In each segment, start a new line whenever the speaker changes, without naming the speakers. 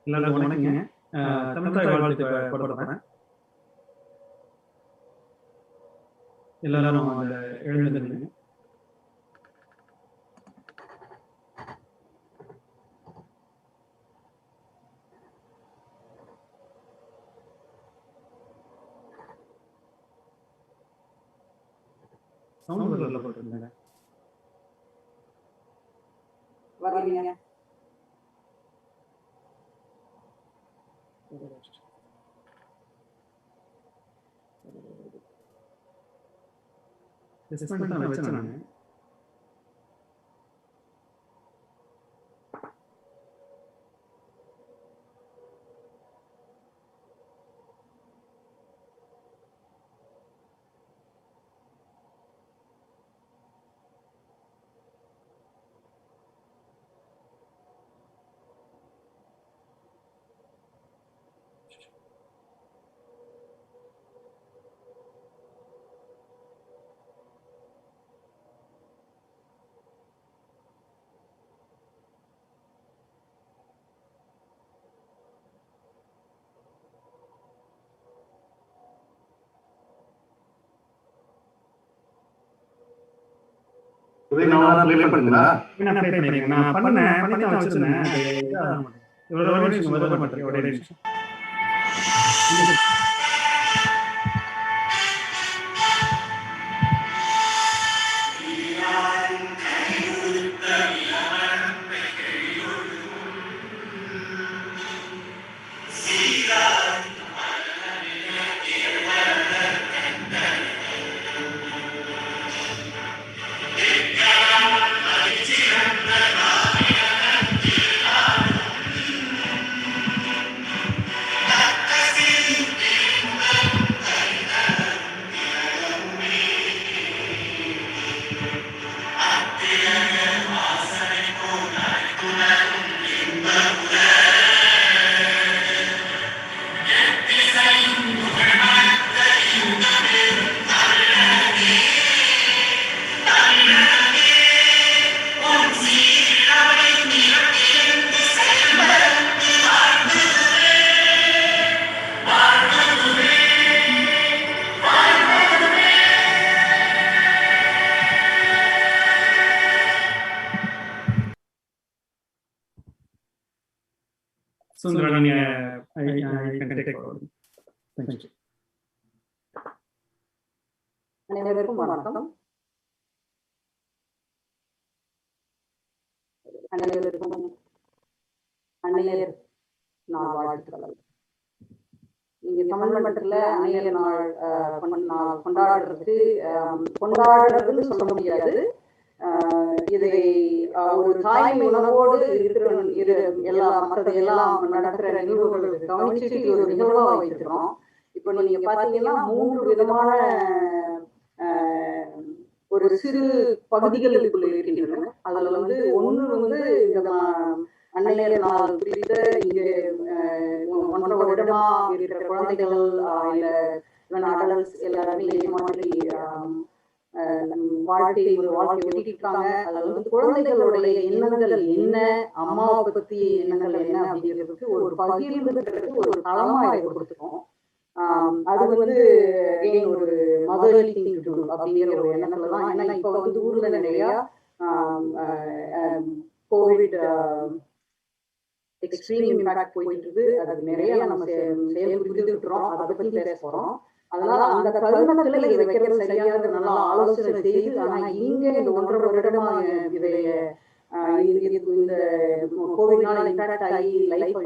எல்லாருக்கும் வணக்கங்க. தமிழ்தாய் வாழ்த்து போடுறேன். எல்லாரும் அந்த எழுந்துருங்க. சவுண்ட் வரல போட்டுருங்க.
வரலீங்க.
வச்சேன் நான். நான் பண்ணேன் வச்சிருந்தேன். Sundara, I can take over. Thank you.
அனைவருக்கும் வணக்கம். அனைவருக்கும் அன்னையர் நாள் வாழ்த்துக்கள். இங்க தமிழ் மன்றத்துல அன்னையர் நாள் கொண்டாடுறதுன்னு சொல்ல முடியாது. இதை ஒரு தாய்மை உணர்வோடு இருக்கிற எல்லாம் நடக்கிற நிகழ்வுகள் கவனிச்சுட்டு இது ஒரு நிகழ்வா வைத்திருக்கிறோம். இப்போ நீங்க பாத்தீங்கன்னா 3 விதமான ஒரு சிறு பகுதிகளுக்குள்ள இருக்கின்றன. அதுல ஒண்ணு இந்த அன்னையர் நாள் குறித்த இங்க 1.5 வருடமா இருக்கிற குழந்தைகள் இல்ல அடல்ட்ஸ் எல்லாருமே இதே மாதிரி வாழ்க்கையை ஒட்டிட்டாங்க. அதுல குழந்தைகளுடைய எண்ணங்கள் என்ன, அம்மாவை பத்தி எண்ணங்கள் என்ன அப்படிங்கிறதுக்கு ஒரு பகிர்ந்துக்கிறதுக்கு ஒரு தளமா இதை கொடுத்துருக்கோம். அது ஒரு மதர்லி திங் டு அப்படிங்கிற ஒரு எண்ணத்துலதான். ஏன்னா இப்ப ஊர்ல நிறைய கோவிட் எக்ஸ்ட்ரீம் இம்பாக்ட் போயிட்டு இருக்குது. அது நிறைய நம்ம செயல் புரிஞ்சுக்கிட்டுறோம். அதை பத்தி பேச போறோம். அதனால அந்த தருணத்துல இதை வைக்கிறது சரியானது நல்லா ஆலோசனை செய்து, ஆனா இங்க இந்த 1.5 வருடமா இதைய இந்த கோவிட்னால இம்பாக்ட் ஆகி லைஃப்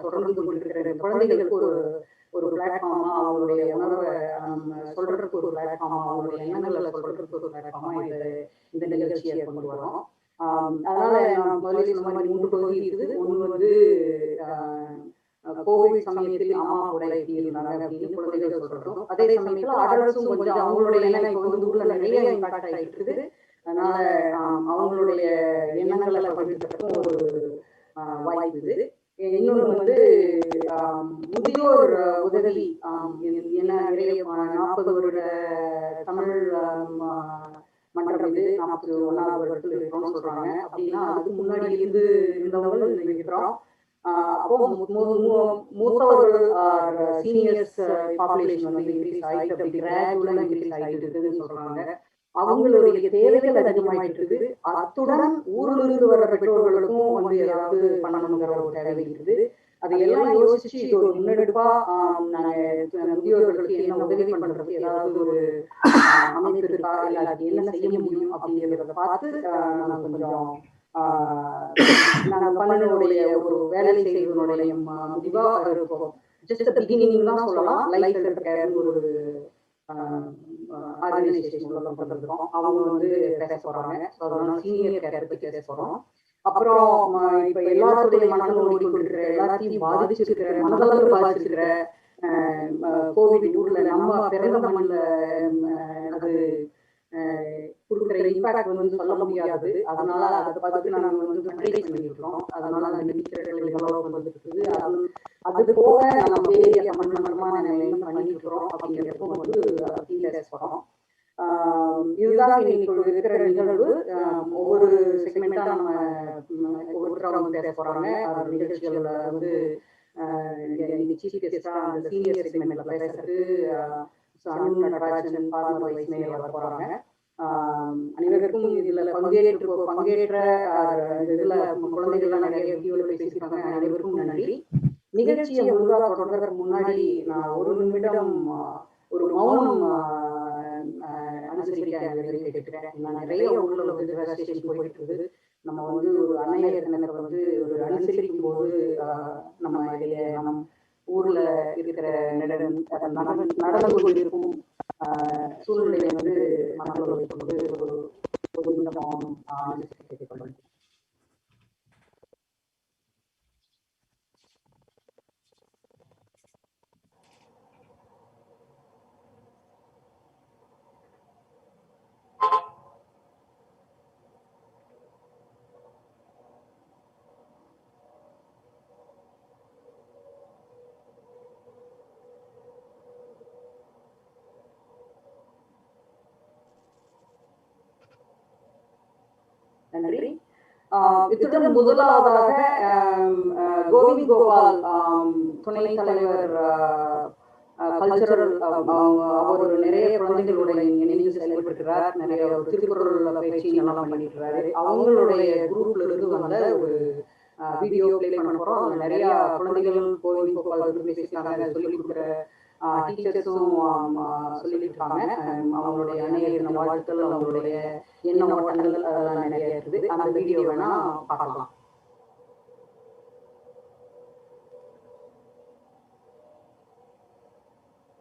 தொடர்ந்து கொண்டிருக்கிற குழந்தைகளுக்கு ஒரு பிளாட்ஃபார்மா, அவங்களுடைய உணர்வை சொல்றதுக்கு ஒரு பிளாட்ஃபார்மா, அவங்களுடைய எண்ணங்களை சொல்றதுக்கு ஒரு பிளாட்ஃபார்மா இந்த நிகழ்ச்சியை கொண்டு வரோம். அதனால நான் முதல்ல சொன்ன மாதிரி 3 பகுதி இருக்குது. ஒன்று கோவிட் சமயத்தில் அம்மா கூட எப்படி இருந்தாங்க அப்படின்னு குழந்தைகள் சொல்றோம். அதே சமயத்துல அடல்ட்ஸும் கொஞ்சம் அவங்களுடைய எண்ணம் இப்போ ஊர்ல நிறைய இம்பாக்ட் ஆகிட்டு இருக்குது. அதனால அவங்களுடைய எண்ணங்களை பகிர்றதுக்கும் ஒரு வாய்ப்பு இது. இன்னொன்று முதியோர் உதவி என்ன நிறைய 40 வருட தமிழ் மன்றம் இது 41வது வருடத்தில் இருக்கிறோம்னு சொல்றாங்க. அப்படின்னா அதுக்கு முன்னாடி இருந்தவங்க இருக்கிறோம். அப்போ மூத்தவர்கள் ஆர் சீனியர்ஸ் பாப்புலேஷன் வந்து இன்க்ரீஸ் ஆகிட்டு அப்படி கிராஜுவலாக இன்க்ரீஸ் ஆகிட்டு இருக்குதுன்னு சொல்றாங்க. அவங்களுடைய தேவைகள் அதிகமாயிட்டு இருக்குது. அத்துடன் ஊர்ல இருந்து வர்ற பெற்றோர்களுக்கும் வந்து ஏதாவது பண்ணணுங்கிற ஒரு தேவை இருக்குது. அதையெல்லாம் யோசிச்சு இது ஒரு முன்னெடுப்பா நாங்க முதியோர்களுக்கு என்ன உதவி பண்றதுக்கு ஏதாவது ஒரு அமைப்பு இருக்கா, இல்ல அது என்ன செய்ய முடியும் அப்படிங்கிறத பார்த்து நாங்க கொஞ்சம் நாங்க பண்ணனுடைய ஒரு வேலை செய்வதனுடைய முடிவா இருக்கும். ஜஸ்ட் பிகினிங் தான் சொல்லலாம். லைஃப் சென்டர் கேர் ஒரு ஆர்கனைசேஷன் உள்ள கொண்டு வந்திருக்கோம். அவங்க வந்து பேச போறாங்க. அதனால சீனியர் கேர் பத்தி பேச போறோம். அப்புறம் இப்ப எல்லாத்துடைய மனதில் ஓடிக்கொண்டிருக்கிற எல்லாத்தையும் பாதிச்சிருக்கிற மனதளவில் பாதிச்சிருக்கிற கோவிட் ஊர்ல நம்ம பிறந்த மண்ணில் அது கொடுக்குற இம்பாக்ட் வந்து சொல்ல முடியாது. அதனால அதை பார்த்து நாங்கள் வந்து ப்ரைஸ் பண்ணியிருக்கிறோம். அதனால அந்த மினிஸ்டர்கள் டெவலப் வந்துருக்குது. அது போக நம்ம பெரிய சம்பந்தமான நிலையில பண்ணிட்டு இருக்கிறோம் அப்படிங்கிறப்போ வந்து பேச போறோம். இதுதான் இன்னைக்கு இருக்கிற நிகழ்வு. ஒவ்வொரு செக்மெண்டா நம்ம ஒவ்வொருத்தரா வந்து பேச போறாங்க. நிகழ்ச்சிகள்ல வந்து சீஃப் கெஸ்டா அந்த சீனியர் செக்மெண்ட்ல பேசுறது அனு நடராஜன் ஃபார்மர் வைஸ் மேயர் வர போறாங்க. அனைவருக்கும் இதுல பங்கேற்ற இதுல குழந்தைகள்லாம் நிறைய வீடியோல பேசியிருக்காங்க. அனைவருக்கும் நன்றி. நிகழ்ச்சியை முழுதாக தொடர்றதுக்கு முன்னாடி நான் ஒரு நிமிடம் ஒரு மௌனம் அனுசரிக்க கேட்டுக்கிறேன். நான் நிறைய ஊர்ல வந்து ரெஜிஸ்ட்ரேஷன் போயிட்டு இருக்குது. நம்ம வந்து ஒரு அன்னையர் தினத்தை வந்து ஒரு அனுசரிக்கும் போது நம்ம ஊர்ல இருக்கிற நடந்து கொண்டிருக்கும் சூழ்நிலையை வந்து மனதில் வைத்துக்கொண்டு ஒரு நிமிடம் அனுசரிக்க கேட்டுக்கொள்கிறேன். நன்றி. இத்துடன் முதலாவதாக கோவிந்த் கோபால் துணைத் தலைவர் கல்ச்சரல் அவர் நிறைய குழந்தைகளுடைய இணைந்து செயல்படுகிறார். நிறைய திருக்குறள் பயிற்சி எல்லாம் பண்ணிருக்கிறாரு. அவங்களுடைய குரூப்ல இருந்து வந்த ஒரு வீடியோ பிளே பண்ண போறோம். நிறைய குழந்தைகள் கோவிந்த் கோபால் பேசியிருக்காங்க. சொல்லிக் கொடுக்குற டீச்சர்ஸும் சொல்லிட்டு இருக்காங்க. அவங்களுடைய அநேக வாழ்த்துக்கள், அவங்களுடைய எண்ண ஓட்டங்கள் அதெல்லாம் நிறைய இருக்குது. அந்த வீடியோ வேணா பார்க்கலாம்.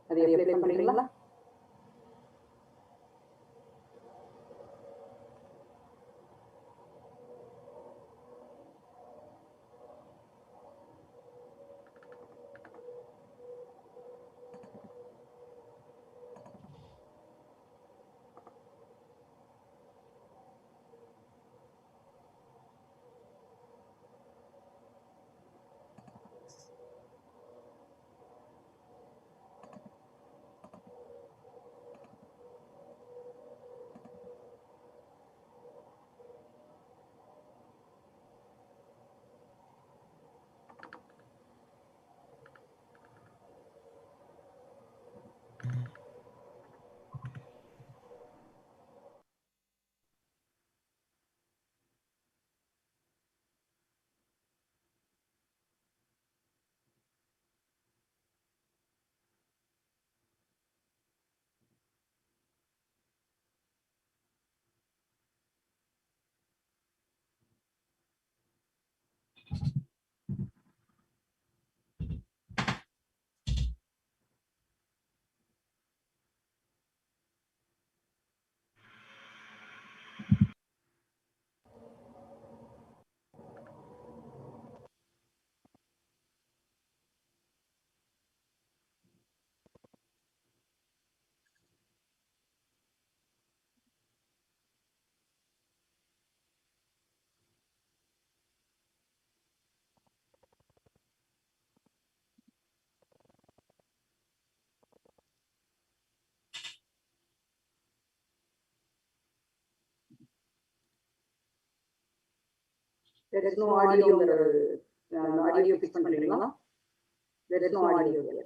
அதை எப்படி பண்றீங்களா? There is no audio. Audio fix பண்றீங்களா? There is no audio here.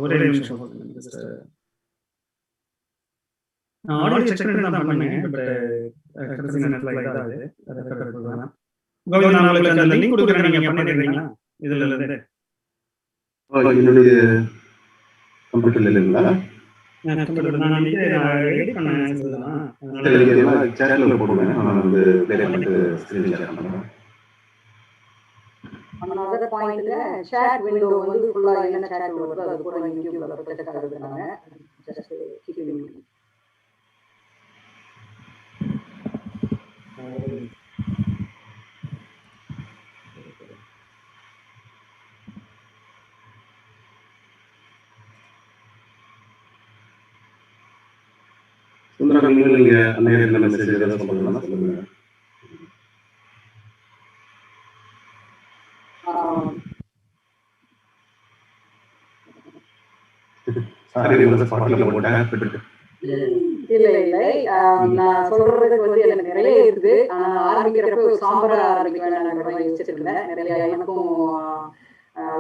ஒரே நிமிஷம் ஆடியோ செக் பண்ணி தான் பண்ணேன், பட் கடைசி நேரத்தில் இதாகுது. அதை கரெக்ட் பண்ணலாம். கோவிந்த், நான் உங்களுக்கு அந்த லிங்க் கொடுக்குறேன், நீங்க பண்ணிடுறீங்களா? இதுல இருந்து
என்னுடைய கம்ப்யூட்டர்ல இல்லைங்களா?
நான் எடிட் பண்ணேன்.
சேனல்ல போடுவேன். நான் வந்து ப்ளே பண்ணிட்டு ஸ்கிரீன் ஷேர் பண்றேன்.
another point chat window வந்து ஃபுல்லா என்ன chat வருதோ அது கூட YouTubeல ப்ரொஜெக்ட் ஆகுதுனால just keep it in mind.
சுந்தரா, நீங்க நேரில் மெசேஜ் ஏதாவது சொல்லணும்னா சொல்லுங்க. சாரி, உங்க ஸ்பாட்ல போட்டேன்.
இல்லை நான் சொல்றதுக்கு வந்து எனக்கு நிறைய இருக்குது. ஆனா ஆரம்பிக்கிறப்ப ஒரு சாம்பரா ஆரம்பிக்க வேண்டாம் யோசிச்சுட்டு இருந்தேன். நிறைய எனக்கும்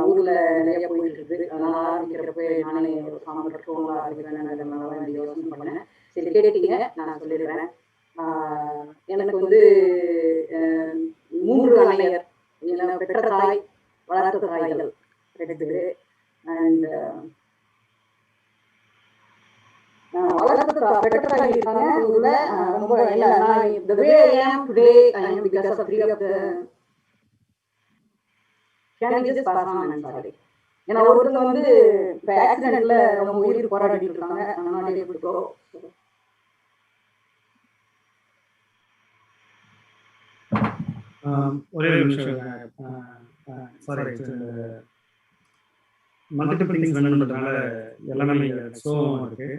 ஊர்ல நிறைய போயிட்டு இருக்குது. அதனால ஆரம்பிக்கிறப்ப நானே ஒரு சாம்பர் டோன்ல ஆரம்பிக்க வேண்டாம் யோசனை பண்ணேன். சரி, கேட்டீங்க, நான் சொல்லிடுறேன். எனக்கு வந்து 3 அன்னையர், பெற்ற தாய், வளர்த்த தாய்கள் கிடைக்குது. அண்ட் பெற்ற தாய் இருக்காங்க ஊர்ல. ரொம்ப the way I am today, I am because of 3 of the candidates pass on. I'm sorry. ஏன்னா ஒருத்தர் வந்து இப்போ ஆக்சிடென்ட்ல ரொம்ப உயிர் போராடிட்டு இருக்காங்க. அதனால இப்போ
ஒரே நிமிஷம். சாரி, மல்டிபிள் திங்ஸ் ரன் பண்ணுறதுனால எல்லாமே ஸ்லோவாக இருக்கு.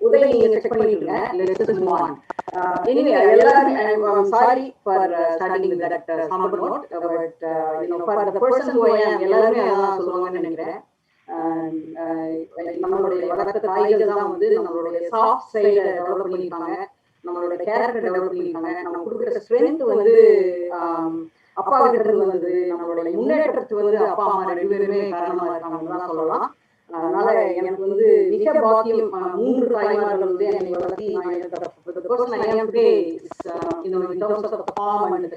உதவி நீங்க செக் பண்ணிடுங்க. Let's just move on. Anyway, I'm sorry for starting with that somber note, but for the person who I am, எல்லாருமே அதான் சொல்லுவாங்கன்னு நினைக்கிறேன். நம்மளுடைய வளர்த்த தாய்கள் தான் வந்து நம்மளுடைய சாஃப்ட் சைடை டெவலப் பண்ணியிருக்காங்க, நம்மளோட கேரக்டர் டெவலப் பண்ணியிருக்காங்க. நம்ம கொடுக்குற ஸ்ட்ரென்த் வந்து அப்பா கிட்ட இருந்து வந்தது. நம்மளுடைய முன்னேற்றத்துக்கு வந்து அப்பா அம்மா 2 பேருமே காரணமா இருக்காங்கன்னு தான் சொல்லலாம். அதனால எனக்கு வந்து மிக பாக்கியம். 3 தாய்மார்கள் வந்து என்னை வளர்த்தி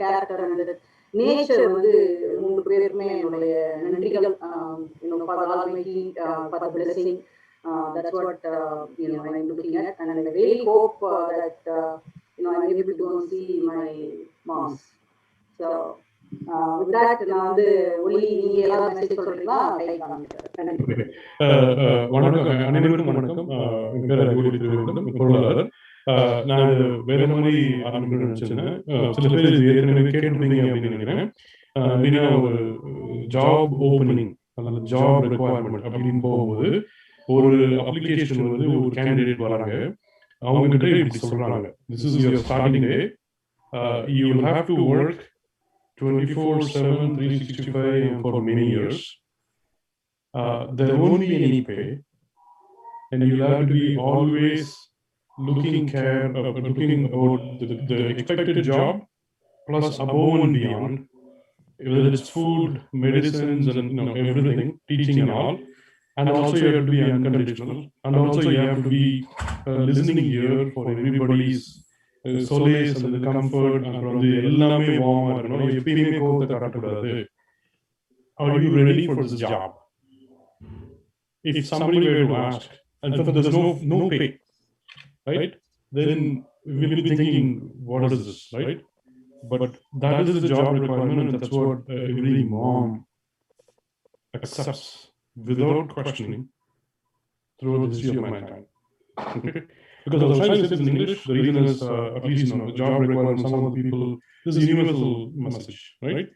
கேரக்டர் அண்ட் நேச்சர் வந்து 3 பேருமே என்னுடைய நன்றிகள். That's what I'm looking at, and I really hope that I'm able to go and see my moms. So with that, நான் வந்து ஒளி நீங்க ஏதாவது மெசேஜ் சொல்றீங்களா?
வணக்கம், அனைவருக்கும் வணக்கம். என் பேர் அறிவொளி திருவேங்கடம், பொருளாளர். நான் வேற மாதிரி ஆரம்பிக்கணும்னு நினைச்சிருந்தேன். சில பேர் இது ஏற்கனவே கேட்டிருந்தீங்க அப்படின்னு நினைக்கிறேன். எப்படின்னா, ஒரு ஜாப் ஓப்பனிங் அல்லது ஜாப் ரெக்குவயர்மெண்ட் அப்படின்னு போகும்போது ஒரு அப்ளிகேஷன் வந்து ஒரு கேண்டிடேட் வராங்க. அவங்க கிட்ட இப்படி சொல்றாங்க, this is your starting day, you will have to work 24/7, 365 for many years. There won't be any pay, and you'll have to be always looking about the expected job plus above and beyond, whether it's food, medicines, and everything, teaching and all. And also you have to be unconditional, and also you have to be listening here for everybody's solace and the comfort, and the ellame warm இருக்கணும், எப்பயுமே கோவத்தை காட்டக்கூடாது. Are you ready for this job? If somebody were to ask, and there's no pay, right, then we'll be thinking, what is this, right? But that is the job requirement, and that's what every mom accepts without questioning throughout the history of mankind. because I was trying to say this in English, the reason is at least the job requirement, some of the people, this is a universal message, right?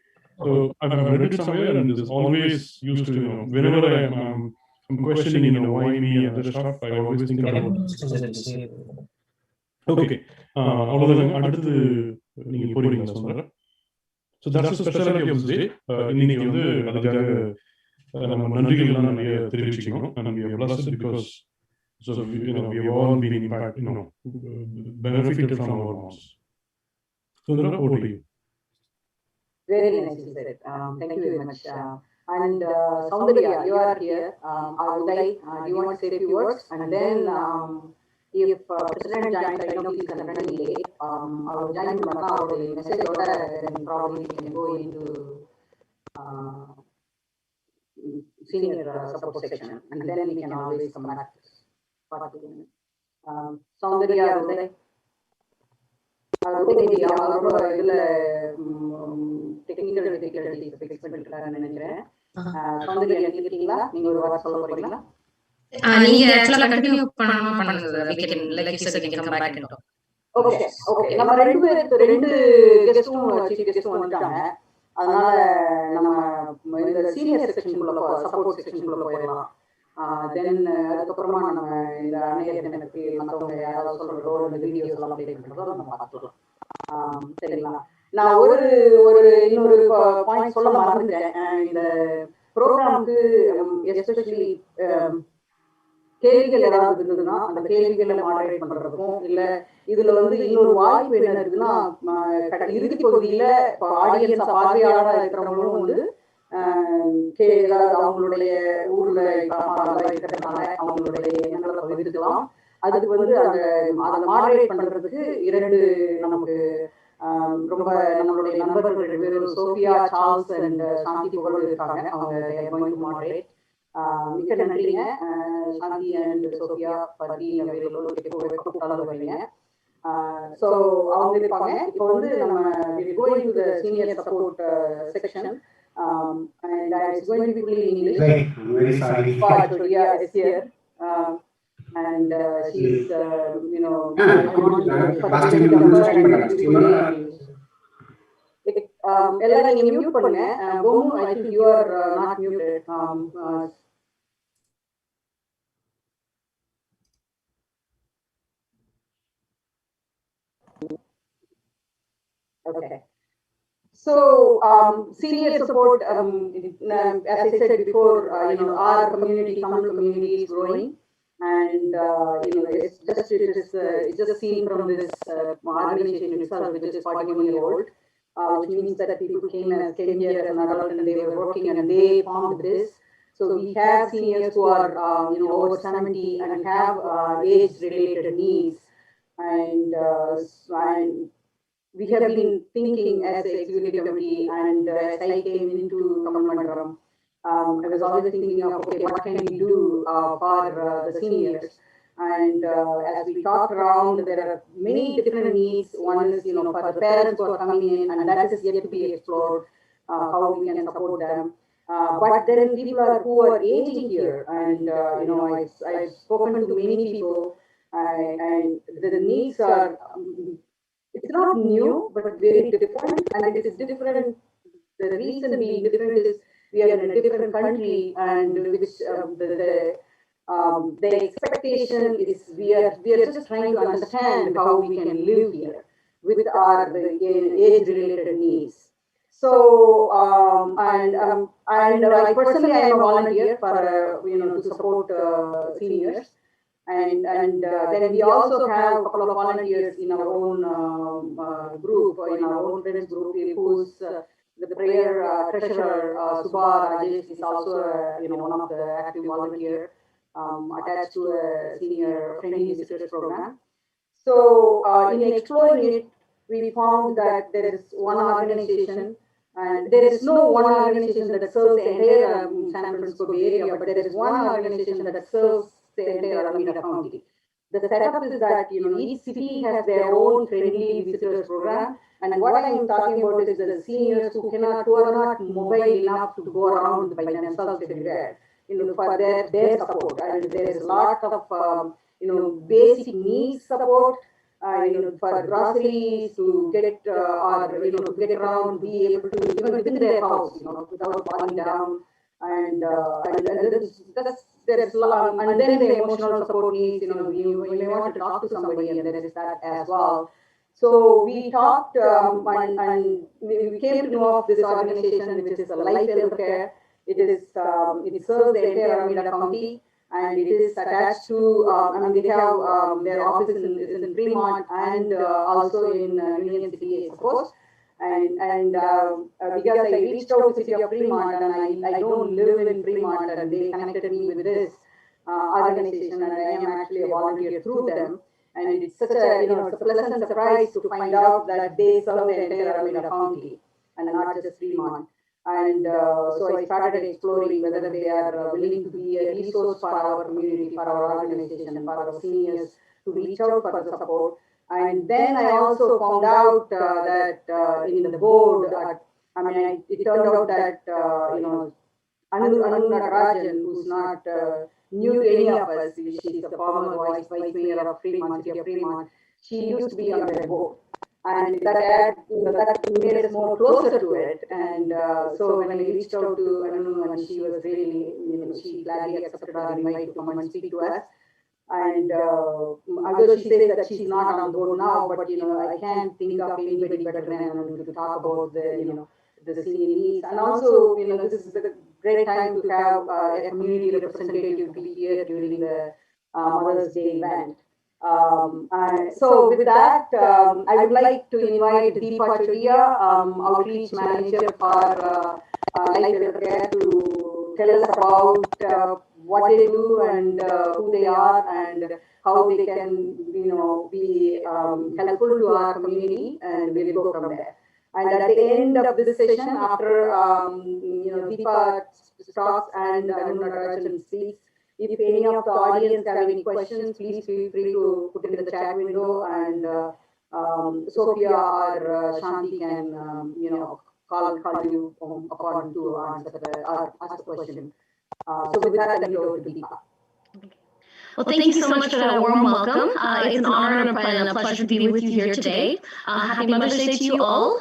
So I've read it somewhere, and this always used to, whenever I'm questioning, why me and other stuff, I always think about. Okay. அவ்வளவுதான் அடுத்து நீங்க போறீங்களா சொல்றேன். So that's the specialty of this day. இன்னைக்கு வந்து அதுக்காக நம்ம நன்றிகள் நிறைய தெரிவிச்சுக்கணும். And we are blessed because we have all been impacted, benefited from our moms. Sundara, over to you.
Very nice, said. Thank you very much. And Soundarya, you are here. Uday, do you want to say a few words? And then if President joins, I know he's running late. I will join our message order, and probably we can go into senior support section, and then we can always come back. Soundarya, Uday. Technical difficulties fix பண்ணிட்டாருன்னு நினைக்கிறேன். Soundarya, நீங்க இருக்கீங்களா? நீங்க ஒரு வார்த்தை சொல்ல போறீங்களா?
நீங்க actually continue பண்ணுங்க. We can, like you said, we can come back and talk.
Okay. நம்ம ரெண்டு கெஸ்டும் சீஃப் கெஸ்டும் வந்துட்டாங்க. அதனால நம்ம இந்த சீனியர் செக்ஷனுக்குள்ள சப்போர்ட் செக்ஷனுக்குள்ள போயிடலாம். தென் அதுக்கப்புறமா நம்ம இந்த அணையத்தினருக்கு மற்றவங்க யாராவது சொல்றதோ இந்த வீடியோஸ் எல்லாம் அப்டேட் பண்றதோ நம்ம பார்த்துக்கலாம். சரிங்களா? நான் இன்னொரு பாயிண்ட் சொல்ல மறந்துட்டேன். இந்த ப்ரோக்ராமுக்கு எஸ்பெஷலி கேள்விகள் ஏதாவது இருந்ததுன்னா அந்த கேள்விகளை மாடரேட் பண்றதுக்கும், இல்ல இதுல இன்னொரு வாய்ப்பு என்ன இருக்குன்னா, இறுதி பகுதியில இப்போ ஆடியன்ஸ் பார்வையாளராக இருக்கிறவங்களும் ஏதாவது அவங்களுடைய ஊர்ல இருக்கிறதுனால அவங்களுடைய எண்ணங்களை பகிர்ந்துக்கலாம். அதுக்கு அதை மாடரேட் பண்றதுக்கு இரண்டு நமக்கு ரொம்ப நம்மளுடைய நண்பர்கள் 2 பேரும், சோஃபியா சார்ல்ஸ் அண்ட் சாந்தி புகழ் இருக்காங்க. அவங்க மாடரேட். மிக்க நன்றிங்க சாந்தி அண்ட் சோஃபியா பத்தி வைங்க. ஸோ அவங்க இருப்பாங்க. இப்போ நம்ம going to the senior support section. And it's going to be fully in English.
I'm very sorry.
But Ria is here. And she's, எல்லாரும் நீங்க மியூட் பண்ணுங்க. Bomu, I think you are not muted. Okay. So senior support, as I said before, our community, Tamil community is growing, and it's just seen from this organization itself, which is 41 years old, which means that people came here as an adult and they were working and they formed this. So we have seniors who are over 70 and have age-related needs, and we have been thinking as the executive committee, and as I came into Tamil Mandram, I was always thinking of, okay, what can we do for the seniors? And as we talked around, there are many different needs. One is, for the parents who are coming in, and that is yet to be explored, how we can support them. But then people who are aging here, and I've spoken to many people, and the needs are. It's not new, but very different, and it is different. The reason being different is we are in a different country, and which the expectation is we are just trying to understand how we can live here with our age-related needs. So and I personally I am a volunteer for to support seniors. And then we also have a couple of volunteers in our own group, in our own friends group, who's the prayer treasurer, Subha Rajesh, is also one of the active volunteers attached to a senior friendly visitors program. So in exploring it, we found that there is one organization, and there is no one organization that serves the entire San Francisco Bay Area, but there is one organization that serves the entire Alameda County. The setup is that each city has their own friendly visitors program, and what I am talking about is the seniors who are not mobile enough to go around by themselves everywhere, for their support. And there is a lot of basic needs support, for groceries, to get or to get around, be able to even within their house, without falling down, and there's a lot, and then the emotional support needs. You may want to talk to somebody, and there is that as well. So we talked, and we came to know of this organization, which is a Life Healthcare. It serves the entire Alameda County, and it is attached to, they have their office in Fremont and also in Union City, I suppose. And because I reached out to City of Fremont, and I don't live in Fremont, and they connected me with this organization, and I am actually a volunteer through them. And it's such a, it's a pleasant surprise to find out that they serve the entire Alameda County and not just Fremont. And so I started exploring whether they are willing to be a resource for our community, for our organization, and for our seniors to reach out for the support. And then I also found out that in the board, it turned out that, Anu Natarajan, who's not new to any of us, she's the former vice mayor of Fremont, City of Fremont, she used to be on the board. And that made us more closer to it. And so when I reached out to Anu, and she was really, she gladly accepted our invite to come and speak to us. And although she says that she's not on board now, but I can't think of anybody better than Anu to talk about the senior needs. And also, this is a great time to have a community representative be here during the Mother's Day event. So with that, I would like to invite Deepa Chodia, Outreach Manager for Life Healthcare, to tell us about what they do and who they are and how they can, be helpful to our community, and we'll go from there. And at the end of this session, after Deepa talks and Natarajan speaks, if any of the audience have any questions, please feel free to put it in the chat window, and Sophia or Shanti can, call you upon to ask the question. So with that, I'll go over to Deepa.
Well, thank you so much for that warm welcome. It's an honor and a pleasure to be with you here today. Happy Mother's Day to you all.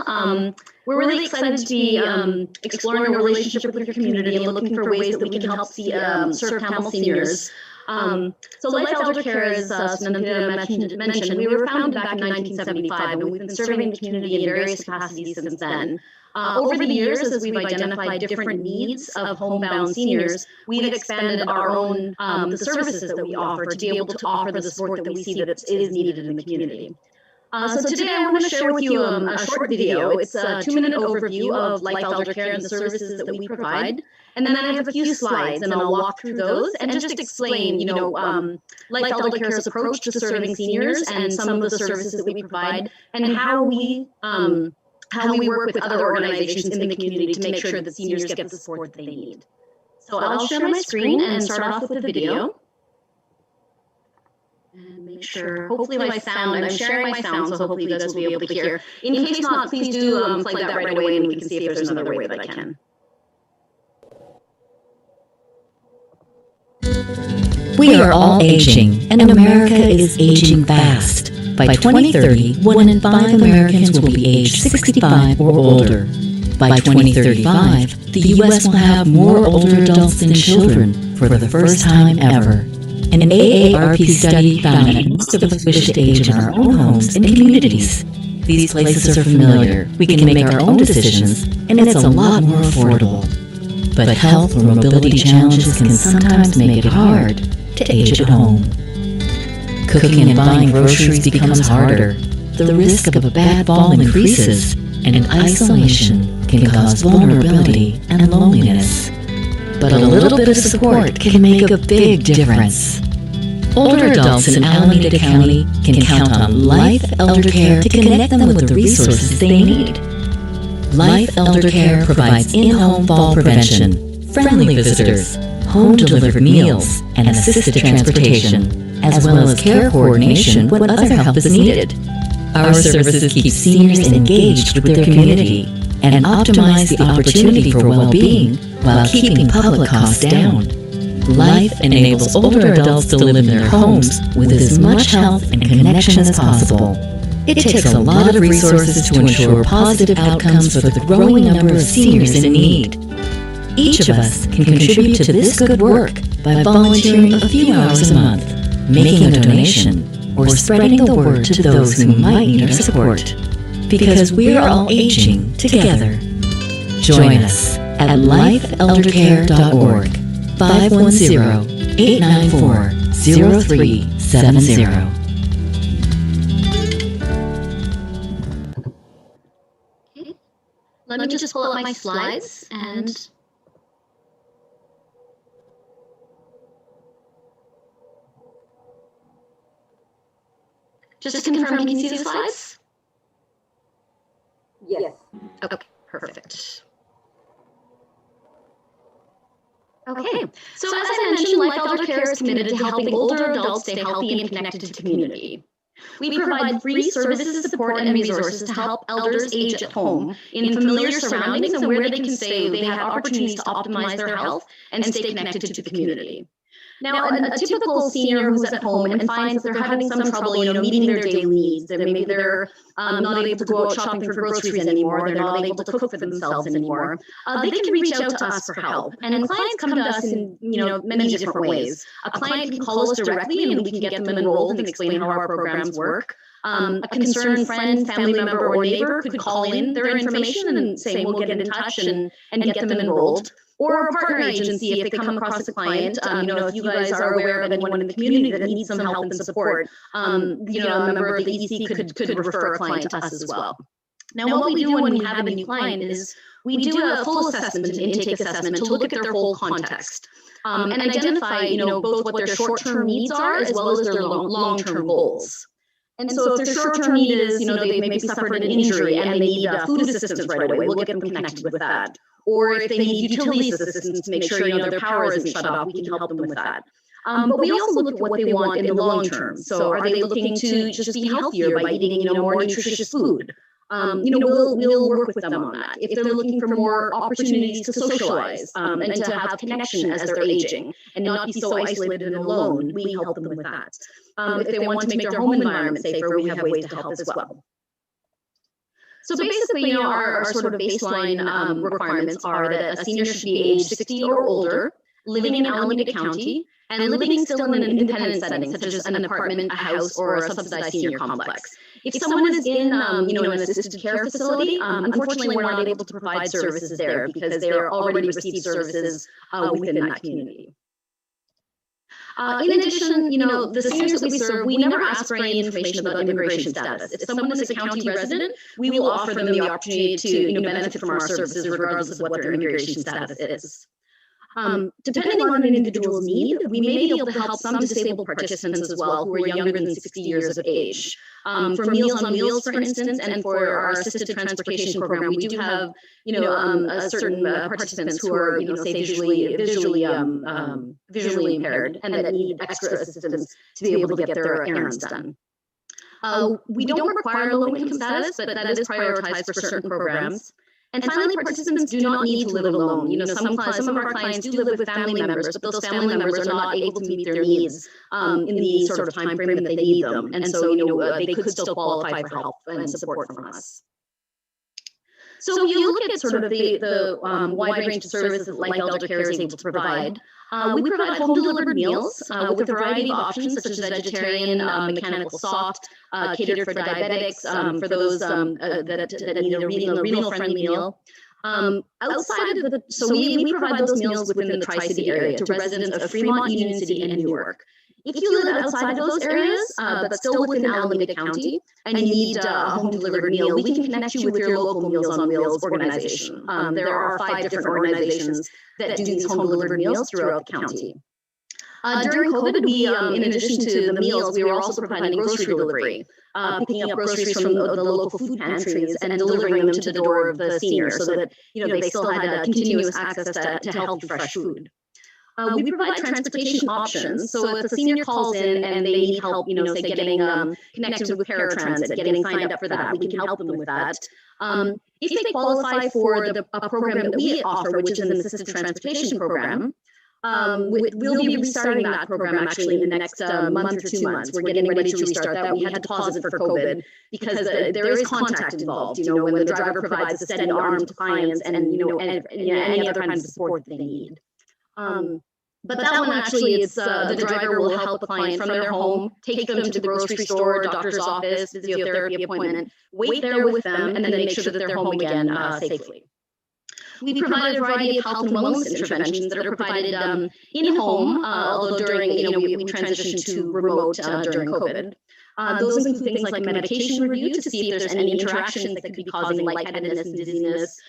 We're really excited to be exploring a relationship with your community and looking for ways that we can help serve Tamil seniors. So Life Elder Care, as Nandita mentioned, we were founded back in 1975, and we've been serving the community in various capacities since then. Over the years, as we've identified different needs of homebound seniors, we've expanded our own the services that we offer to be able to offer the support that we see that is needed in the community. So today I want to share with you a short video. It's a 2-minute overview of Life Elder Care and the services that we provide. And then I have a few slides, and I'll walk through those and just explain, Life Elder Care's approach to serving seniors and some of the services that we provide, and how we work with other organizations in the community to make sure that seniors get the support that they need. So I'll share my screen and start off with the video. And make sure, hopefully I'm sharing my sound, so hopefully you guys will be able to hear. In case not, please do flag that right away, and we can see if there's another way that I can.
We are all aging, and America is aging fast. By 2030, 1 in 5 Americans will be aged 65 or older. By 2035, the U.S. will have more older adults than children for the first time ever. An AARP study found that most of us wish to age in our own homes and communities. These places are familiar, we can make our own decisions, and it's a lot more affordable. But health or mobility challenges can sometimes make it hard to age at home. Cooking and buying groceries becomes harder. The risk of a bad fall increases, and isolation can cause vulnerability and loneliness. But a little bit of support can make a big difference. Older adults in Alameda County can count on Life Elder Care to connect them with the resources they need. Life Elder Care provides in-home fall prevention, friendly visitors, home-delivered meals, and assisted transportation, as well as care coordination when other help is needed. Our services keep seniors engaged with their community and optimize the opportunity for well-being while keeping public costs down. Life enables older adults to live in their homes with as much health and connection as possible. It takes a lot of resources to ensure positive outcomes for the growing number of seniors in need. Each of us can contribute to this good work by volunteering a few hours a month, making a donation, or spreading the word to those who might need our support. Because we're all aging together. Join us at lifeeldercare.org 510-894-0370.
Let me just pull up my slides and just to confirm, can you see the slides?
Yes.
Okay, perfect. Okay, so as I mentioned, Life Elder Care is committed to helping older adults stay healthy and connected to community. We provide free services, support, and resources to help elders age at home in familiar surroundings and where they can say they have opportunities to optimize their health and stay connected to the community. Now, a typical senior who's at home and finds that they're having some trouble, meeting their daily needs, that maybe they're not able to go out shopping for groceries anymore, they're not able to cook for themselves anymore, they can reach out to us for help. And clients come to us in, many different ways. A client can call us directly and we can get them enrolled and explain how our programs work. A concerned friend, family member, or neighbor could call in their information and say, we'll get in touch and get them enrolled. Or a partner agency, if they come across a client, if you guys are aware of anyone in the community that needs some help and support, a member of the EC could refer a client to us as well. Now, what we do when we have a new client is we do a full assessment, an intake assessment, to look at their whole context and identify, both what their short-term needs are as well as their long-term goals. And so if their short-term need is, they maybe suffered an injury and they need food assistance right away, we'll get them connected with that. Or if they need utilities assistance to make sure, their power isn't shut off, we can help them with that. But we also look at what they want in the long term. So are they looking to just be healthier by eating, more nutritious food? We'll work with them on that. If they're looking for more opportunities to socialize and to have connection as they're aging and not be so isolated and alone, we help them with that. If they want to make their home environment safer, we have ways to help as well. So basically, our sort of baseline requirements are that a senior should be age 60 or older, living in Alameda County, and living still in an independent setting, such as an apartment, a house, or a subsidized senior complex. If someone is in, an assisted care facility, unfortunately, we're not able to provide services there because they already receive services within that community. In addition, the seniors that we serve, we never ask for any information about immigration status. If someone is a county resident, we will offer them the opportunity to benefit from our services regardless of what their immigration status is. Depending on an individual's need, we may be able to help some disabled participants as well who are younger than 60 years of age. For Meals on Wheels, for instance, and for our assisted transportation program, we do have, certain participants who are, say, visually impaired and that need extra assistance to be able to get their errands done. We don't require low-income status, but that is prioritized for certain programs. And finally, participants do not need to live alone. Some of our clients do live with family members, but those family members are not able to meet their needs in the sort of time frame that they need them. And so, they could still qualify for help and support from us. So if you look at sort of the wide range of services that Life Elder Care is able to provide, we provide home-delivered meals with a variety of options, such as vegetarian, mechanical soft, catered for diabetics, for those that need a renal-friendly meal. Outside of so we provide those meals within the Tri-City area to residents of Fremont, Union City, and Newark. If you live outside of those areas, but still within Alameda County, and you need a home-delivered meal, we can connect you with your local Meals on Wheels organization. There are 5 different organizations that do these home-delivered meals throughout the county. During COVID, we, in addition to the meals, we were also providing grocery delivery, picking up groceries from the local food pantries and delivering them to the door of the senior so that they still had continuous access to healthy, fresh food. We provide transportation options. So if a senior calls in and they need help, say getting connected with paratransit, getting signed up for that, we can help them with that. If they qualify for a program that we offer, which is an assisted transportation program, We'll be restarting that program actually in the next month or 2 months. We're getting ready to restart that. We had to pause it for COVID because there is contact involved, when the driver provides a steady arm to clients and, any other kind of support they need. But that one actually, it's the driver will help a client from their home, take them to the grocery store, doctor's office, physiotherapy appointment, wait there with them, and then make sure that they're home again safely. We provide a variety of health and wellness interventions that are provided in home, although during, we transitioned to remote during COVID. Those include things like medication review to see if there's any interactions that could be causing lightheadedness and dizziness.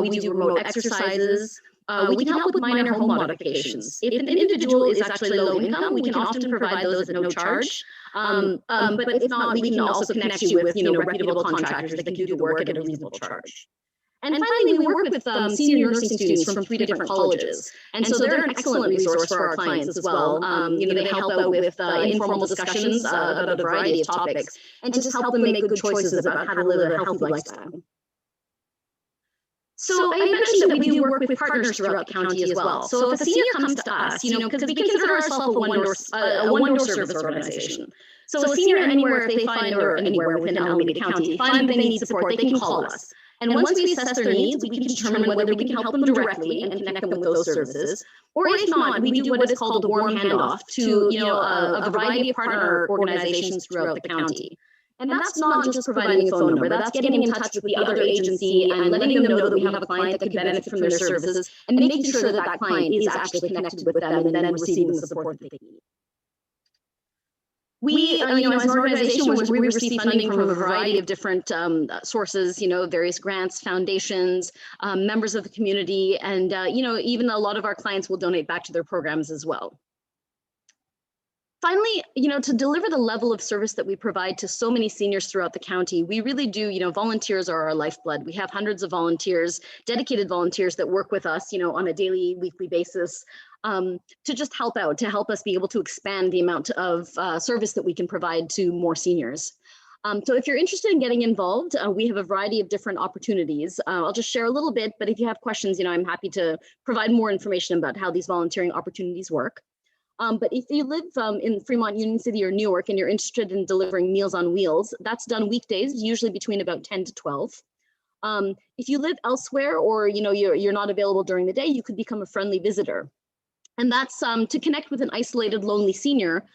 We do remote exercises. We can help with minor home modifications. If an individual is actually low income, we can often provide those at no charge. But if not, we can also connect you with, reputable contractors that can do the work at a reasonable charge. And finally, we work with senior nursing students from 3 different colleges. And so they're an excellent resource for our clients as well. They help out with informal discussions about a variety of topics and just help them make good choices about how to live a healthy lifestyle. So I mentioned that we do work with partners throughout the county as well. So if a senior comes to us, because we consider ourselves a one-door service organization. So a senior anywhere, if they find, or anywhere within Alameda County, find that they need support, they can call us. And once we assess their needs, we can determine whether we can help them directly and connect them with those services. Or if not, we do what is called a warm handoff to, a variety of partner organizations throughout the county. And that's not just providing a phone number, that's getting in touch with the other agency and letting them know that we have a client that could benefit from their services and making sure that that client is actually connected with them and then receiving the support that they need. We, as an organization, we receive funding from a variety of different sources, various grants, foundations, members of the community, and, even a lot of our clients will donate back to their programs as well. Finally, to deliver the level of service that we provide to so many seniors throughout the county, we really do, volunteers are our lifeblood. We have hundreds of volunteers, dedicated volunteers that work with us, on a daily, weekly basis to just help out, to help us be able to expand the amount of service that we can provide to more seniors. So if you're interested in getting involved, we have a variety of different opportunities. I'll just share a little bit, but if you have questions, I'm happy to provide more information about how these volunteering opportunities work. But if you live in Fremont, Union City, or Newark, and you're interested in delivering Meals on Wheels, that's done weekdays, usually between about 10 to 12. If you live elsewhere, or you're not available during the day, you could become a friendly visitor. And that's to connect with an isolated, lonely senior.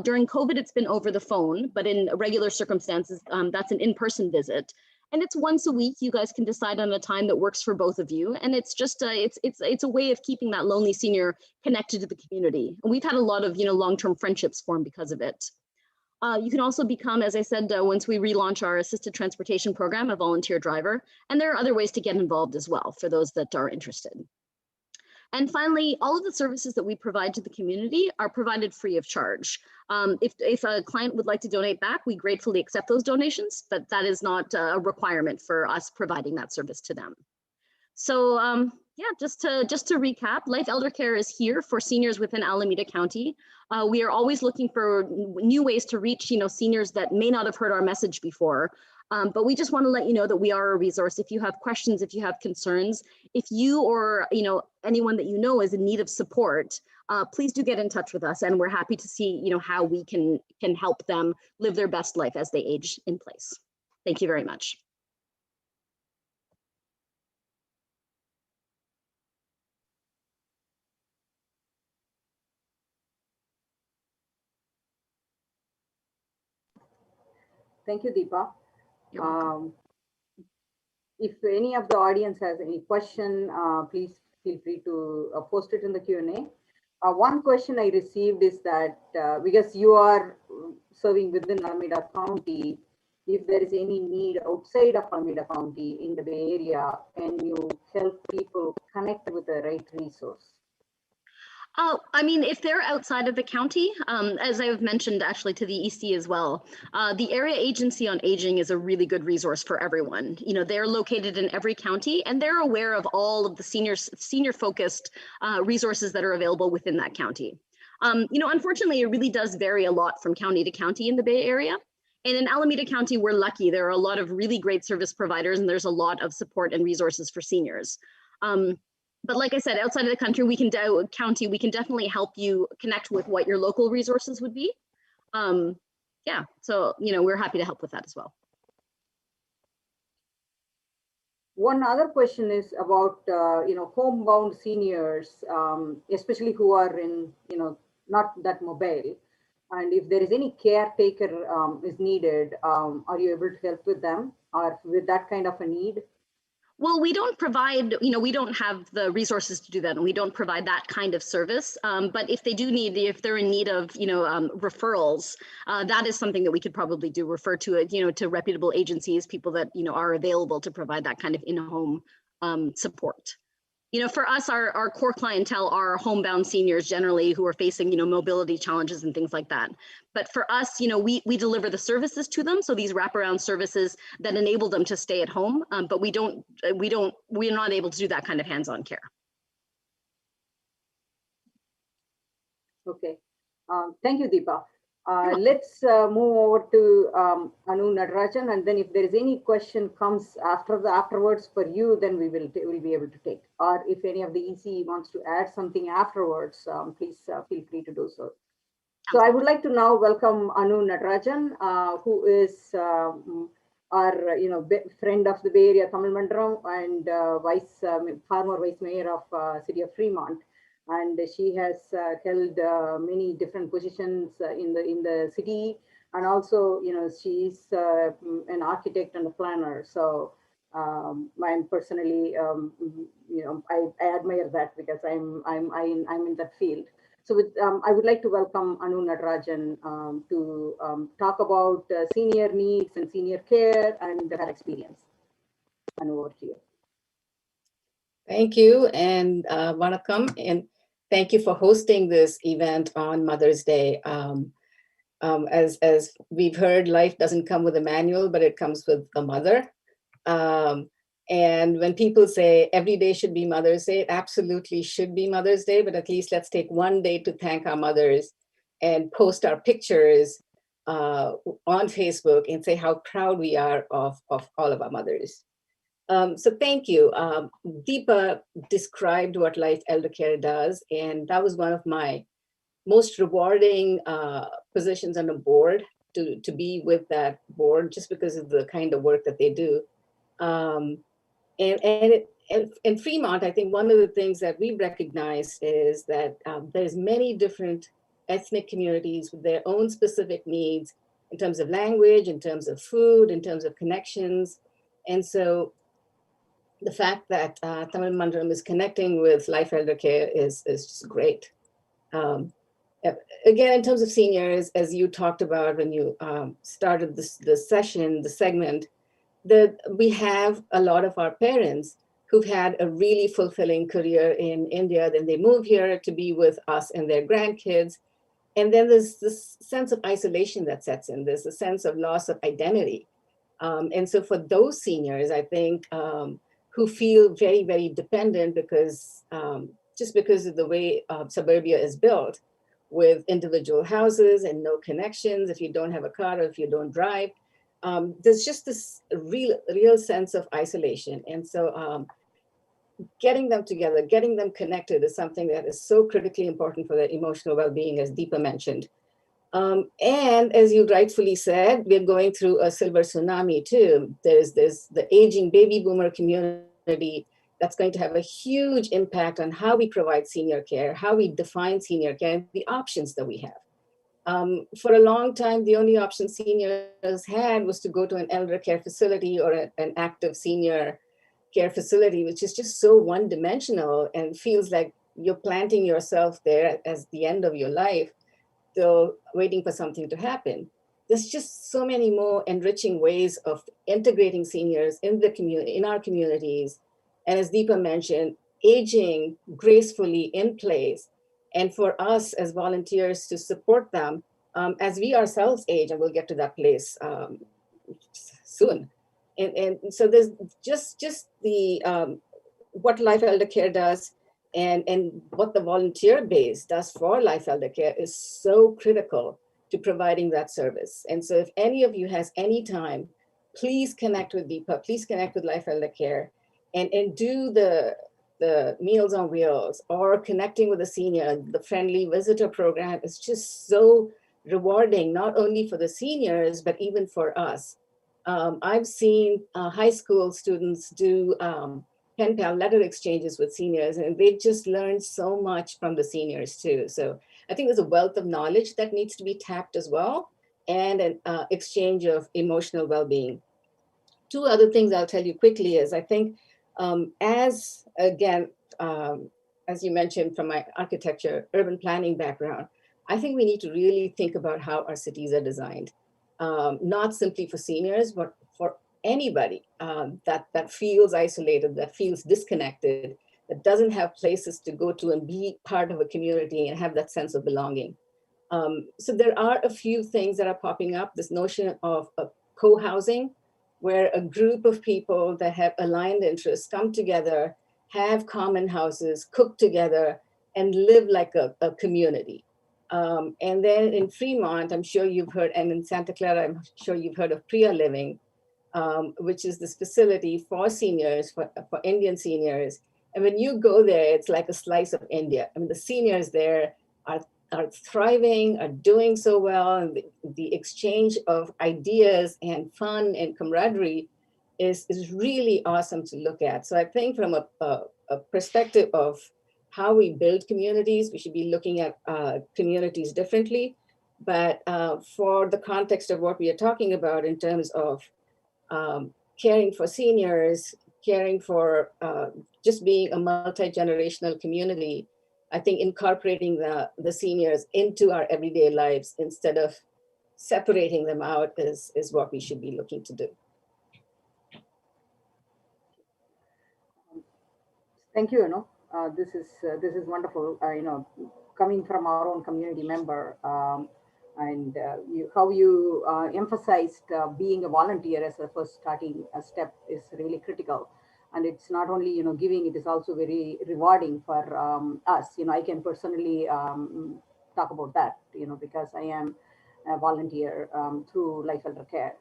During COVID, it's been over the phone, but in regular circumstances, that's an in-person visit. And it's once a week. You guys can decide on a time that works for both of you. And it's just it's a way of keeping that lonely senior connected to the community. And we've had a lot of long-term friendships form because of it. You can also become, as I said, once we relaunch our assisted transportation program, a volunteer driver. And there are other ways to get involved as well for those that are interested. And finally, all of the services that we provide to the community are provided free of charge. If a client would like to donate back, we gratefully accept those donations, but that is not a requirement for us providing that service to them. So yeah, just to recap, Life Elder Care is here for seniors within Alameda County. We are always looking for new ways to reach seniors that may not have heard our message before. But we just want to let you know that we are a resource. If you have questions, if you have concerns, if you or anyone that is in need of support, please do get in touch with us, and we're happy to see how we can help them live their best life as they age in place. Thank you very much.
Thank you, Deepa. If any of the audience has any question, please feel free to post it in the Q&A. One question I received is that because you are serving within Alameda County, if there is any need outside of Alameda County in the Bay Area, can you help people connect with the right resource?
I mean, if they're outside of the county, as I've mentioned actually to the EC as well, the Area Agency on Aging is a really good resource for everyone. They're located in every county, and they're aware of all of the senior focused resources that are available within that county. Unfortunately, it really does vary a lot from county to county in the Bay Area. And in Alameda County, we're lucky. There are a lot of really great service providers, and there's a lot of support and resources for seniors. but like I said, outside of the country, we can definitely help you connect with what your local resources would be. Yeah, so we're happy to help with that as well.
One other question is about homebound seniors, especially who are in not that mobile, and if there is any caretaker is needed, are you able to help with them or with that kind of a need?
Well, we don't provide, we don't have the resources to do that, and we don't provide that kind of service. But if they're in need of, referrals, that is something that we could probably do. Refer to it, to reputable agencies, people that are available to provide that kind of in-home support. For us, our core clientele are homebound seniors generally who are facing, mobility challenges and things like that. But for us, we deliver the services to them. So these wraparound services that enable them to stay at home, but we're not able to do that kind of hands-on care.
Okay, thank you, Deepa. Let's move over to Anu Natarajan, and then if there is any question comes afterwards for you, then we'll be able to take. Or if any of the EC wants to add something afterwards, please feel free to do so. So I would like to now welcome Anu Natarajan, who is our friend of the Bay Area Tamil Mandram and former vice mayor of City of Fremont. And she has held many different positions in the city, and also she's an architect and a planner. So I'm personally I admire that because I'm in that field. So I would like to welcome Anu Natarajan to talk about senior needs and senior care and her experience. Anu, over to you.
Thank you, and vanakkam, and thank you for hosting this event on Mother's Day. As we've heard, life doesn't come with a manual, but it comes with a mother. And when people say every day should be Mother's Day, it absolutely should be Mother's Day, but at least let's take one day to thank our mothers and post our pictures on Facebook and say how proud we are of all of our mothers. So thank you. Deepa described what Life Elder Care does, and that was one of my most rewarding positions on the board, to be with that board, just because of the kind of work that they do. In Fremont, I think one of the things that we recognize is that there's many different ethnic communities with their own specific needs in terms of language, in terms of food, in terms of connections. And so the fact that Tamil Mandram is connecting with Life Elder Care is just great. Again, in terms of seniors, as you talked about when you started this session, the segment, that we have a lot of our parents who've had a really fulfilling career in India. Then they move here to be with us and their grandkids. And then there's this sense of isolation that sets in. There's a sense of loss of identity. And so for those seniors, I think, who feel very, very dependent because just because of the way suburbia is built, with individual houses and no connections, if you don't have a car or if you don't drive, there's just this real sense of isolation. And so getting them together, getting them connected is something that is so critically important for their emotional well-being, as Deepa mentioned. And as you rightfully said, we're going through a silver tsunami too. There's the aging baby boomer community that's going to have a huge impact on how we provide senior care, how we define senior care, and the options that we have. For a long time, the only option seniors had was to go to an elder care facility or an active senior care facility, which is just so one-dimensional and feels like you're planting yourself there as the end of your life, still waiting for something to happen. There's just so many more enriching ways of integrating seniors in the community, in our communities. And as Deepa mentioned, aging gracefully in place. And for us as volunteers to support them as we ourselves age, and we'll get to that place soon. And so there's just the what Life Elder Care does and what the volunteer base does for Life Elder Care is so critical to providing that service. And so if any of you has any time, please connect with Deepa, please connect with Life Elder Care and do the the Meals on Wheels, or connecting with a senior, the friendly visitor program is just so rewarding, not only for the seniors, but even for us. I've seen high school students do pen pal letter exchanges with seniors, and they just learn so much from the seniors too. So I think there's a wealth of knowledge that needs to be tapped as well, and an exchange of emotional well-being. Two other things I'll tell you quickly is I think as you mentioned from my architecture, urban planning background, I think we need to really think about how our cities are designed, not simply for seniors, but for anybody that feels isolated, that feels disconnected, that doesn't have places to go to and be part of a community and have that sense of belonging. So there are a few things that are popping up. This notion of co-housing, where a group of people that have aligned interests come together, have common houses, cook together, and live like a community. And then in Fremont, I'm sure you've heard, and in Santa Clara, I'm sure you've heard of Priya Living, which is this facility for seniors, for Indian seniors. And when you go there, it's like a slice of India. I mean, the seniors there are thriving, are doing so well, and the exchange of ideas and fun and camaraderie is really awesome to look at. So I think from a perspective of how we build communities, we should be looking at communities differently. But for the context of what we are talking about in terms of caring for seniors, caring for just being a multi-generational community, I think incorporating the seniors into our everyday lives instead of separating them out is what we should be looking to do.
Thank you. This is wonderful. Coming from our own community member, and how you emphasized being a volunteer as a first starting step is really critical. And it's not only giving, it is also very rewarding for us. I can personally talk about that, because I am a volunteer through Life Elder Care.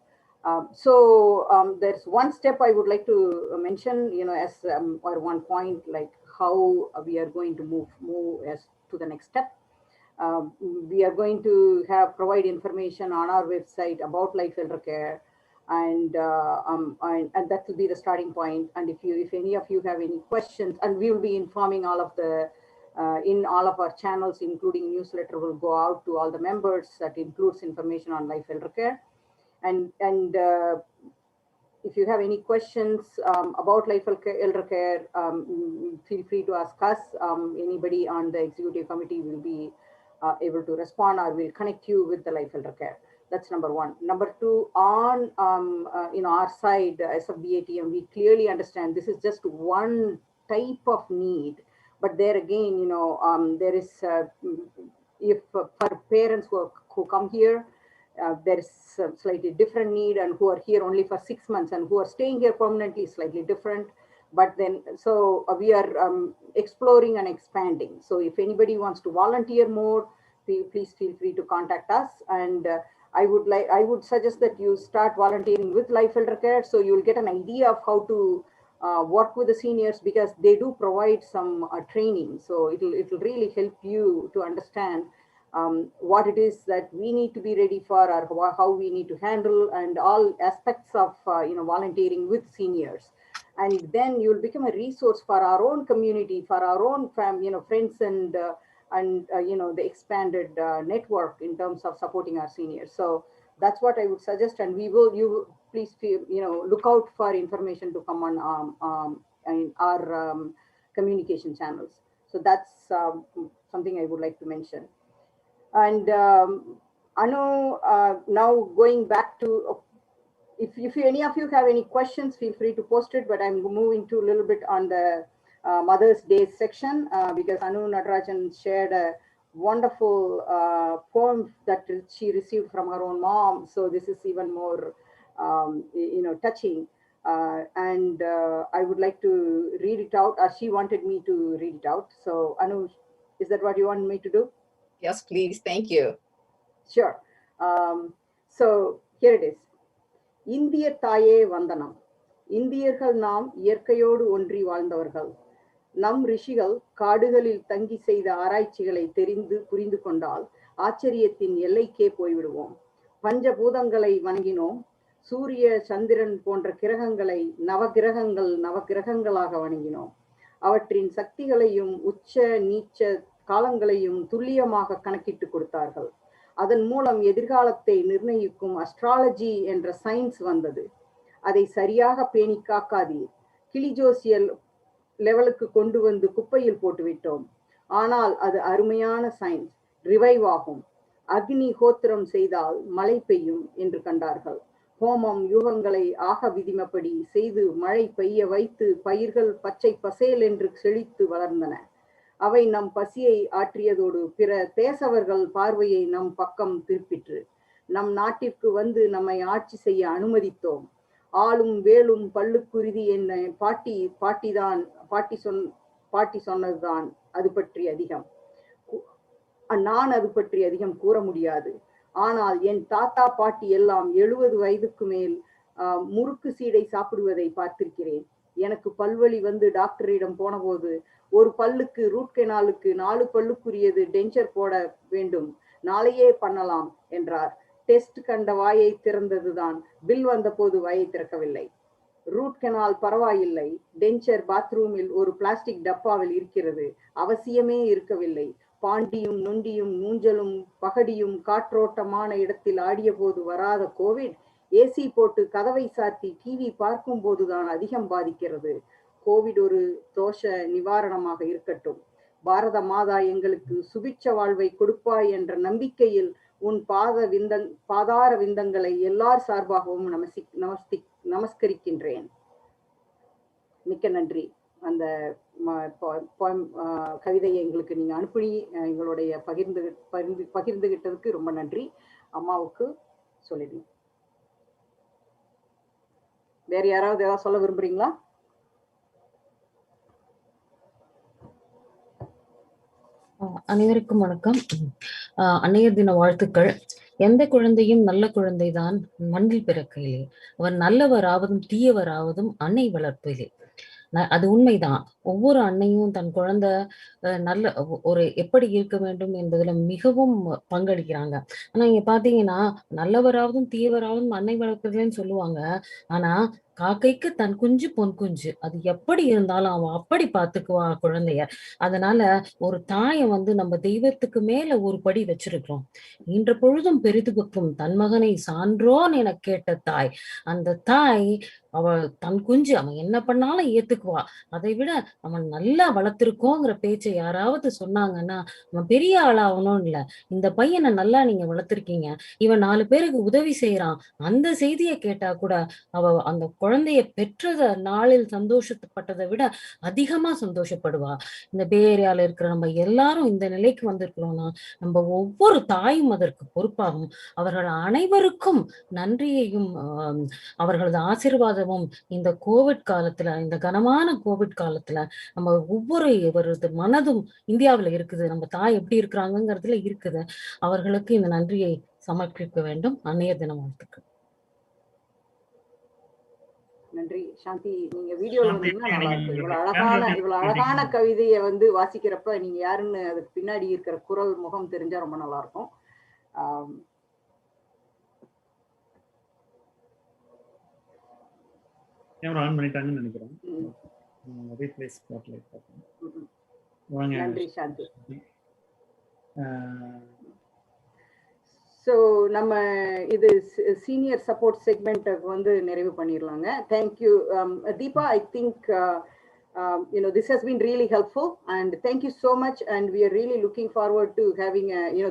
So there's one step I would like to mention, as or one point, like how we are going to move as to the next step. We are going to provide information on our website about Life Elder Care, and that will be the starting point. And if any of you have any questions, and we will be informing all of the in all of our channels, including newsletter, will go out to all the members. That includes information on Life Elder Care. And if you have any questions about Life Elder Care, feel free to ask us. Anybody on the executive committee will be able to respond, or will connect you with the Life Elder Care. That's number one. Number two, on our side as a BATM, we clearly understand this is just one type of need, but there again, there is if for parents who come here, there is a slightly different need, and who are here only for 6 months and who are staying here permanently is slightly different. But then, so we are exploring and expanding. So if anybody wants to volunteer more, please feel free to contact us. And I would suggest that you start volunteering with Life Elder Care, so you will get an idea of how to work with the seniors, because they do provide some training. So it'll really help you to understand what it is that we need to be ready for, or how we need to handle, and all aspects of volunteering with seniors. And then you'll become a resource for our own community, for our own friends, and the expanded network in terms of supporting our seniors. So that's what I would suggest. And you please look out for information to come on in our communication channels. So that's something I would like to mention. And Anu, now going back to, if any of you have any questions, feel free to post it, but I'm moving to a little bit on the Mother's Day section, because Anu Natarajan shared a wonderful poem that she received from her own mom. So this is even more, touching. And I would like to read it out, as she wanted me to read it out. So Anu, is that what you want me to do?
Yes, please. Thank you.
Sure. So here it is. இந்திய தாயே வந்தனம். இந்தியர்கள் நாம் இயற்கையோடு ஒன்றி வாழ்ந்தவர்கள். நம் ரிஷிகள் காடுகளில் தங்கி செய்த ஆராய்ச்சிகளை புரிந்து கொண்டால் ஆச்சரியத்தின் எல்லைக்கே போய்விடுவோம். பஞ்சபூதங்களை வணங்கினோம். சூரிய சந்திரன் போன்ற கிரகங்களை நவகிரகங்களாக வணங்கினோம். அவற்றின் சக்திகளையும் உச்ச நீச்ச காலங்களையும் துல்லியமாக கணக்கிட்டு கொடுத்தார்கள். அதன் மூலம் எதிர்காலத்தை நிர்ணயிக்கும் அஸ்ட்ராலஜி என்ற சயின்ஸ் வந்தது. அதை சரியாக பேணி காக்காதீர். கிளிஜோசியல் லெவலுக்கு கொண்டு வந்து குப்பையில் போட்டுவிட்டோம். ஆனால் அது அருமையான சயின்ஸ், ரிவைவ் ஆகும். அக்னி ஹோத்திரம் செய்தால் மழை பெய்யும் என்று கண்டார்கள். ஹோமம் யூகங்களை ஆக விதிமப்படி செய்து மழை பெய்ய வைத்து பயிர்கள் பச்சை பசேல் என்று செழித்து வளர்ந்தன. அவை நம் பசியை ஆற்றியதோடு பிற தேசவர்கள் பார்வையை நம் பக்கம் திருப்பிற்று. நம் நாட்டிற்கு வந்து நம்மை ஆட்சி செய்ய அனுமதித்தோம். ஆளும் வேலும் பல்லுக்குருதி என்ன பாட்டி சொன்னதுதான் அது பற்றி அதிகம். நான் அது பற்றி அதிகம் கூற முடியாது. ஆனால் என் தாத்தா பாட்டி எல்லாம் 70 வயதுக்கு மேல் முறுக்கு சீடை சாப்பிடுவதை பார்த்திருக்கிறேன். எனக்கு பல்வலி வந்து டாக்டரிடம் போன போது ஒரு பல்லுக்கு ரூட் கெனாலுக்கு 4 பல்லுக்குரியது டென்ச்சர் போட வேண்டும், நாளையே பண்ணலாம் என்றார். டெஸ்ட் கண்ட வாயை திறந்ததுதான், பில் வந்த போது வாயை திறக்கவில்லை. ரூட் கெனால் பரவாயில்லை, டென்ச்சர் பாத்ரூமில் ஒரு பிளாஸ்டிக் டப்பாவில் இருக்கிறது, அவசியமே இருக்கவில்லை. பாண்டியும் நொண்டியும் மூஞ்சலும் பகடியும் காற்றோட்டமான இடத்தில் ஆடிய போது வராத கோவிட் ஏசி போட்டு கதவை சாத்தி டிவி பார்க்கும் போதுதான் அதிகம் பாதிக்கிறது. கோவிட் ஒரு தோஷ நிவாரணமாக இருக்கட்டும். பாரத மாதா எங்களுக்கு சுபிட்ச வாழ்வை கொடுப்பாய் என்ற நம்பிக்கையில் உன் பாதார விந்தங்களை எல்லார் சார்பாகவும் நமஸ்கரிக்கின்றேன். மிக்க நன்றி. அந்த கவிதையை எங்களுக்கு நீங்க அனுப்பி எங்களுடைய பகிர்ந்துகிட்டதுக்கு ரொம்ப நன்றி. அம்மாவுக்கு சொல்லிடுங்க. வேற யாராவது ஏதாவது சொல்ல விரும்புறீங்களா?
அனைவருக்கும் வணக்கம். அன்னையர் தின வாழ்த்துக்கள். எந்த குழந்தையும் நல்ல குழந்தைதான் மண்ணில் பிறக்கையிலே, அவர் நல்லவராவதும் தீயவராவதும் அன்னை வளர்ப்பிலே. அது உண்மைதான். ஒவ்வொரு அன்னையும் தன் குழந்தை நல்ல ஒரு எப்படி இருக்க வேண்டும் என்பதுல மிகவும் பங்களிக்கிறாங்க. ஆனா இங்க பாத்தீங்கன்னா நல்லவராவதும் தீயவராவதும் அன்னை வளர்ப்பதில்லைன்னு சொல்லுவாங்க. ஆனா காக்கைக்கு தன் குஞ்சு பொன் குஞ்சு, அது எப்படி இருந்தாலும் அவன் அப்படி பாத்துக்குவா குழந்தைய. அதனால ஒரு தாயை நம்ம தெய்வத்துக்கு மேல ஒரு படி வச்சிருக்கிறோம். இன்ற பொழுதும் பெரிதுபக்கும் தன் மகனை சான்றோன் என கேட்ட தாய். அந்த தாய் அவள் தன் குஞ்சு அவன் என்ன பண்ணாலும் ஏத்துக்குவா. அதை விட அவன் நல்லா வளர்த்திருக்கோங்கிற பேச்சை யாராவது சொன்னாங்கன்னா அவன் பெரிய ஆளாகணும் இல்ல, இந்த பையனை நல்லா நீங்க வளர்த்திருக்கீங்க, இவன் 4 பேருக்கு உதவி செய்யறான், அந்த செய்தியை கேட்டா கூட அவ அந்த குழந்தைய பெற்றத நாளில் சந்தோஷப்பட்டதை விட அதிகமா சந்தோஷப்படுவா. இந்த பே ஏரியால இருக்கிற நம்ம எல்லாரும் இந்த நிலைக்கு வந்திருக்கிறோம்னா நம்ம ஒவ்வொரு தாயும் அதற்கு பொறுப்பாகும். அவர்கள் அனைவருக்கும் நன்றியையும் அவர்களது ஆசீர்வாதமும் இந்த கோவிட் காலத்துல, இந்த கனமான கோவிட் காலத்துல நம்ம ஒவ்வொருவரது மனதும் இந்தியாவுல இருக்குது. நம்ம தாய் எப்படி இருக்கிறாங்கிறதுல இருக்குது. அவர்களுக்கு இந்த நன்றியை சமர்ப்பிக்க வேண்டும். அன்னையர் தின வாழ்த்துக்கள்.
நன்றி. சாந்தி, நீங்க வீடியோல வந்தீங்கன்னா நல்லா இருக்கு. இவ்வளவு அழகான கவிதையை வாசிக்கிறப்ப நீங்க யாருன்னு அதுக்கு பின்னாடி இருக்கிற குரல் முகம் தெரிஞ்சா ரொம்ப நல்லா இருக்கும்.
கேமரா ஆன் பண்ணிட்டாங்கன்னு நினைக்கிறேன்.
நன்றி சாந்தி. ஸோ நம்ம இது சீனியர் சப்போர்ட் செக்மெண்ட்டுக்கு நிறைவு பண்ணிடலாங்க. Thank you Deepa. I think this has been really helpful and thank you so much, and we are really looking forward to having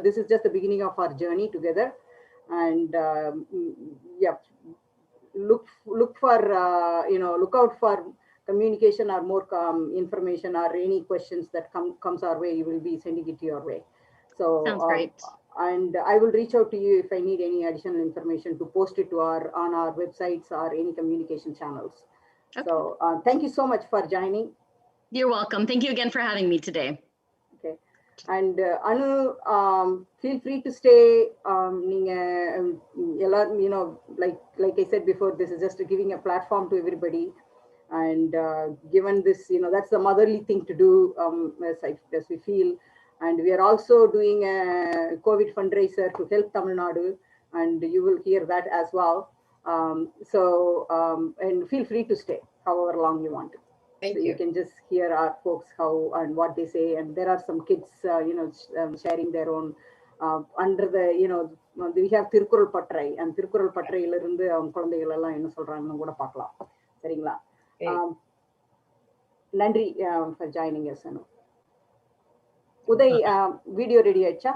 this is just the beginning of our journey together, and yeah, look for look out for communication or more information or any questions that comes our way. You will be sending it your way. So
sounds great.
And I will reach out to you if I need any additional information to post it to on our websites or any communication channels. Okay. So thank you so much for joining.
You're welcome. Thank you again for having me today.
Okay. And Anu, feel free to stay. Like I said before, this is just giving a platform to everybody. And given this, that's the motherly thing to do, as we feel. And we are also doing a COVID fundraiser to help Tamil Nadu, and you will hear that as well. And feel free to stay however long you want to.
Thank
So you can just hear our folks how and what they say. And there are some kids, sharing their own under the, we have Tirukkural Patrai, and Tirukkural Patraiயில இருந்து அவங்க குழந்தைகள் எல்லாம் என்ன சொல்றாங்கன்னு கூட பார்க்கலாம். சரிங்களா? நன்றி for joining us. Uday, video ready ஆயிடுச்சா?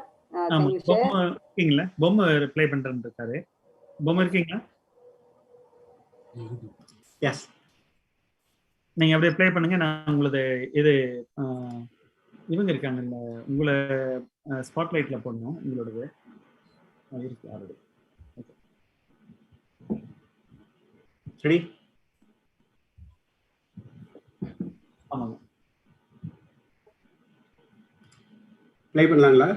Can you share?
இருக்கீங்களா? பொம்மை ப்ளே பண்றேன்னு இருக்காரு. பொம்மை இருக்கீங்களா?
எஸ்,
நீங்க அப்படியே ப்ளே பண்ணுங்க. நான் உங்களது இது இவங்க இருக்காங்க, இந்த உங்களை ஸ்பாட்லைட்ல போடணும். உங்களோடது இருக்கு ஆல்ரெடி.
ரெடி?
ஆமாங்க,
ப்ளே பண்ணலாங்களா?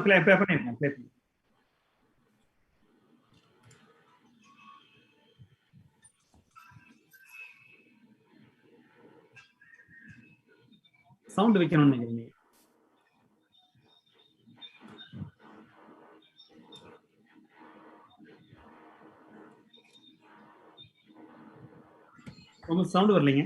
ப்ளே பண்ணிருக்கேன். ப்ளே பண்ணி சவுண்ட் வைக்கணும்னு நினைக்கிறீங்க. உங்களுக்கு சவுண்ட் வரலைங்க.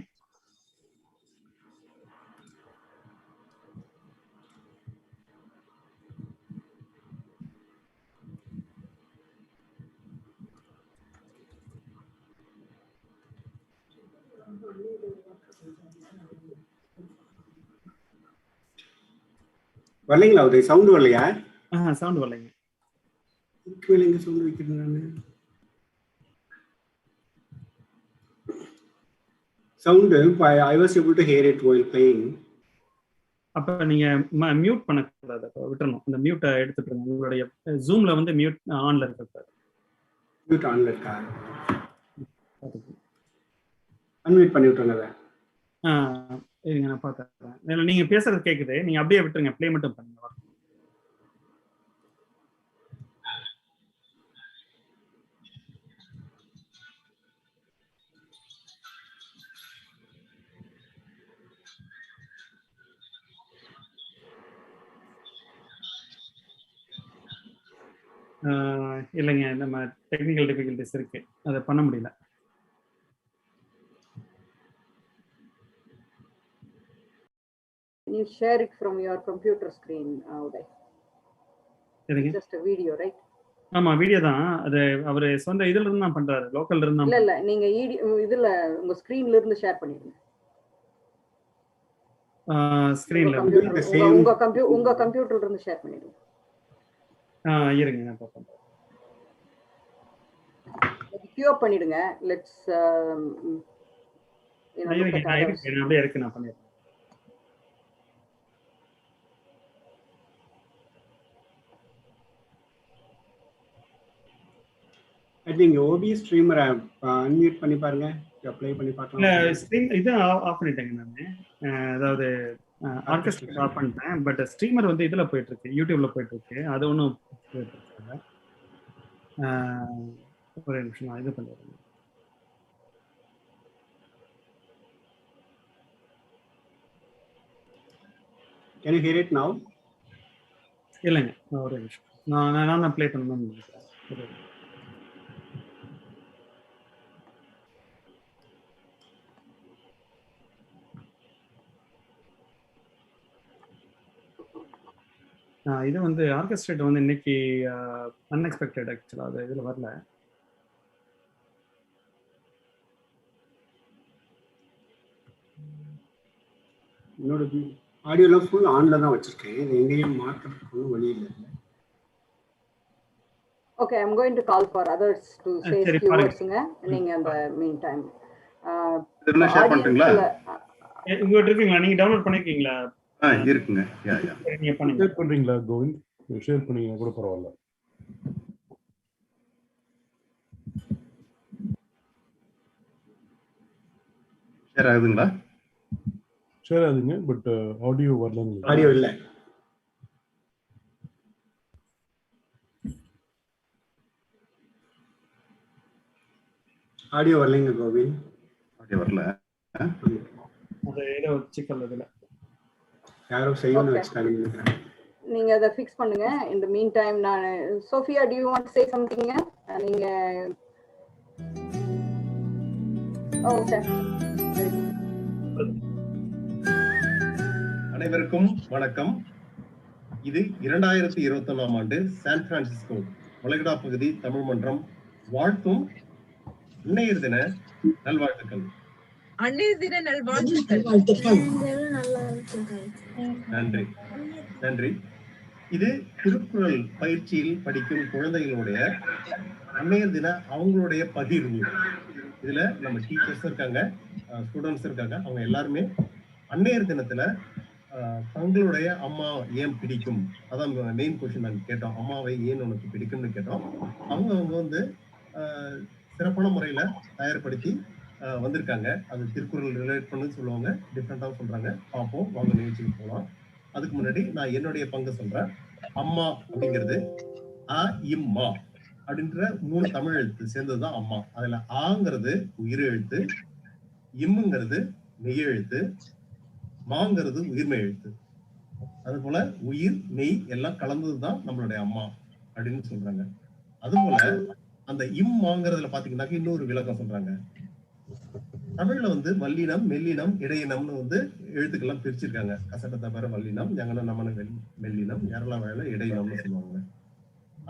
வரலைங்களா? உதய், சவுண்ட் வரலையா?
சவுண்ட் வரலைங்க.
எங்க சவுண்ட் வைக்கிறேன் நான். Sound, I was able to hear it while playing.
அப்ப நீங்க மியூட் பண்ண கூடாது, விட்டுறணும். அந்த மியூட்டை எடுத்துட்டுருங்க. உங்களுடைய ஜூம்ல வந்து மியூட் ஆன்ல இருக்கு.
மியூட் ஆன்ல இருக்கா? அன்மியூட் பண்ணி விட்டுருங்க.
இருங்க, நான் பார்த்தேன். நீங்க பேசுறது கேக்குது, நீங்க அப்படியே விட்டுருங்க. ப்ளே மட்டும் பண்ணுங்க. இல்லைங்க, நம்ம டெக்னிக்கல் டிஃபிகல்டிஸ் இருக்கு, அதை பண்ண முடியல.
Can you share it from your computer screen, Uday?
சரிங்க.
Just a video, right?
ஆமா, வீடியோ தான். அது அவரு சொந்த இதுல இருந்து தான் பண்றாரு, லோக்கல்ல இருந்து தான்.
இல்ல நீங்க இதுல உங்க ஸ்கிரீன்ல இருந்து ஷேர் பண்ணிடுங்க.
ஸ்கிரீன்ல
உங்க கம்ப்யூட்டர்ல இருந்து ஷேர் பண்ணிடுங்க.
இருங்க, நான் பாப்பேன்.
கியூ அப் பண்ணிடுங்க. லெட்ஸ்
அப்படியே இருக்கு, நான் பண்ணிடுறேன்.
I think OBS streamer unmute பண்ணி பாருங்க, அப்ளை பண்ணி பார்க்கலாம்.
இல்ல, ஸ்ட்ரீம் இது ஆஃப் பண்ணிட்டேங்க நானு. அதாவது ஆர்கெஸ்ட்ரா ஆஃப் பண்ணிட்டேன். பட் ஸ்ட்ரீமர் வந்து இதுல போயிட்டு இருக்கு, யூடியூப்ல போயிட்டு இருக்கு. அது ஒன்றும் போயிட்டு இருக்காங்க. ஒரு நிமிஷம், நான் இது பண்ணிடுறேன்.
Can you hear it now?
இல்லைங்க, ஒரு நிமிஷம். நான் ப்ளே பண்ணணும்னு நினைக்கிறேன். இது வந்து ஆர்கெஸ்ட்ரேட் வந்து இன்னைக்கு அன்எக்ஸ்பெக்டட். ஆக்சுவலா அது இதுல வரல.
என்னோட ஆடியோலாம் ஃபுல் ஆன்ல தான் வச்சிருக்கேன். இது எங்கேயும் மாற்றத்துக்கு வழி இல்லை.
Okay, I'm going to call for others to say few words. நீங்க அந்த mean time
இதெல்லாம் ஷேர் பண்றீங்களா?
உங்க இருக்கீங்களா? நீங்க டவுன்லோட் பண்ணிருக்கீங்களா?
இருக்குங்க.
நீங்க பண்ணுங்க.
ஷேர் பண்றீங்களா கோவிந்த்? ஷேர் பண்ணீங்க கூட பரவாயில்ல.
ஷேர் ஆகுதுங்களா?
ஷேர் ஆகுதுங்க, பட் ஆடியோ வரல.
ஆடியோ இல்ல. ஆடியோ வரலைங்க கோவில்.
ஆடியோ வரல.
அது ஏதோ சிக்கல் இதுல
யாரோ செய்யணும்னு வச்சுட்டாங்கன்னு நினைக்கிறேன்.
நீங்க அதை ஃபிக்ஸ் பண்ணுங்க. இந்த மீன் டைம் நான் Sophia, do you want to say something? நீங்க ஓகே.
அனைவருக்கும் வணக்கம். இது 2021ஆம் ஆண்டு சான் பிரான்சிஸ்கோ வளைகுடா பகுதி தமிழ் மன்றம் வாழ்த்தும் அன்னையர் தின நல்வாழ்த்துக்கள்.
அன்னையர் தின நல்வாழ்த்துக்கள்.
நன்றி நன்றி. இது திருக்குறள் பயிற்சியில் படிக்கும் குழந்தைகளுடைய அன்னையர் தின அவங்களுடைய பகிர்வு. இதுல நம்ம டீச்சர்ஸ் இருக்காங்க, ஸ்டூடெண்ட்ஸ் இருக்காங்க. அவங்க எல்லாருமே அன்னையர் தினத்துல தங்களுடைய அம்மா ஏன் பிடிக்கும், அதான் மெயின் கொஸ்டின் நாங்கள் கேட்டோம். அம்மாவை ஏன் உனக்கு பிடிக்கும்னு கேட்டோம். அவங்க வந்து சிறப்பான முறையில தயார்படுத்தி வந்திருக்காங்க. அது திருக்குறள் ரிலேட் பண்ணு சொல்லுவாங்க, டிஃப்ரெண்டாக சொல்றாங்க. பார்ப்போம், வாங்க நிகழ்ச்சிக்கு போகலாம். அதுக்கு முன்னாடி நான் என்னுடைய பங்கு சொல்றேன். அம்மா அப்படிங்கிறது அ இம் மா அப்படின்ற 3 தமிழ் எழுத்து சேர்ந்ததுதான் அம்மா. அதுல ஆங்கிறது உயிர் எழுத்து, இம்முங்கிறது மெய் எழுத்து, மாங்கிறது உயிர்மை எழுத்து. அது போல உயிர் மெய் எல்லாம் கலந்ததுதான் நம்மளுடைய அம்மா அப்படின்னு சொல்றாங்க. அது போல அந்த இம்மாங்கிறதுல பாத்தீங்கன்னாக்க இன்னொரு விளக்கம் சொல்றாங்க. தமிழ்ல வந்து வல்லினம், மெல்லினம், இடையினம்னு வந்து எழுத்துக்கெல்லாம் பிரிச்சிருக்காங்க. கசட்ட தவிர வல்லினம், ஞங்கன நமன மெல்லினம், யாரெல்லாம் வேலை இடையினம்னு சொல்லுவாங்க.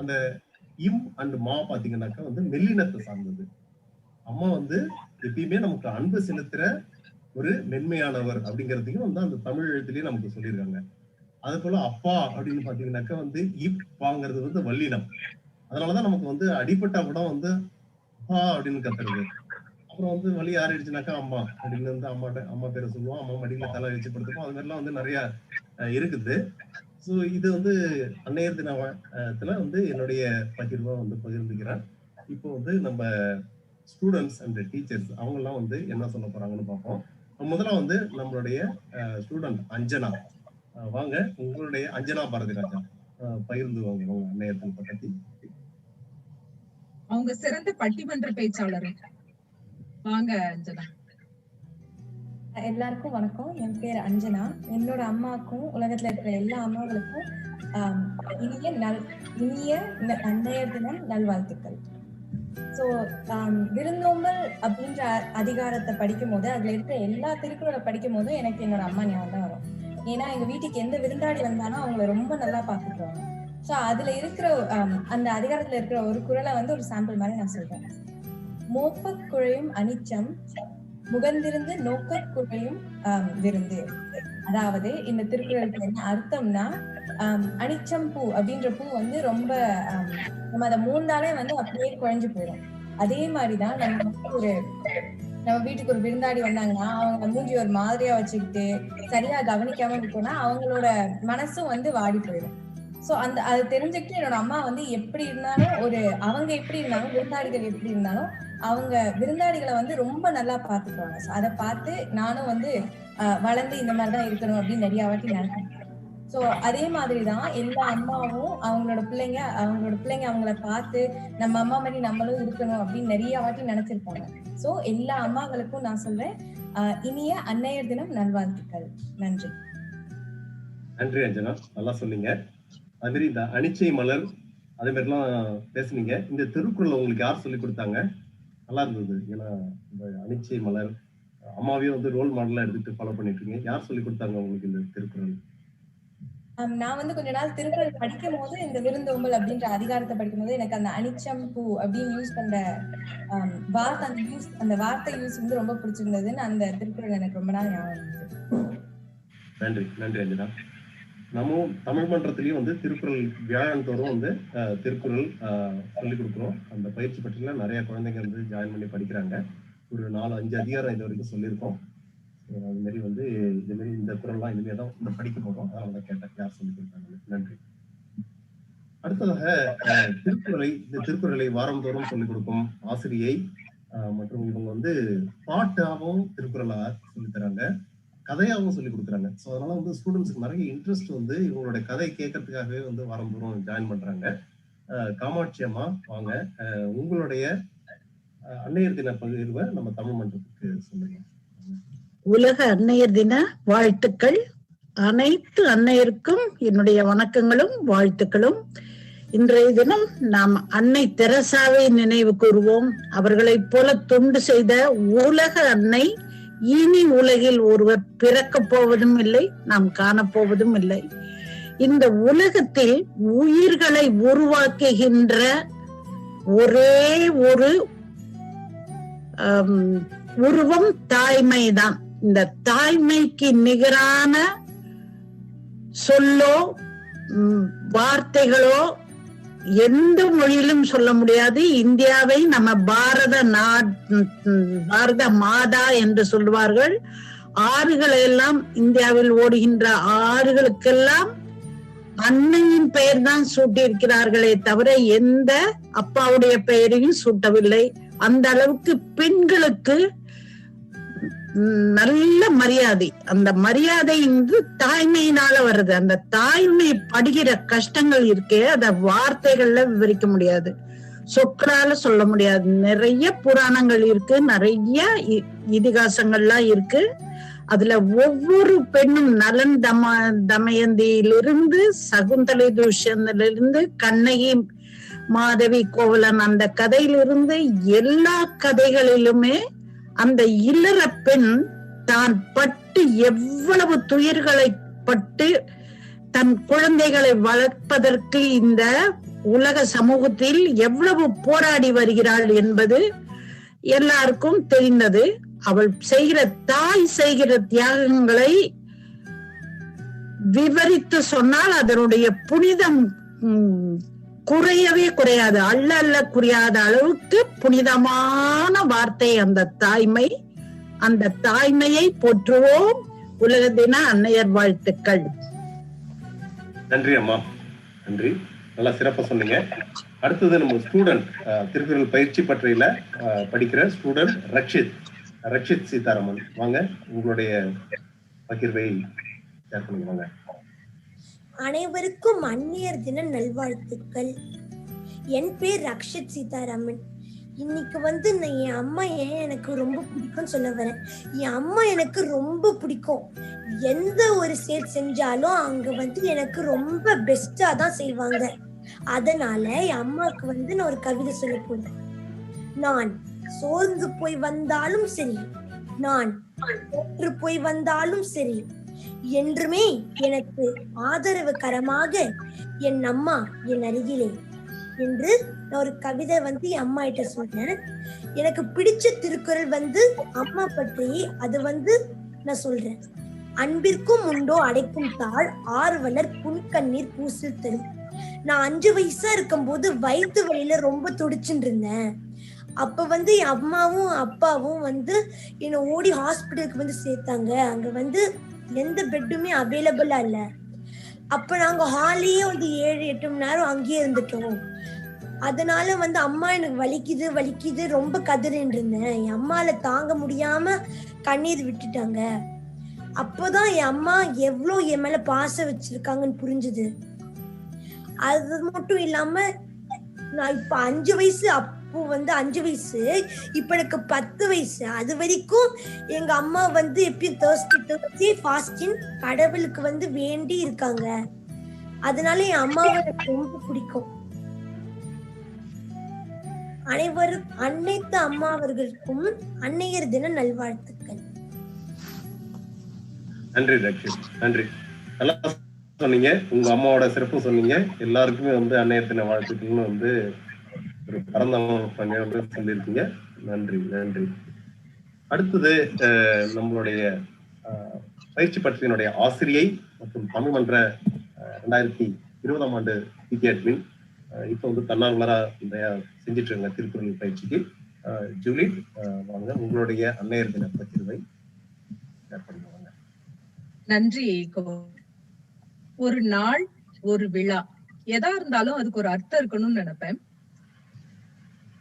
அந்த இம் அண்ட் மா பாத்தீங்கன்னாக்கா வந்து மெல்லினத்தை சார்ந்தது. அம்மா வந்து எப்பயுமே நமக்கு அன்பு செலுத்துற ஒரு மென்மையானவர் அப்படிங்கிறதையும் வந்து அந்த தமிழ் எழுத்துலயே நமக்கு சொல்லியிருக்காங்க. அது போல அப்பா அப்படின்னு பாத்தீங்கன்னாக்கா வந்து இப்பாங்கிறது வந்து வல்லினம். அதனாலதான் நமக்கு வந்து அடிப்பட்டா கூட வந்து அப்பா அப்படின்னு கத்துறது. அப்புறம் வந்து வலி ஆறிடுச்சுனாக்கா அம்மா அப்படின்னு வந்து அம்மா பேரை சொல்லுவோம், அம்மா மடியில தலை வச்சு படுத்துப்போம். அது மாதிரிலாம் வந்து நிறைய இருக்குது. ஸோ இது வந்து அன்னையர் தினத்துல வந்து என்னுடைய பகிர்வா வந்து பகிர்ந்துக்கிறேன். இப்போ வந்து நம்ம ஸ்டூடெண்ட்ஸ் அண்ட் டீச்சர்ஸ் அவங்கெல்லாம் வந்து என்ன சொல்ல போறாங்கன்னு பார்ப்போம். முதல்ல வந்து நம்மளுடைய ஸ்டூடெண்ட் அஞ்சனா, வாங்க உங்களுடைய அஞ்சனா பாரதிராஜா பகிர்ந்து வாங்க அன்னையர் தினத்தை பத்தி.
அவங்க சிறந்த பட்டிமன்ற பேச்சாளர். வாங்க அஞ்சனா.
எல்லாருக்கும் வணக்கம். என் பேர் அஞ்சனா. என்னோட அம்மாவுக்கும் உலகத்துல இருக்கிற எல்லா அம்மாவுக்கும் இனிய அன்னையர் தினம் நல்வாழ்த்துக்கள். ஸோ விருந்தோம்பல் அப்படின்ற அதிகாரத்தை படிக்கும் போது அதுல இருக்கிற எல்லா திருக்குறளை படிக்கும் போதும் எனக்கு என்னோட அம்மா ஞாபகம் தான் வரும். ஏன்னா எங்க வீட்டுக்கு எந்த விருந்தாடி வந்தாலும் அவங்கள ரொம்ப நல்லா பார்த்துக்குவாங்க. ஸோ அதுல இருக்கிற அந்த அதிகாரத்துல இருக்கிற ஒரு குறளை வந்து ஒரு சாம்பிள் மாதிரி நான் சொல்றேன். மோப்ப குழையும் அனிச்சம் முகந்திருந்து நோக்க குழையும் விருந்து. அதாவது இந்த திருக்குறளுக்கு என்ன அர்த்தம்னா, அனிச்சம் பூ அப்படின்ற பூ வந்து ரொம்ப நம்ம அதை மூந்தாலே வந்து அப்படியே குழைஞ்சு போயிடும். அதே மாதிரிதான் நம்ம வீட்டுக்கு ஒரு விருந்தாடி வந்தாங்கன்னா அவங்க மூஞ்சி ஒரு மாதிரியா வச்சுக்கிட்டு சரியா கவனிக்காம இருக்கோம்னா அவங்களோட மனசும் வந்து வாடி போயிடும். சோ அது தெரிஞ்சுக்கிட்டு என்னோட அம்மா வந்து எப்படி இருந்தாலும் அவங்க எப்படி இருந்தாலும் விருந்தாடிகள் எப்படி இருந்தாலும் அவங்க விருந்தாடிகளை வந்து ரொம்ப நல்லா பார்த்துக்குவாங்க. ஸோ அதை பார்த்து நானும் வந்து வளர்ந்து இந்த மாதிரிதான் இருக்கணும் அப்படின்னு நிறைய வாட்டி நினைக்கிறேன். ஸோ அதே மாதிரிதான் எல்லா அம்மாவும் அவங்களோட பிள்ளைங்க அவங்கள பார்த்து நம்ம அம்மா மாதிரி நம்மளும் இருக்கணும் அப்படின்னு நிறைய வாட்டி நினைச்சிருப்பாங்க. ஸோ எல்லா அம்மாங்களுக்கும் நான் சொல்றேன், இனிய அன்னையர் தினம் நல்வாழ்த்துக்கள். நன்றி.
நன்றி அஞ்சனா, நல்லா சொன்னீங்க. அது மாதிரி இந்த அனிச்சை மலர் அதே மாதிரிலாம் பேசுனீங்க. இந்த திருக்குறள் உங்களுக்கு யார் சொல்லி கொடுத்தாங்க? நல்லா இருந்தது. ஏன்னா இந்த அனிச்சை மலர் அம்மாவையும் வந்து ரோல் மாடலா எடுத்துட்டு ஃபாலோ பண்ணிட்டு இருக்கீங்க. யார் சொல்லி கொடுத்தாங்க உங்களுக்கு இந்த திருக்குறள்?
நான் வந்து கொஞ்ச நாள் திருக்குறள் படிக்கும் போது இந்த விருந்தோம்பல் அப்படின்ற அதிகாரத்தை படிக்கும் போது எனக்கு அந்த அனிச்சம் பூ அப்படின்னு யூஸ் பண்ற அந்த வார்த்தை யூஸ் வந்து ரொம்ப பிடிச்சிருந்ததுன்னு அந்த திருக்குறள் எனக்கு ரொம்ப நாள் ஞாபகம் இருந்தது.
நன்றி நன்றி அஞ்சனா. நம்ம தமிழ் மன்றத்திலயும் வந்து திருக்குறள் வியாழன் தோறும் வந்து திருக்குறள் சொல்லிக் கொடுக்குறோம். அந்த பயிற்சி பற்றில நிறைய குழந்தைங்க வந்து ஜாயின் பண்ணி படிக்கிறாங்க. ஒரு 4-5 அதிகாரம் இது வரைக்கும் சொல்லியிருக்கோம். அது மாதிரி வந்து இது மாதிரி இந்த குறள்லாம் இனிமே தான் இந்த படிக்க போறோம். அதனால தான் கேட்டேன் யார் சொல்லி கொடுத்தாங்க. நன்றி. அடுத்ததாக இந்த திருக்குறளை வாரந்தோறும் சொல்லிக் கொடுக்கும் ஆசிரியை மற்றும் இவங்க வந்து பாட்டாகவும் திருக்குறளா சொல்லி தராங்க, கதையாகவும் சொல்லி கொடுக்குறாங்க. ஸோ அதனால வந்து ஸ்டூடெண்ட்ஸுக்கு நிறைய இன்ட்ரெஸ்ட் வந்து இவங்களுடைய கதை கேட்கறதுக்காகவே வந்து வாரந்தோறும் ஜாயின் பண்றாங்க. காமாட்சி அம்மா வாங்க, உங்களுடைய அன்னையர் தின பகிர்வை நம்ம தமிழ் மன்றத்துக்கு சொல்லுங்க.
உலக அன்னையர் தின வாழ்த்துக்கள். அனைத்து அன்னையருக்கும் என்னுடைய வணக்கங்களும் வாழ்த்துக்களும். இன்றைய தினம் நாம் அன்னை தெரசாவை நினைவு கூறுவோம். அவர்களைப் போல தொண்டு செய்த உலக அன்னை இனி உலகில் ஒருவர் பிறக்கப் போவதும் இல்லை, நாம் காணப்போவதும் இல்லை. இந்த உலகத்தில் உயிர்களை உருவாக்குகின்ற ஒரே ஒரு உருவம் தாய்மைதான். இந்த தாய்மைக்கு நிகரான சொல்லோ வார்த்தைகளோ எந்த மொழியிலும் சொல்ல முடியாது. இந்தியாவை நம்ம பாரத மாதா என்று சொல்வார்கள். ஆறுகளை எல்லாம், இந்தியாவில் ஓடுகின்ற ஆறுகளுக்கெல்லாம் அன்னையின் பெயர் தான் சூட்டியிருக்கிறார்களே தவிர எந்த அப்பாவுடைய பெயரையும் சூட்டவில்லை. அந்த அளவுக்கு பெண்களுக்கு நல்ல மரியாதை. அந்த மரியாதை இன்று தாய்மையினால வருது. அந்த தாய்மை படுகிற கஷ்டங்கள் இருக்கே, அத வார்த்தைகள்ல விவரிக்க முடியாது, சொற்களால சொல்ல முடியாது. நிறைய புராணங்கள் இருக்கு, நிறைய இதிகாசங்கள்லாம் இருக்கு. அதுல ஒவ்வொரு பெண்ணும் நலன் தமயந்தியிலிருந்து சகுந்தலை துஷ்யந்திலிருந்து கண்ணகி மாதவி கோவலன் அந்த கதையிலிருந்து எல்லா கதைகளிலுமே அந்த இல்லற பெண் தான் பட்டு எவ்வளவு துயர்களை பட்டு தன் குழந்தைகளை வளர்ப்பதற்கு இந்த உலக சமூகத்தில் எவ்வளவு போராடி வருகிறாள் என்பது எல்லாருக்கும் தெரிந்தது. அவள் செய்கிற தாய் செய்கிற தியாகங்களை விவரித்து சொன்னால் அதனுடைய புனிதம் குறையவே குறையாது, அல்ல குறையாத அளவுக்கு புனிதமான வார்த்தை அந்த தாய்மை. அந்த தாய்மையை போற்றுவோம். உலக தின அன்னையர் வாழ்த்துக்கள்.
நன்றி அம்மா, நன்றி. நல்லா சிறப்பா சொன்னீங்க. அடுத்தது நம்ம ஸ்டூடெண்ட், திருக்குறள் பயிற்சி பற்றியில படிக்கிற ஸ்டூடெண்ட் ரக்ஷித் சீதாராமன், வாங்க உங்களுடைய பகிர்வை ஷேர் பண்ணுங்க. வாங்க.
அனைவருக்கும் அன்னையர் தின நல்வாழ்த்துக்கள். என் பேர் ரக்ஷித் சீதாராமன். இன்னைக்கு நான் என் அம்மா ஏன் எனக்கு ரொம்ப பிடிக்கும்னு சொல்ல வரேன். என் அம்மா எனக்கு ரொம்ப பிடிக்கும். எந்த ஒரு செயல் செஞ்சாலும் அங்க எனக்கு ரொம்ப பெஸ்டா தான் செய்வாங்க. அதனால என் அம்மாவுக்கு நான் ஒரு கவிதை சொல்ல போறேன். நான் சோர்ந்து போய் வந்தாலும் சரி, நான் தோற்று போய் வந்தாலும் சரி, என்றுமே எனக்கு ஆதரவு கரமாக என் அம்மா என் அருகிலே என்று நான் ஒரு கவிதை என் அம்மா கிட்ட சொன்னேன். எனக்கு பிடிச்ச திருக்குறள் அம்மா பற்றி அது நான் சொல்றேன். அன்பிற்கும் உண்டோ அடைக்கும் தாள், ஆர்வலர் புன்கண்ணீர் பூசில் தரும். நான் 5 வயசா இருக்கும் போது வயிற்று வலியில ரொம்ப துடிச்சுட்டு இருந்தேன். அப்ப என் அம்மாவும் அப்பாவும் என்னை ஓடி ஹாஸ்பிட்டலுக்கு சேர்த்தாங்க. அங்க எந்த பெட்டுமே அவைலபிளா இல்ல. அப்ப நாங்க ஹாலியே 7-8 மணி நேரம் அங்கேயே இருந்துட்டோம். அதனால அம்மா எனக்கு வலிக்குது ரொம்ப கதறின்னு இருந்தேன். என் அம்மால தாங்க முடியாம கண்ணீர் விட்டுட்டாங்க. அப்பதான் என் அம்மா எவ்வளவு என் மேல பாசம் வச்சிருக்காங்கன்னு புரிஞ்சுது. அது மட்டும் இல்லாம நான் இப்ப 5 வயசு, அப்போ 5 வயசு, இப்ப எனக்கு 10 வயசு. அது வரைக்கும் எங்க அம்மா எப்பயும் தேர்ஸ்டி ஃபாஸ்டிங் கடவுளுக்கு வேண்டி இருக்காங்க. அதனால என் அம்மாவை எனக்கு ரொம்ப பிடிக்கும். அனைத்து அம்மாவர்களுக்கும் அன்னையர் தின நல்வாழ்த்துக்கள்.
நன்றி ரக்ஷித், நன்றி. நல்லா சொன்னீங்க, உங்க அம்மாவோட சிறப்பு சொன்னீங்க. எல்லாருக்குமே அன்னையர் தின வாழ்த்துக்கள்னு ஒரு பரந்த சொல்லியிருக்கீங்க. நன்றி நன்றி. அடுத்தது நம்மளுடைய பயிற்சி பற்றியினுடைய ஆசிரியை மற்றும் தமிழ் மன்ற 2020ஆம் ஆண்டு பிடி அட்மின், இப்ப தன்னார்வலரா செஞ்சிட்டு இருங்க திருக்குறள் பயிற்சிக்கு. ஜூலி, வாங்க உங்களுடைய அன்னையர் தின பகிர்வை ஷேர் பண்ணுவாங்க.
நன்றி. ஒரு நாள், ஒரு விழா, எதா இருந்தாலும் அதுக்கு ஒரு அர்த்தம் இருக்கணும்னு நினைப்பேன்.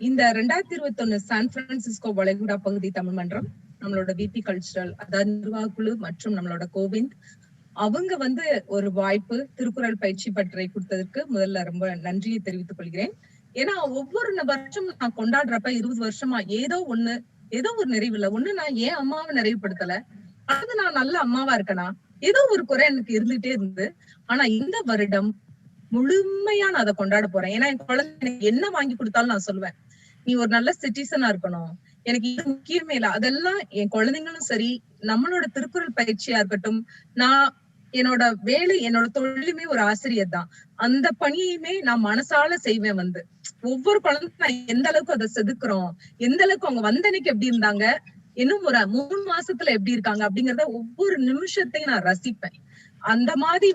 இந்த 2021 சான் பிரான்சிஸ்கோ வளைகுடா பகுதி தமிழ் மன்றம், நம்மளோட விபி கல்ச்சரல், அதாவது நிர்வாக குழு மற்றும் நம்மளோட கோவிந்த், அவங்க ஒரு வாய்ப்பு திருக்குறள் பயிற்சி பற்றி கொடுத்ததற்கு முதல்ல ரொம்ப நன்றியை தெரிவித்துக் கொள்கிறேன். ஏன்னா ஒவ்வொரு வருஷம் நான் கொண்டாடுறப்ப 20 வருஷமா ஏதோ ஒரு நிறைவு இல்ல. ஒண்ணு நான் ஏன் அம்மாவை நிறைவுபடுத்தல, அது நான் நல்ல அம்மாவா இருக்கனா, ஏதோ ஒரு குறை எனக்கு இருந்துட்டே இருந்து. ஆனா இந்த வருடம் முழுமையா நான் அதை கொண்டாட போறேன். ஏன்னா என் குழந்தை எனக்கு என்ன வாங்கி கொடுத்தாலும் நான் சொல்லுவேன், நீ ஒரு நல்ல சிட்டிசனா இருக்கணும், எனக்கு இது முக்கியமே இல்ல. அதெல்லாம் என் குழந்தைங்களும் சரி, நம்மளோட திருக்குறள் பயிற்சியா இருக்கட்டும், நான் என்னோட வேலை என்னோட தொழிலுமே ஒரு ஆசிரியர் தான், அந்த பணியுமே நான் மனசால செய்வேன். ஒவ்வொரு குழந்தை நான் எந்த அளவுக்கு அதை செதுக்குறோம், எந்த அளவுக்கு அவங்க வந்தனைக்கு எப்படி இருந்தாங்க, இன்னும் ஒரு 3 மாசத்துல எப்படி இருக்காங்க அப்படிங்கறத ஒவ்வொரு நிமிஷத்தையும் நான் ரசிப்பேன். அந்த மாதிரி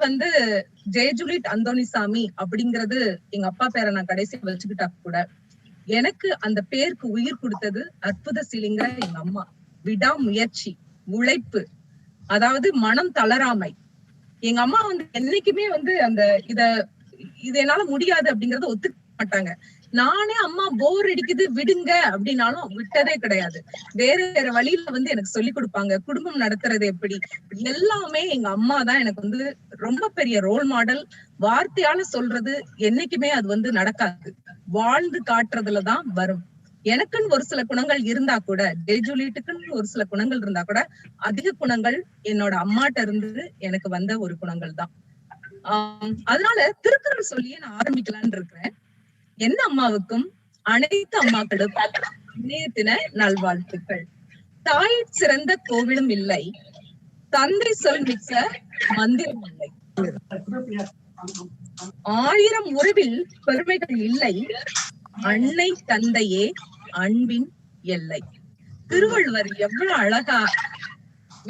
ஜெயஜூலிட் அந்தோணிசாமி அப்படிங்கறது எங்க அப்பா பேரை நான் கடைசி வச்சுக்கிட்டா கூட எனக்கு அந்த பேருக்கு உயிர் கொடுத்தது அற்புதசீலிங்கிற எங்க அம்மா. விடாமுயற்சி, உழைப்பு, அதாவது மனம் தளராமை. எங்க அம்மா என்னைக்குமே அந்த இது என்னால முடியாது அப்படிங்கறத ஒத்துக்க மாட்டாங்க. நானே அம்மா போர் அடிக்குது விடுங்க அப்படின்னாலும் விட்டதே கிடையாது. வேற வேற வழியில எனக்கு சொல்லி கொடுப்பாங்க. குடும்பம் நடத்துறது எப்படி, எல்லாமே எங்க அம்மா தான் எனக்கு ரொம்ப பெரிய ரோல் மாடல். வார்த்தையால சொல்றது என்னைக்குமே அது நடக்காது, வாழ்ந்து காட்டுறதுலதான் வரும். எனக்குன்னு ஒரு சில குணங்கள் இருந்தா கூட, ஜெயஜூலிட்டுக்குன்னு ஒரு சில குணங்கள் இருந்தா கூட, அதிக குணங்கள் என்னோட அம்மாட்ட இருந்து எனக்கு வந்த ஒரு குணங்கள் தான். அதனால திருக்குறள் சொல்லியே நான் ஆரம்பிக்கலான்னு இருக்கிறேன். என் அம்மாவுக்கும் அனைத்து அம்மாக்களுக்கும் அன்னைய தின நல்வாழ்த்துக்கள். தாய் சிறந்த கோவிலும் இல்லை, தந்தை சொல் மிக்க மந்திரம் இல்லை, 1000 உறவில் பெருமைகள் இல்லை, அன்னை தந்தையே அன்பின் எல்லை. திருவள்ளுவர் எவ்வளவு அழகா,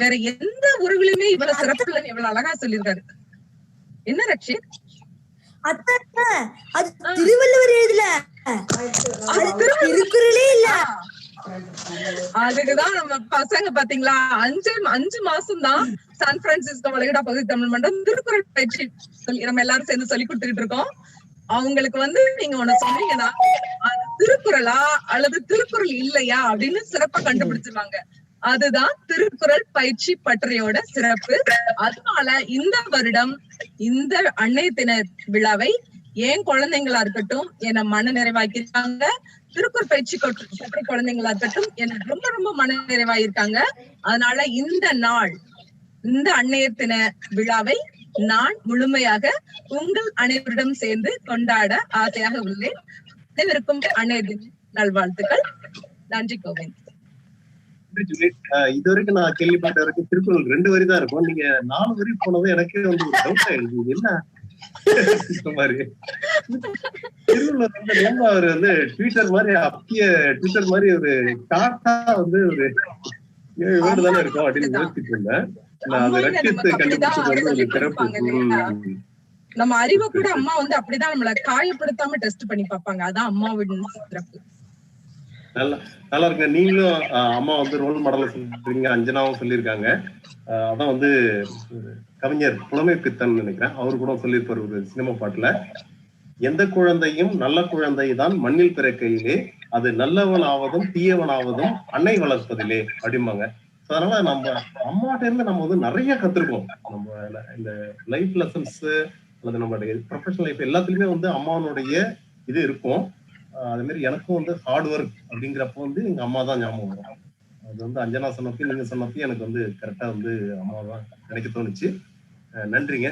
வேற எந்த உறவிலுமே இவ்வளவு சிறப்பு இல்லைன்னு எவ்வளவு அழகா சொல்லியிருக்காரு. என்ன ரக்ஷித்?
அது திருவள்ளுவர் எழுதல, திருக்குறளே இல்ல.
அதுக்குதான் நம்ம பசங்க பாத்தீங்களா, 5 மாசம் தான் சான் பிரான்சிஸ்கோ வளைகுடா பகுதி தமிழ் மன்றம் திருக்குறள் பயிற்சி நம்ம எல்லாரும் சேர்ந்து சொல்லி கொடுத்துக்கிட்டு இருக்கோம். அவங்களுக்கு நீங்க ஒண்ணு சொன்னீங்கன்னா அது திருக்குறளா அல்லது திருக்குறள் இல்லையா அப்படின்னு சிறப்பா கண்டுபிடிச்சிருவாங்க. அதுதான் திருக்குறள் பயிற்சி பட்டறையோட சிறப்பு. அதனால இந்த வருடம் இந்த அன்னைய தின விழாவை ஏன் குழந்தைங்களா இருக்கட்டும் என்ன மன நிறைவாக்கிருக்காங்க, திருக்குறள் பயிற்சி பட்டறை குழந்தைங்களா இருக்கட்டும் என்ன ரொம்ப ரொம்ப மன நிறைவாயிருக்காங்க. அதனால இந்த நாள், இந்த அன்னைய தின விழாவை நான் முழுமையாக உங்கள் அனைவரிடம் சேர்ந்து கொண்டாட ஆசையாக உள்ளேன். அனைவருக்கும் அன்னைய தின நல்வாழ்த்துக்கள். நன்றி கோவிந்த்.
இது வரைக்கும் நான் கேள்விப்பட்ட வரைக்கும் திருக்குறள் 2 வரி தான் இருக்கும். நீங்க 4 வரி போனது எனக்கே ஒரு டவுட் ஆயிடுச்சு. என்ன மாதிரி திருவள்ளுவர் ரொம்ப அவரு ட்விட்டர் மாதிரி அப்பிய ட்விட்டர் மாதிரி ஒரு டாட்டா ஒரு 7 வேர்டு தானே இருக்கும் அப்படின்னு யோசிச்சுட்டு இருந்தேன்.
நம்ம அறிவை கூட அம்மா அப்படிதான் நம்மள காயப்படுத்தாம டெஸ்ட் பண்ணி பாப்பாங்க. அதான் அம்மாவின் சிறப்பு.
நல்லா இருக்கு. நீங்களும் அம்மா ரோல் மாடல் சொல்றீங்க, அஞ்சனாவும் சொல்லியிருக்காங்க. அதான் கவிஞர் புலமை பித்தன் நினைக்கிறேன், அவரு கூட சொல்லியிருப்பாரு ஒரு சினிமா பாட்டுல, எந்த குழந்தையும் நல்ல குழந்தை தான் மண்ணில் பிறக்கையிலே, அது நல்லவன் ஆவதும் தீயவன் ஆவதும் அன்னை வளர்ப்பதிலே அப்படிம்பாங்க. அதனால நம்ம அம்மாட்ட இருந்து நம்ம நிறைய கத்துருக்கோம். நம்ம இந்த லைஃப் லெசன்ஸ் அல்லது நம்மளுடைய ப்ரொஃபஷனல் லைஃப் எல்லாத்துலயுமே அம்மாவனுடைய இது இருக்கும். அதே மாதிரி எனக்கும் ஹார்ட் ஒர்க் அப்படிங்கிறப்போ எங்க அம்மா தான் ஞாபகம் வரும். அது அஞ்சனா சொன்னப்பையும் நீங்க சொன்னப்பையும் எனக்கு கரெக்டா அம்மா தான் நினைக்க தோணுச்சு. நன்றிங்க.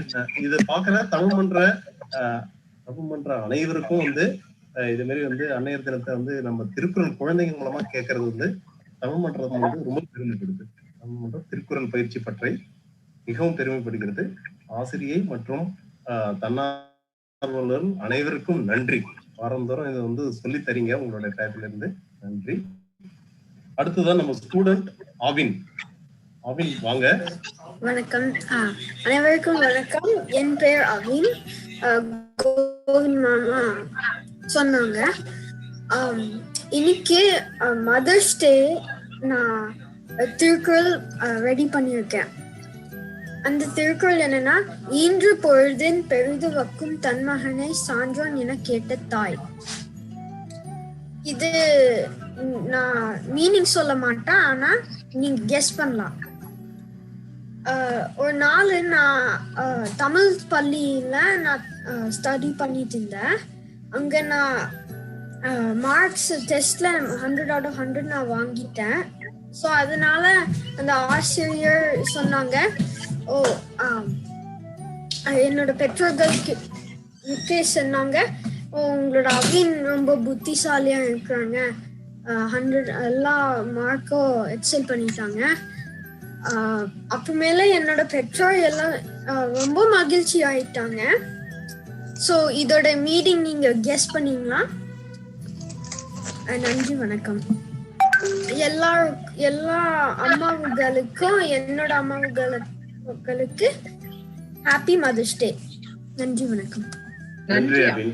இதை பாக்குற தமிழ் மன்ற அனைவருக்கும் இது மாதிரி அன்னையர் தினத்தை நம்ம திருக்குறள் குழந்தைங்க மூலமா கேட்கறது தமிழ் மன்றம் ரொம்ப பெருமைப்படுது. தமிழ் மன்றம் திருக்குறள் பயிற்சி பற்றி மிகவும் பெருமைப்படுகிறது. ஆசிரியை மற்றும் தன்னார்வலர் அனைவருக்கும் நன்றி. வாரந்தோறும் இதை சொல்லி தரீங்க உங்களுடைய டயத்துல இருந்து. நன்றி. அடுத்ததான் நம்ம ஸ்டூடெண்ட் ஆவின். ஆவின் வாங்க.
வணக்கம், அனைவருக்கும் வணக்கம். என் பெயர் ஆவின். கோவிந்த் மாமா சொன்னாங்க இன்னைக்கு மதர்ஸ் டே. நான் திருக்குறள் ரெடி பண்ணியிருக்கேன். அந்த திருக்குறள் என்னன்னா, ஈன்று பொழுதின் பெரிது வக்கும் தன் மகனை சான்றோன் என கேட்ட தாய். இது நான் மீனிங் சொல்ல மாட்டேன், ஆனா நீங்க கெஸ் பண்ணலாம். ஒரு நாள் நான் தமிழ் பள்ளியில நான் ஸ்டடி பண்ணிட்டு இருந்தேன். அங்க நான் மார்க்ஸ் டெஸ்ட்ல 100 out of 100 நான் வாங்கிட்டேன். ஸோ அதனால அந்த ஆசிரியர் சொன்னாங்க, ஓ என்னோட பெற்றோர்களுக்கு சொன்னாங்க, ஓ உங்களோட அவின் ரொம்ப புத்திசாலியா இருக்கிறாங்க, 100 எல்லா மார்க்கும் எக்ஸல் பண்ணிட்டாங்க. அப்புறமேல என்னோட பெற்றோர் எல்லாம் ரொம்ப மகிழ்ச்சி ஆயிட்டாங்க. ஸோ இதோட மீட்டிங் நீங்க கெஸ் பண்ணீங்களா? நன்றி, வணக்கம். எல்லா அம்மாவுகளுக்கும் என்னோட அம்மாவுகளுக்கு ஹாப்பி மதர்ஸ் டே. நன்றி, வணக்கம்.
நன்றி அபின்,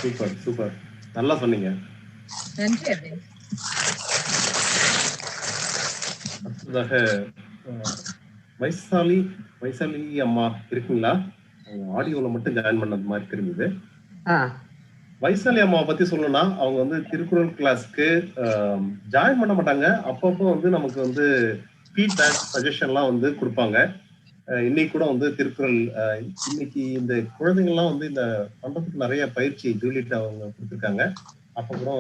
சூப்பர் சூப்பர், நல்லா சொன்னீங்க.
நன்றி அபின்.
அடுத்ததாக வைசாலி அம்மா இருக்கீங்களா? ஆடியோல மட்டும் ஜாயின் பண்ணது மாதிரி தெரிஞ்சது. வைசாலி அம்மாவை பத்தி சொல்லணும்னா, அவங்க வந்து திருக்குறள் கிளாஸ்க்கு ஜாயின் பண்ண மாட்டாங்க. அப்பப்போ வந்து நமக்கு வந்து ஃபீட்பேக் சஜஷன்லாம் வந்து கொடுப்பாங்க. இன்னைக்கு கூட வந்து திருக்குறள் இன்னைக்கு இந்த குழந்தைங்கள்லாம் வந்து இந்த பண்றதுக்கு நிறைய பயிற்சி ஜூலிட் அவங்க கொடுத்துருக்காங்க. அப்ப கூட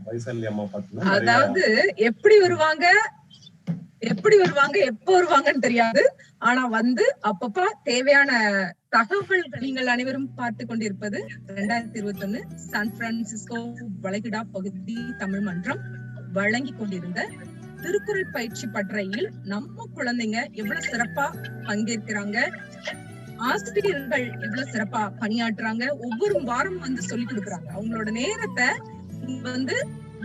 வைசாலி அம்மா பார்த்தீங்கன்னா,
அதாவது எப்படி வருவாங்க எப்ப வருவாங்கன்னு தெரியாது. ஆனா வந்து அப்பப்ப தேவையான தகவல்கள் நீங்கள் அனைவரும் பார்த்து கொண்டிருப்பது 2021 சான் பிரான்சிஸ்கோ வளைகுடா பகுதி தமிழ் மன்றம் வழங்கி கொண்டிருந்த திருக்குறள் பயிற்சி பட்டறையில் நம்ம குழந்தைங்க எவ்வளவு சிறப்பா பங்கேற்கிறாங்க, ஆசிரியர்கள் எவ்வளவு சிறப்பா பணியாற்றுறாங்க, ஒவ்வொரு வாரம் வந்து சொல்லி கொடுக்குறாங்க. அவங்களோட நேரத்தை வந்து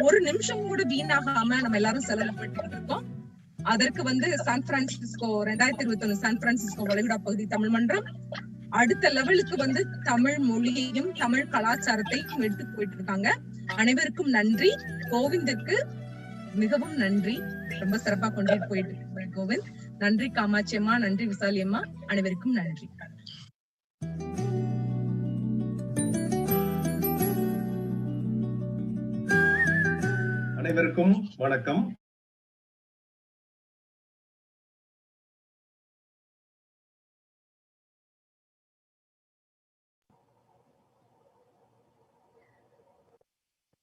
ஒரு நிமிஷம் கூட வீணாகாம நம்ம எல்லாரும் செலவிட்டு இருக்கோம். அதற்கு வந்து சான் பிரான்சிஸ்கோ 2021 சான் பிரான்சிஸ்கோ வளைகுடா பகுதி தமிழ் மன்றம் அடுத்த லெவலுக்கு வந்து தமிழ் மொழியையும் தமிழ் கலாச்சாரத்தையும் எடுத்து போயிட்டு இருக்காங்க. அனைவருக்கும் நன்றி. கோவிந்திற்கு மிகவும் நன்றி, ரொம்ப சிறப்பா கொண்டுட்டு போயிட்டு இருக்கு கோவிந்த். நன்றி காமாட்சி அம்மா, நன்றி விசாலி அம்மா, அனைவருக்கும் நன்றி.
அனைவருக்கும் வணக்கம்.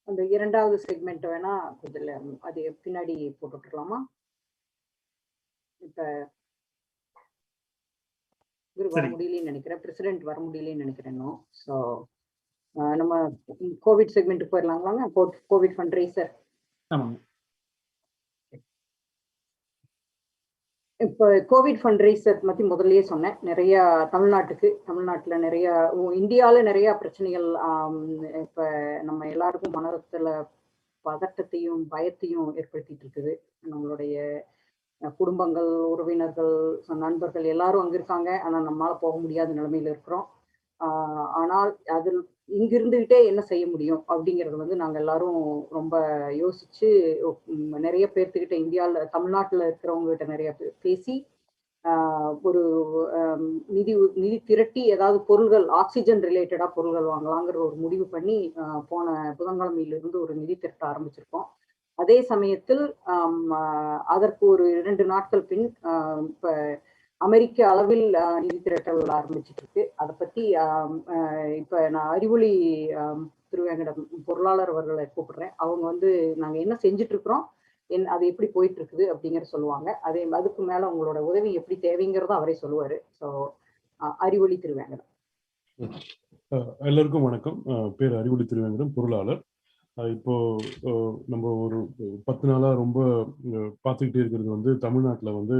அந்த இரண்டாவது செக்மெண்ட் வேணா கொஞ்சம் அது பின்னாடி போட்டுக்கலாமா? இப்ப குரு வர முடியலன்னு நினைக்கிறேன், பிரசிடென்ட் வர முடியலன்னு நினைக்கிறேன். ஸோ நம்ம கோவிட் செக்மெண்ட்டுக்கு போயிடலாங்களாங்க. Covid fund raiser. இப்போ கோவிட் ஃபண்ட் ரைசர் பற்றி முதல்லயே சொன்னேன். நிறைய தமிழ்நாட்டில் நிறைய இந்தியாவில் நிறைய பிரச்சனைகள் இப்போ நம்ம எல்லாருக்கும் மனதில் பதட்டத்தையும் பயத்தையும் ஏற்படுத்திட்டு இருக்குது. நம்மளுடைய குடும்பங்கள், உறவினர்கள், நண்பர்கள் எல்லாரும் அங்கே இருக்காங்க. ஆனால் நம்மளால போக முடியாத நிலைமையில இருக்கிறோம். ஆனால் அதில் இங்கிருந்துகிட்டே என்ன செய்ய முடியும் அப்படிங்கிறது வந்து நாங்கள் எல்லாரும் ரொம்ப யோசிச்சு நிறைய பேர்த்துக்கிட்ட இந்தியாவில் தமிழ்நாட்டில் இருக்கிறவங்ககிட்ட நிறைய பேசி ஒரு நிதி திரட்டி ஏதாவது பொருள்கள் ஆக்சிஜன் ரிலேட்டடா பொருள்கள் வாங்கலாங்கிற ஒரு முடிவு பண்ணி போன புதன்கிழமையிலிருந்து ஒரு நிதி திரட்ட ஆரம்பிச்சிருக்கோம். அதே சமயத்தில் அதற்கு ஒரு 2 நாட்கள் பின் இப்ப அமெரிக்க அளவில் நிதி திரட்டல் ஆரம்பிச்சிட்டு இருக்கு. அதை பத்தி இப்ப நான் அறிவொளி திருவேங்கடம் பொருளாளர் அவர்களை கூப்பிடுறேன். அவங்க வந்து நாங்க என்ன செஞ்சுட்டு இருக்கிறோம், அது எப்படி போயிட்டு இருக்குது அப்படிங்கிற சொல்லுவாங்க. அதுக்கு மேல உங்களோட உதவி எப்படி தேவைங்கிறத அவரே சொல்லுவாரு. ஸோ அறிவொளி திருவேங்கடம்.
எல்லாருக்கும் வணக்கம். பேர் அறிவொளி திருவேங்கடம், பொருளாளர். இப்போ நம்ம ஒரு 10 நாளா ரொம்ப பார்த்துக்கிட்டே இருக்கிறது வந்து தமிழ்நாட்டில் வந்து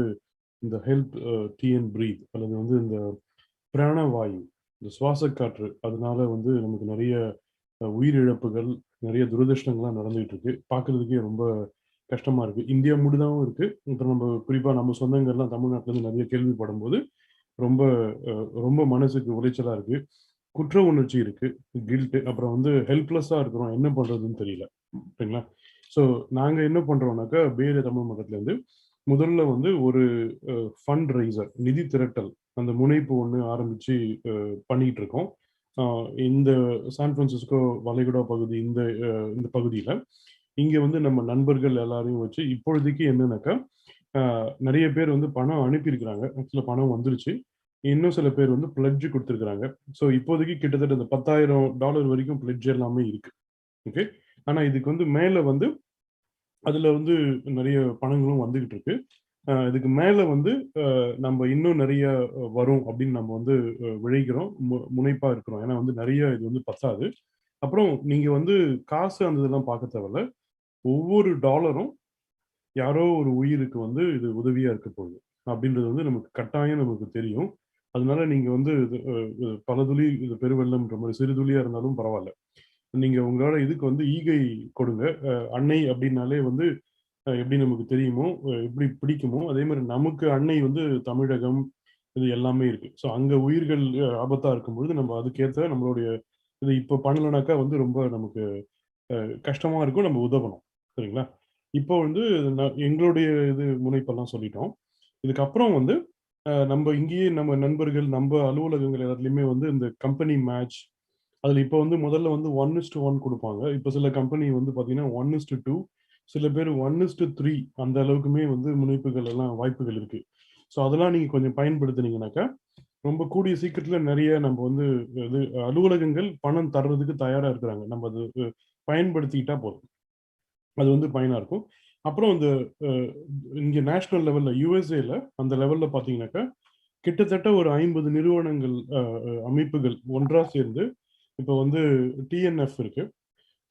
இந்த ஹெல்த் டீ அண்ட் பிரீத் அல்லது வந்து இந்த பிராணவாயு, இந்த சுவாச காற்று, அதனால வந்து நமக்கு நிறைய உயிரிழப்புகள், நிறைய துரதிருஷ்டங்கள்லாம் நடந்துகிட்டு இருக்கு. பார்க்கறதுக்கே ரொம்ப கஷ்டமா இருக்கு. இந்தியா முழுதாவும் இருக்கு. இப்போ நம்ம குறிப்பா நம்ம சொந்தங்கள்லாம் தமிழ்நாட்டில இருந்து நிறைய கேள்விப்படும் போது ரொம்ப ரொம்ப மனசுக்கு உளைச்சலா இருக்கு. குற்ற உணர்ச்சி இருக்கு, கில்ட்டு, அப்புறம் வந்து ஹெல்ப்லெஸ்ஸா இருக்கிறோம், என்ன பண்றதுன்னு தெரியல. சரிங்களா? ஸோ நாங்க என்ன பண்றோம்னாக்கா, பேர தமிழ் மன்றத்துல இருந்து முதல்ல வந்து ஒரு ஃபண்ட் ரைசர், நிதி திரட்டல் அந்த முனைப்பு ஒன்று ஆரம்பிச்சு பண்ணிட்டு இருக்கோம். இந்த சான் பிரான்சிஸ்கோ வளைகுடா பகுதி இந்த பகுதியில் இங்கே வந்து நம்ம நண்பர்கள் எல்லாரையும் வச்சு இப்பொழுதைக்கு என்னன்னாக்கா நிறைய பேர் வந்து பணம் அனுப்பியிருக்கிறாங்க. ஆக்சுவலாக பணம் வந்துருச்சு. இன்னும் சில பேர் வந்து பிளட்ஜ் கொடுத்துருக்குறாங்க. ஸோ இப்போதைக்கு கிட்டத்தட்ட இந்த $10,000 வரைக்கும் பிளட்ஜ் எல்லாமே இருக்கு. ஓகே. ஆனா இதுக்கு வந்து மேல வந்து அதுல வந்து நிறைய பணங்களும் வந்துகிட்டு இருக்கு. இதுக்கு மேல வந்து நம்ம இன்னும் நிறைய வரும் அப்படின்னு நம்ம வந்து விழைக்கிறோம், முனைப்பா இருக்கிறோம். ஏன்னா வந்து நிறைய இது வந்து பத்தாது. அப்புறம் நீங்க வந்து காசு அந்த இதெல்லாம் பார்க்க தேவையில்ல. ஒவ்வொரு டாலரும் யாரோ ஒரு உயிருக்கு வந்து இது உதவியா இருக்க போகுது அப்படின்றது வந்து நமக்கு கட்டாயம் நமக்கு தெரியும். அதனால நீங்க வந்து பல துளி இது பெருவெள்ளம்ன்ற மாதிரி சிறு துளியா இருந்தாலும் பரவாயில்ல. நீங்க உங்களோட இதுக்கு வந்து ஈகை கொடுங்க. அன்னை அப்படின்னாலே வந்து எப்படி நமக்கு தெரியுமோ, எப்படி பிடிக்குமோ, அதே மாதிரி நமக்கு அன்னை வந்து தமிழகம் இது எல்லாமே இருக்கு. ஸோ அங்க உயிர்கள் ஆபத்தா இருக்கும்பொழுது நம்ம அதுக்கேற்ற நம்மளுடைய இது இப்போ பண்ணலனாக்கா வந்து ரொம்ப நமக்கு கஷ்டமா இருக்கும். நம்ம உதவணும். சரிங்களா? இப்போ வந்து எங்களுடைய இது முனைப்பெல்லாம் சொல்லிட்டோம். இதுக்கப்புறம் வந்து நம்ம இங்கேயே நம்ம நண்பர்கள், நம்ம அலுவலகங்கள் எல்லாத்துலயுமே வந்து இந்த கம்பெனி மேட்ச் அதுல இப்போ வந்து முதல்ல வந்து 1:1 கொடுப்பாங்க. இப்போ சில கம்பெனி வந்து பாத்தீங்கன்னா 1:2, சில பேர் 1:3 அந்த அளவுக்குமே வந்து முனைப்புகள் எல்லாம் வாய்ப்புகள் இருக்கு. ஸோ அதெல்லாம் நீங்க கொஞ்சம் பயன்படுத்தினீங்கன்னாக்கா ரொம்ப கூடிய சீக்கிரத்துல நிறைய நம்ம வந்து இது அலுவலகங்கள் பணம் தர்றதுக்கு தயாரா இருக்கிறாங்க. நம்ம அது பயன்படுத்திக்கிட்டா போதும். அது வந்து பயனா இருக்கும். அப்புறம் இந்த இங்க நேஷனல் லெவல்ல யுஎஸ்ஏல அந்த லெவல்ல பாத்தீங்கன்னாக்கா கிட்டத்தட்ட ஒரு 50 நிறுவனங்கள் அமைப்புகள் ஒன்றா சேர்ந்து இப்போ வந்து டிஎன்எஃப் இருக்கு,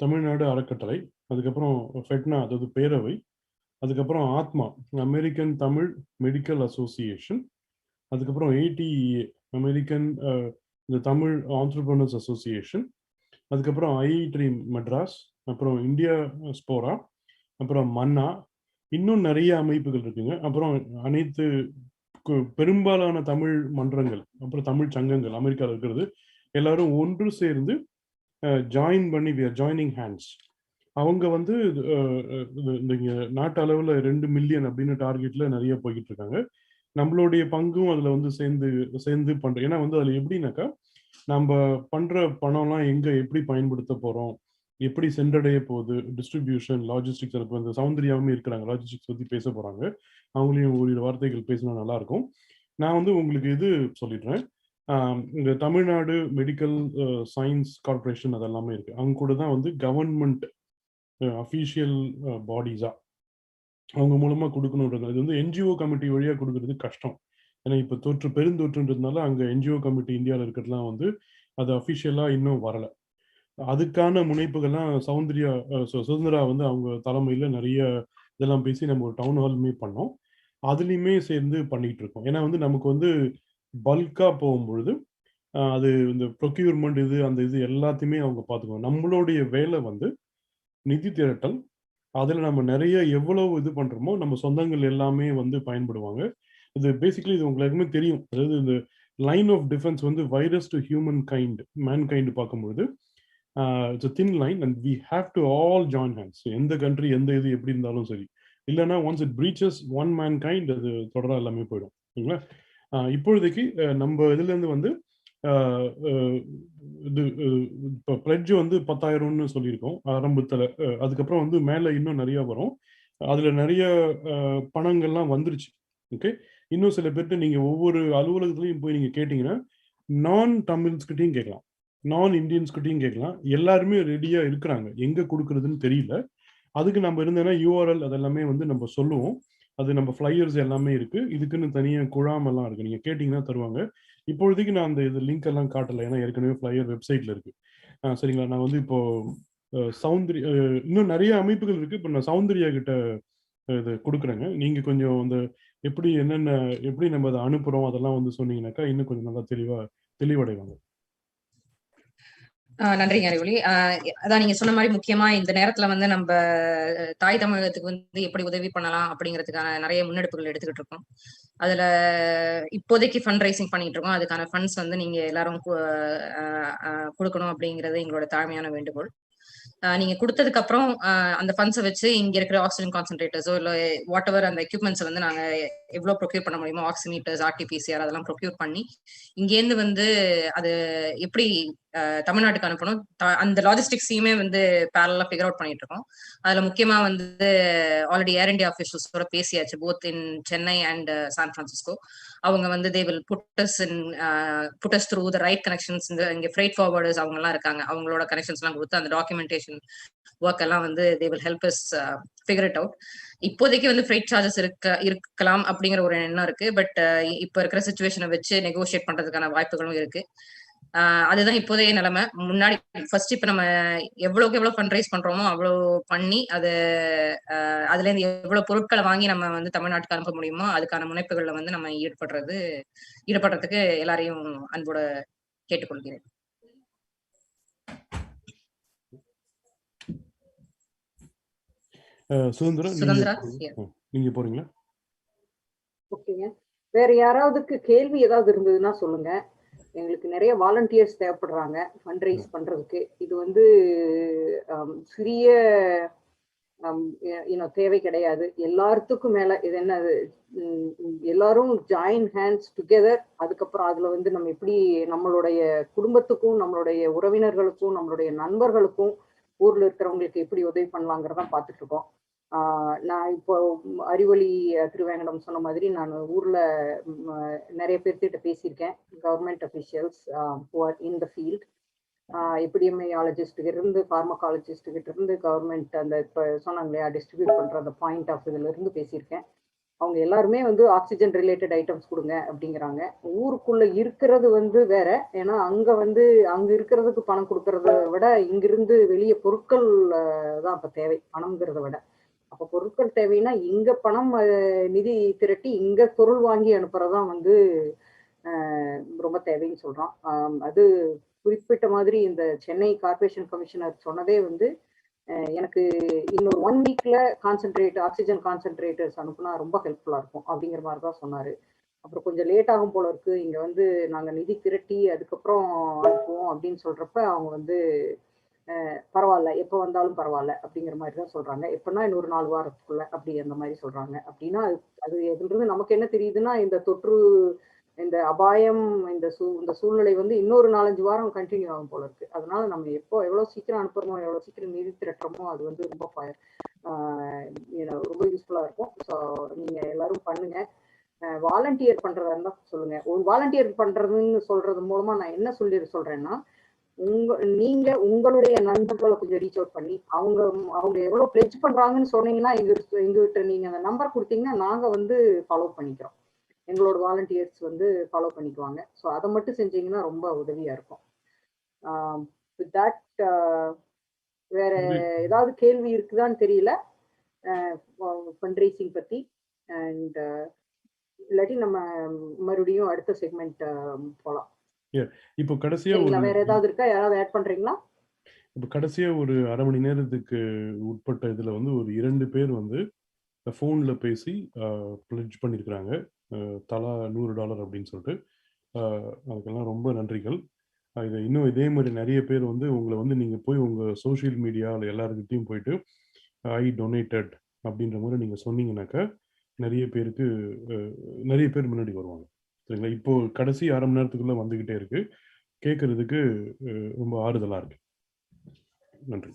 தமிழ்நாடு அறக்கட்டளை, அதுக்கப்புறம் ஃபெட்னா அதாவது பேரவை, அதுக்கப்புறம் ஆத்மா அமெரிக்கன் தமிழ் மெடிக்கல் அசோசியேஷன், அதுக்கப்புறம் ஏடிஇஏ அமெரிக்கன் இந்த தமிழ் ஆண்டர்பிரனர்ஸ் அசோசியேஷன், அதுக்கப்புறம் ஐஐடி மெட்ராஸ், அப்புறம் இந்தியா ஸ்போரா, அப்புறம் மன்னா, இன்னும் நிறைய அமைப்புகள் இருக்குங்க. அப்புறம் அனைத்து பெரும்பாலான தமிழ் மன்றங்கள், அப்புறம் தமிழ் சங்கங்கள் அமெரிக்காவில் இருக்கிறது எல்லாரும் ஒன்று சேர்ந்து ஜாயின் பண்ணி ஜாயினிங் ஹேண்ட்ஸ். அவங்க வந்து இந்த நாட்டு அளவில் 2 மில்லியன் அப்படின்னு டார்கெட்ல நிறைய போய்கிட்டு இருக்காங்க. நம்மளுடைய பங்கும் அதுல வந்து சேர்ந்து பண்றோம். ஏன்னா வந்து அதுல எப்படின்னாக்கா நம்ம பண்ற பணம்லாம் எங்க எப்படி பயன்படுத்த போறோம், எப்படி சென்றடைய போகுது, டிஸ்ட்ரிபியூஷன், லாஜிஸ்டிக்ஸ். இப்போ இந்த சௌந்தர்யாவுமே இருக்கிறாங்க, லாஜிஸ்டிக்ஸ் பத்தி பேச போறாங்க. அவங்களையும் ஒரு வார்த்தைகள் பேசினா நல்லா இருக்கும். நான் வந்து உங்களுக்கு இது சொல்லிடுறேன். இந்த தமிழ்நாடு மெடிக்கல் சயின்ஸ் கார்பரேஷன் அதெல்லாமே இருக்கு. அவங்க கூட தான் வந்து கவர்மெண்ட் அஃபீஷியல் பாடிஸா அவங்க மூலமா கொடுக்கணுன்றது. இது வந்து என்ஜிஓ கமிட்டி வழியா கொடுக்கறது கஷ்டம். ஏன்னா இப்போ பெருந்தொற்றுன்றதுனால அங்க என்ஜிஓ கமிட்டி இந்தியாவில் இருக்கிறதுலாம் வந்து அது அஃபிஷியலா இன்னும் வரல. அதுக்கான முனைப்புகள்லாம் சுதந்திரா வந்து அவங்க தலைமையில நிறைய இதெல்லாம் பேசி நம்ம ஒரு டவுன் ஹாலுமே பண்ணோம். அதுலயுமே சேர்ந்து பண்ணிட்டு இருக்கோம். ஏன்னா வந்து நமக்கு வந்து பல்கா போகும்பொழுது அது இந்த ப்ரொக்யூர்மெண்ட் இது அந்த இது எல்லாத்தையுமே அவங்க பார்த்துக்குவாங்க. நம்மளுடைய வேலை வந்து நிதி திரட்டல். அதுல நம்ம நிறைய எவ்வளவு இது பண்றோமோ நம்ம சொந்தங்கள் எல்லாமே வந்து பயன்படுவாங்க. இது பேசிக்கலி இது உங்களுக்கு தெரியும். அதாவது இந்த லைன் ஆஃப் டிஃபென்ஸ் வந்து virus to human kind, man kind பார்க்கும்பொழுது it's a thin line and we have to all join hands. எந்த கண்ட்ரி எந்த இது எப்படி இருந்தாலும் சரி, இல்லைன்னா once it preaches one man kind அது தொடர எல்லாமே போயிடும். சரிங்களா? இப்பொழுதைக்கு நம்ம இதுல இருந்து வந்து இது இப்போ பிளட்ஜ் வந்து 10,000ன்னு சொல்லியிருக்கோம் ஆரம்பத்துல. அதுக்கப்புறம் வந்து மேல இன்னும் நிறைய வரும். அதுல நிறைய பணங்கள்லாம் வந்துருச்சு. ஓகே. இன்னும் சில பேர்கிட்ட நீங்க ஒவ்வொரு அலுவலகத்துலையும் போய் நீங்க கேட்டீங்கன்னா நான் தமிழ்ஸ்கிட்டையும் கேட்கலாம், நான் இந்தியன்ஸ்கிட்டையும் கேட்கலாம். எல்லாருமே ரெடியா இருக்கிறாங்க. எங்க கொடுக்கறதுன்னு தெரியல. அதுக்கு நம்ம இருந்தேன்னா யூஆர்எல் அதெல்லாமே வந்து நம்ம சொல்லுவோம். அது நம்ம ஃப்ளையர்ஸ் எல்லாமே இருக்கு. இதுக்குன்னு தனியாக குழாம் எல்லாம் இருக்கு. நீங்க கேட்டீங்கன்னா தருவாங்க. இப்பொழுதைக்கு நான் அந்த இது லிங்க் எல்லாம் காட்டல, ஏன்னா ஏற்கனவே ஃப்ளையர் வெப்சைட்ல இருக்கு. சரிங்களா? நான் வந்து இப்போ சௌந்தர்யா இன்னும் நிறைய அமைப்புகள் இருக்கு. இப்போ நான் சௌந்தர்யா கிட்ட இது கொடுக்குறேங்க. நீங்க கொஞ்சம் அந்த எப்படி என்னென்ன எப்படி நம்ம அதை அனுப்புறோம் அதெல்லாம் வந்து சொன்னீங்கன்னாக்கா இன்னும் கொஞ்சம் நல்லா தெளிவடைவாங்க.
நன்றிங்க அறிவொளி. அதான் நீங்க சொன்ன மாதிரி முக்கியமா இந்த நேரத்துல வந்து நம்ம தாய் தமிழகத்துக்கு வந்து எப்படி உதவி பண்ணலாம் அப்படிங்கிறதுக்கான நிறைய முன்னெடுப்புகள் எடுத்துக்கிட்டு இருக்கோம். அதுல இப்போதைக்கு ஃபண்ட் ரைசிங் பண்ணிட்டு இருக்கோம். அதுக்கான ஃபண்ட்ஸ் வந்து நீங்க எல்லாரும் கொடுக்கணும் அப்படிங்கிறது எங்களோட தாழ்மையான வேண்டுகோள். நீங்க கொடுத்ததுக்கு அப்புறம் அந்த ஃபண்ட்ஸை வச்சு இங்க இருக்கிற ஆக்சிஜன் கான்சென்ட்ரேட்டர்ஸோ இல்ல வாட் எவர் அந்த எக்யூப்மெண்ட்ஸ் வந்து நாங்க எவ்வளவு ப்ரொக்யூர் பண்ண முடியுமோ ஆக்சிமீட்டர்ஸ், RT-PCR அதெல்லாம் ப்ரொக்யூர் பண்ணி இங்கேருந்து வந்து அது எப்படி தமிழ்நாட்டுக்கு அனுப்பணும், அந்த லாஜிஸ்டிக்ஸையுமே வந்து பேரலா ஃபிகர் அவுட் பண்ணிட்டு இருக்கோம். அதுல முக்கியமா வந்து ஆல்ரெடி ஏர் இந்தியா ஆஃபீஷியல்ஸோட பேசியாச்சு, both in Chennai and San Francisco. அவங்க வந்து they will put us through the right connections. இங்க ஃப்ரைட் ஃபார்வர்டர்ஸ் அவங்க எல்லாம் இருக்காங்க, அவங்களோட கனெக்ஷன்ஸ் எல்லாம் கொடுத்து அந்த டாக்குமெண்டேஷன் ஒர்க் எல்லாம் வந்து they will help us figure it out. இப்போதைக்கு வந்து ஃப்ரைட் சார்ஜஸ் இருக்கலாம் அப்படிங்கிற ஒரு எண்ணம் இருக்கு. பட் இப்போ இருக்கிற சிச்சுவேஷனை வச்சு நெகோஷியேட் பண்றதுக்கான வாய்ப்புகளும் இருக்கு. அதுதான் இப்போதைய நிலைமை. முன்னாடி ஃபர்ஸ்ட் இப்ப நம்ம எவ்வளவுக்கு எவ்வளவு ஃபண்ட் ரைஸ் பண்றோமோ அவ்வளவு பண்ணி அதுல இருந்து எவ்வளவு பொருட்களை வாங்கி நம்ம வந்து தமிழ்நாட்டுக்கு அனுப்ப முடியுமோ அதுக்கான முனைப்புகள்ல வந்து நம்ம ஈடுபடுறதுக்கு எல்லாரையும் அன்போட கேட்டுக்கொள்கிறேன்.
சுதந்திரா நீங்க போறீங்களா?
ஓகேங்க. வேற யாராவதுக்கு கேள்வி ஏதாவது இருந்ததுன்னா சொல்லுங்க. எங்களுக்கு நிறைய வாலண்டியர்ஸ் தேவைப்படுறாங்க ஃபண்ட் ரைஸ் பண்றதுக்கு. இது வந்து சிறிய தேவை கிடையாது, எல்லாத்துக்கும் மேல. இது என்ன, எல்லாரும் ஜாயின் ஹேண்ட்ஸ் டுகெதர். அதுக்கப்புறம் அதுல வந்து நம்ம எப்படி நம்மளுடைய குடும்பத்துக்கும் நம்மளுடைய உறவினர்களுக்கும் நம்மளுடைய நண்பர்களுக்கும் ஊர்ல இருக்கிறவங்களுக்கு எப்படி உதவி பண்ணலாங்கிறதான் பார்த்துட்டு இருக்கோம். நான் இப்போ அறிவொளி திருவேங்கடம் சொன்ன மாதிரி நான் ஊர்ல நிறைய பேர்த்திட்ட பேசியிருக்கேன், government officials in the field, epidemiologist இருந்து ஃபார்மகாலஜிஸ்ட் கிட்ட இருந்து கவர்மெண்ட் அந்த இப்போ சொன்னாங்க இல்லையா டிஸ்ட்ரிபியூட் பண்ற அந்த பாயிண்ட் ஆஃப் இதுல இருந்து பேசியிருக்கேன். அவங்க எல்லாருமே வந்து ஆக்சிஜன் ரிலேட்டட் ஐட்டம்ஸ் கொடுங்க அப்படிங்கிறாங்க. ஊருக்குள்ள இருக்கிறது வந்து வேற, ஏன்னா அங்க இருக்கிறதுக்கு பணம் கொடுக்கறத விட இங்கிருந்து வெளியே பொருட்கள் தான் இப்ப தேவை, பணம்ங்கிறத விட. அப்ப பொருட்கள் தேவைன்னா இங்க பணம் நிதி திரட்டி இங்க பொருள் வாங்கி அனுப்புறதான் வந்து ரொம்ப தேவைன்னு சொல்றோம். அது குறிப்பிட்ட மாதிரி இந்த சென்னை கார்பரேஷன் கமிஷனர் சொன்னதே வந்து எனக்கு இன்னொரு 1 வீக்ல ஆக்சிஜன் கான்சென்ட்ரேட்டர்ஸ் அனுப்புனா ரொம்ப ஹெல்ப்ஃபுல்லா இருக்கும் அப்படிங்கிற மாதிரி தான் சொன்னாரு. அப்புறம் கொஞ்சம் லேட் ஆகும் போல இருக்கு, இங்க வந்து நாங்க நிதி திரட்டி அதுக்கப்புறம் அனுப்புவோம் அப்படின்னு சொல்றப்ப அவங்க வந்து பரவாயில்ல, எப்போ வந்தாலும் பரவாயில்ல அப்படிங்கிற மாதிரி தான் சொல்றாங்க. எப்படின்னா இன்னொரு 4 வாரத்துக்குள்ள அப்படி அந்த மாதிரி சொல்றாங்க. அப்படின்னா அது எதுன்றது நமக்கு என்ன தெரியுதுன்னா, இந்த தொற்று, இந்த அபாயம், இந்த சூழ்நிலை வந்து இன்னொரு 4-5 வாரம் கண்டினியூ ஆகும் போல இருக்கு. அதனால நம்ம எவ்வளவு சீக்கிரம் அனுப்புறோமோ, எவ்வளவு சீக்கிரம் நிதி திரட்டுறோமோ அது வந்து ரொம்ப ரொம்ப யூஸ்ஃபுல்லா இருக்கும். ஸோ நீங்க எல்லாரும் பண்ணுங்க. வாலண்டியர் பண்றதா இருந்தா சொல்லுங்க. ஒரு வாலண்டியர் பண்றதுன்னு சொல்றது மூலமா நான் என்ன சொல்றேன்னா, நீங்க உங்களுடைய நண்பர்களை கொஞ்சம் ரீச் அவுட் பண்ணி அவங்க எவ்வளவு பிளெட்ஜ் பண்றாங்கன்னு சொன்னீங்கன்னா எங்ககிட்ட நீங்க அந்த நம்பர் கொடுத்தீங்கன்னா நாங்க வந்து ஃபாலோ பண்ணிக்கிறோம், எங்களோட வாலண்டியர்ஸ் வந்து ஃபாலோ பண்ணிக்குவாங்க. ஸோ அதை மட்டும் செஞ்சீங்கன்னா ரொம்ப உதவியா இருக்கும். வித் தட் வேற ஏதாவது கேள்வி இருக்குதான்னு தெரியல ஃபண்ட் ரைசிங் பத்தி. அண்ட் இல்லாட்டி நம்ம மறுபடியும் அடுத்த செக்மெண்ட் போகலாம்.
இப்போ கடைசியா
வேற ஏதாவது இருக்கா, யாராவது ஆட் பண்றீங்களா?
இப்போ கடைசியா ஒரு அரை மணி நேரத்துக்கு உட்பட்ட இதுல வந்து ஒரு 2 பேர் வந்து ஃபோன்ல பேசி பிளட்ஜ் பண்ணியிருக்கிறாங்க, தலா $100 அப்படின்னு சொல்லிட்டு. அதுக்கெல்லாம் ரொம்ப நன்றிகள். இதை இன்னும் இதே மாதிரி நிறைய பேர் வந்து உங்களை வந்து நீங்க போய் உங்க சோசியல் மீடியாவில் எல்லாருக்கிட்டையும் போயிட்டு ஐ டொனேட்டட் அப்படின்ற மாதிரி நீங்க சொன்னீங்கன்னாக்கா நிறைய பேர் முன்னாடி வருவாங்க. சரிங்களா? இப்போ கடைசி அரை மணி நேரத்துக்குள்ள வந்துகிட்டே இருக்கு, கேட்கறதுக்கு ரொம்ப ஆறுதலா இருக்கு. நன்றி.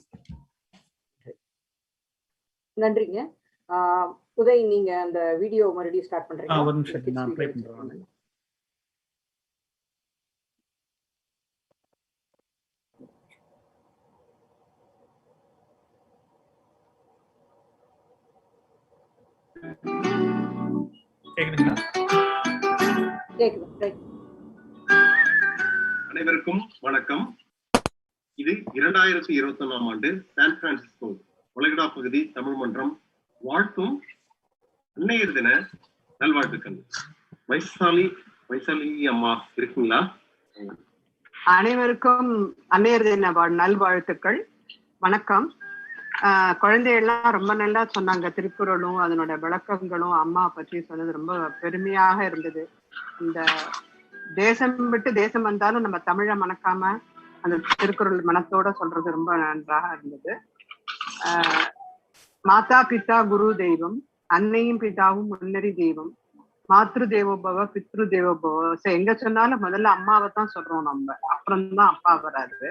நன்றிங்க. உதய், நீங்க அந்த வீடியோ மறுபடியும் ஸ்டார்ட் பண்றீங்க?
ஒரு நிமிஷம் நான் ப்ளே பண்றேன். கேக்குதுங்களா?
கேக்குது.
அனைவருக்கும் வணக்கம். இது 2021ஆம் ஆண்டு சான் பிரான்சிஸ்கோ உலகடா பகுதி தமிழ் மன்றம் வாழ்த்தும் அன்னையர் தின நல்வாழ்த்துக்கள். வைசாலி அம்மா இருக்குங்களா?
அனைவருக்கும் அன்னையர் தின நல்வாழ்த்துக்கள். வணக்கம். குழந்தைகள்லாம் ரொம்ப நல்லா சொன்னாங்க, திருக்குறளும் அதனோட விளக்கங்களும் அம்மா பற்றி சொன்னது ரொம்ப பெருமையாக இருந்தது. இந்த தேசம் விட்டு தேசம் வந்தாலும் நம்ம தமிழை மணக்காம அந்த திருக்குறள் மனத்தோட சொல்றது ரொம்ப நன்றாக இருந்தது. மாதா பிதா குரு தெய்வம், அன்னையும் பிதாவும் முன்னறி தெய்வம், மாத்ரு தேவோபவ பித்ரு தேவோபவ. எங்க சொன்னாலும் முதல்ல அம்மாவை தான் சொல்றோம் நம்ம, அப்புறம்தான் அப்பா வராது.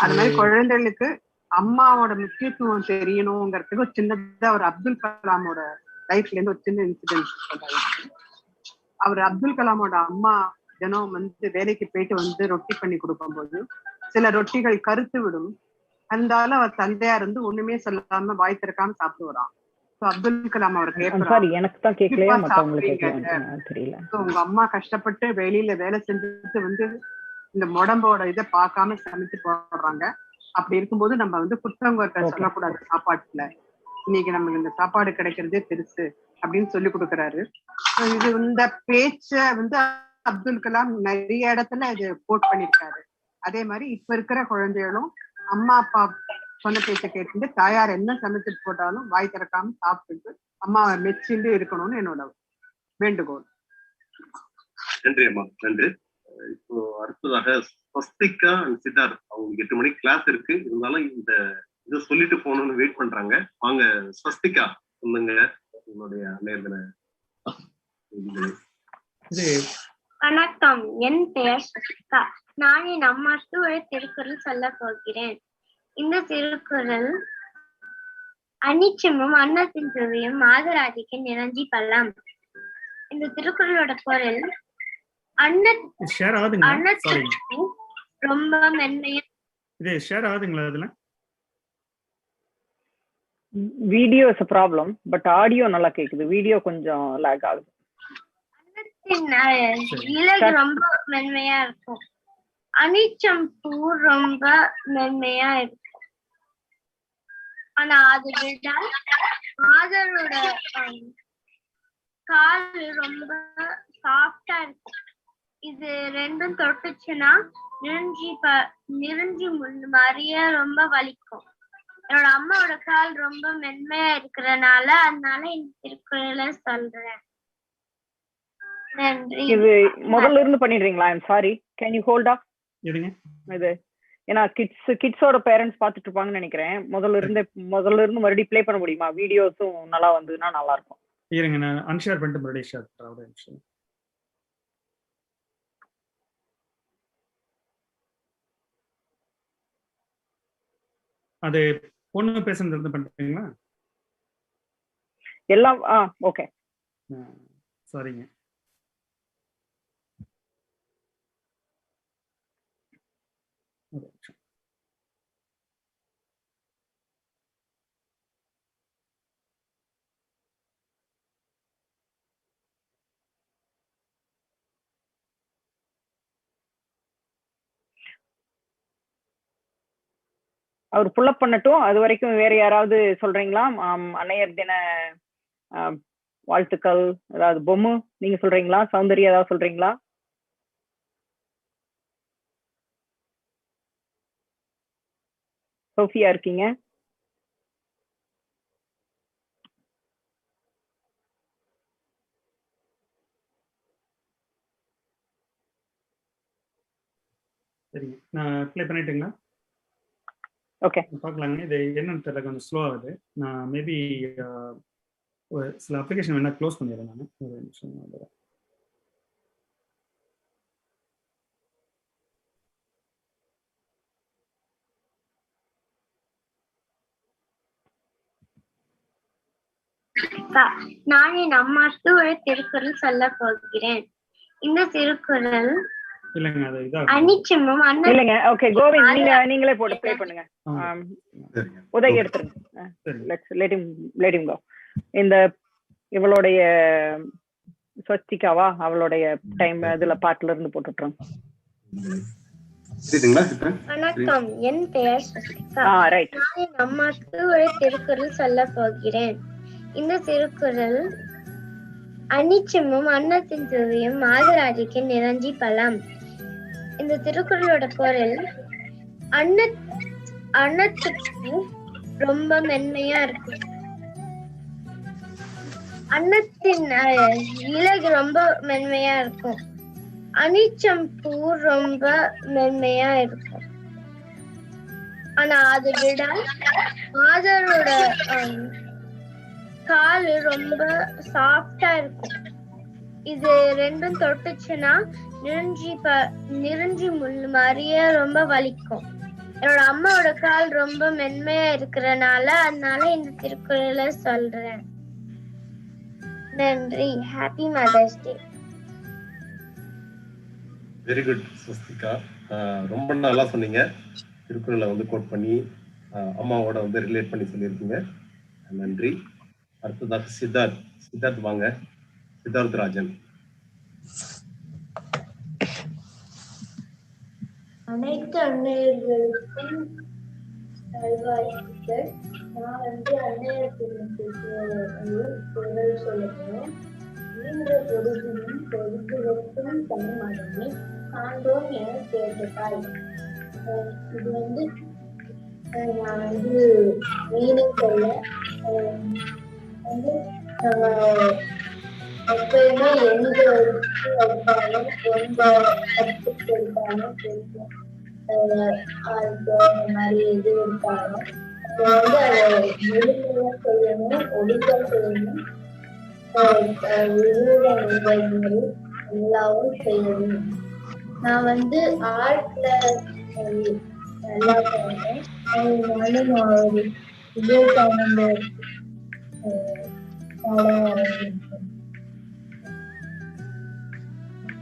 அது மாதிரி குழந்தைகளுக்கு அம்மாவோட முக்கியத்துவம் தெரியணுங்கிறதுக்கு சின்னதா ஒரு அப்துல் கலாமோட லைஃப்ல இருந்து ஒரு சின்ன இன்சிடென்ட் சொல்றாரு. அவர் அப்துல் கலாமோட அம்மா தினம் வேலைக்கு போயிட்டு ரொட்டி பண்ணி கொடுக்கும்போது சில ரொட்டிகள் கருத்து விடும். இருந்தாலும் அவர் தந்தையா இருந்து ஒண்ணுமே சொல்லாம வாய் திறக்காம சாப்பிட்டு வரான். அப்துல் கலாம் அவர் உங்க அம்மா கஷ்டப்பட்டு வெளியில வேலை செஞ்சுட்டு இந்த உடம்போட இதை பார்க்காம சமைச்சு போடுறாங்க. அப்படி இருக்கும்போது நம்ம குற்றவங்க சொல்லக்கூடாது சாப்பாட்டுல. இன்னைக்கு நமக்கு இந்த சாப்பாடு கிடைக்கிறதே பெருசு அப்படின்னு சொல்லி கொடுக்குறாரு. இது இந்த பேச்ச அப்துல் கலாம் நிறைய இடத்துல இது கோட் பண்ணிருக்காரு. அதே மாதிரி இப்ப இருக்கிற குழந்தைகளும் அம்மா அப்பா சொன்ன பேச்ச கேட்டு தாயார் என்ன சமைச்சிட்டு போட்டாலும் வாய் திறக்காம சாப்பிட்டு அம்மாவை மெச்சிண்டு இருக்கணும்னு என்னோட வேண்டுகோள்.
நன்றி அம்மா, நன்றி. இப்போ அடுத்ததாக ஸ்வஸ்திகா சித்தார்த், அவங்களுக்கு 8 மணிக்கு கிளாஸ் இருக்கு. இருந்தாலும் இந்த இதை சொல்லிட்டு போகணும்னு வெயிட் பண்றாங்க. வாங்க ஸ்வஸ்திகா, சொல்லுங்க உங்களுடைய நேர்தன.
வணக்கம், என் பெயர் ஸ்வஸ்திகா. நான் என் அம்மாக்கு ஒரு திருக்குறள் சொல்ல போகிறேன். இந்த திருக்குறள் அனிச்சமும் அன்னத்தின் சுவையும் மாதராஜிக்கு நிரஞ்சி பழம். இந்த திருக்குறளோட பொருள் அன்னத்தின் ரொம்ப மென்மையா.
இது ஷேர் ஆகுதுங்களா? அதுல
video is a problem, but audio நல்லா கேக்குது. வீடியோ கொஞ்சம் லாக் ஆகுது.
அன்னத்தின் இலகு ரொம்ப மென்மையா இருக்கும். அனிச்சம் பூ ரொம்ப மென்மையா இருக்கும். ஆனா அது விட மாதரோட கால் ரொம்ப சாஃப்டா இருக்கும். இது ரெண்டும் தொட்டுச்சுன்னா நெருஞ்சி முள் மாதிரியே ரொம்ப வலிக்கும். என்னோட அம்மாவோட கால் ரொம்ப மென்மையா இருக்கிறனால அதனால இந்த திருக்குறளை சொல்றேன். நன்றி.
இது முதல்ல இருந்து பண்ணிடுறீங்களா? I'm sorry, can you hold off இது? ஏன்னா கிட்ஸோட பேரண்ட்ஸ் பார்த்துட்டு இருப்பாங்கன்னு நினைக்கிறேன். முதல்ல இருந்து மறுபடியும் ப்ளே பண்ண முடியுமா? வீடியோஸும் நல்லா வந்ததுன்னா நல்லா இருக்கும்.
இருங்க, நான் அன்ஷேர் பண்ணிட்டு மறுபடியும் ஷேர் பண்றேன். அது பொண்ணு பேசுறது பண்றீங்களா?
எல்லாம் ஓகே,
சரிங்க.
அவர் புல்லப் பண்ணட்டும். அது வரைக்கும் வேற யாராவது சொல்றீங்களா? அன்னையர் தின வாழ்த்துக்கள் ஏதாவது பொம்மு நீங்க சொல்றீங்களா? சௌந்தர்யா ஏதாவது சொல்றீங்களா? சோஃபியா இருக்கீங்க?
சரிங்க, நான் ப்ளே பண்ணிட்டுங்களா?
ஓகே,
பார்க்கலாங்க. இது என்னன்னு தெரியல, கொஞ்சம் ஸ்லோ ஆகுது. நான் மேபி சில அப்ளிகேஷன் வேணா க்ளோஸ் பண்ணிடுறேன். நான் ஒரு நிமிஷம்
நான் என் அம்மாக்கு ஒரு திருக்குறள் சொல்ல போகிறேன். இந்த திருக்குறள்
இல்லங்க, அது இதா
அனிச்சமும்
இல்லங்க. ஓகே கோவிந்த், நீங்களே போட்டு ப்ளே பண்ணுங்க. உதவி எடுத்துருங்க. Let's let him go. இந்த இவளுடைய ஸ்வஸ்திகாவா, அவளுடைய டைம் அதுல பாட்டுல இருந்து போட்டுறோம்.
வணக்கம், என் பெயர் ஸ்வஸ்திகா. நான் என் அம்மாக்கு ஒரு திருக்குறள் சொல்ல போகிறேன். இந்த திருக்குறள் அனிச்சமும் அன்னத்தின் சுவையும் மாதராஜிக்கு நிரஞ்சி பழம். இந்த திருக்குறளோட பொருள் அன்னத்துக்கு ரொம்ப மென்மையா இருக்கும். அன்னத்தின் இலகு ரொம்ப மென்மையா இருக்கும். அனிச்சம் பூ ரொம்ப மென்மையா இருக்கும். ஆனா அது விட மாதரோட காலு ரொம்ப சாஃப்டா இருக்கும். இது ரெண்டும் தொட்டுச்சுன்னா நெருஞ்சி முள் மாதிரியே ரொம்ப வலிக்கும். என்னோட அம்மாவோட கால் ரொம்ப மென்மையா இருக்கிறனால அதனால இந்த திருக்குறளை சொல்றேன். நன்றி. Happy mother's day.
Very good Swasthika. ரொம்ப நல்லா சொன்னீங்க. திருக்குறளை வந்து கோட் பண்ணி அம்மாவோட வந்து ரிலேட் பண்ணி சொல்லியிருக்கீங்க. நன்றி. அடுத்ததாக சித்தார்த் வாங்க. சித்தார்த் ராஜன்.
அனைத்து அன்னையர்களுக்கும் நல்வாழ்த்துக்கள். நான் அன்னையர் குரல் சொல்லுகிறேன். நீண்ட பொழுதிலும் பொழுதுவற்றும் தமிழ்மகனை காண்டோம் என கேட்டாய். இது நான் மீனிங் சொல்ல எப்பயுமே எந்த வைத்தாலும் எந்த கற்றுக் கொடுத்தாலும் தெரியும். அது மாதிரி இது இருக்காலும் அதை முழுமையா செய்யணும், ஒழுங்கா செய்யணும், எல்லாவும் செய்யணும். நான் ஆர்ட்ல நல்லா பண்ணேன். அதனால விவேகானந்தர்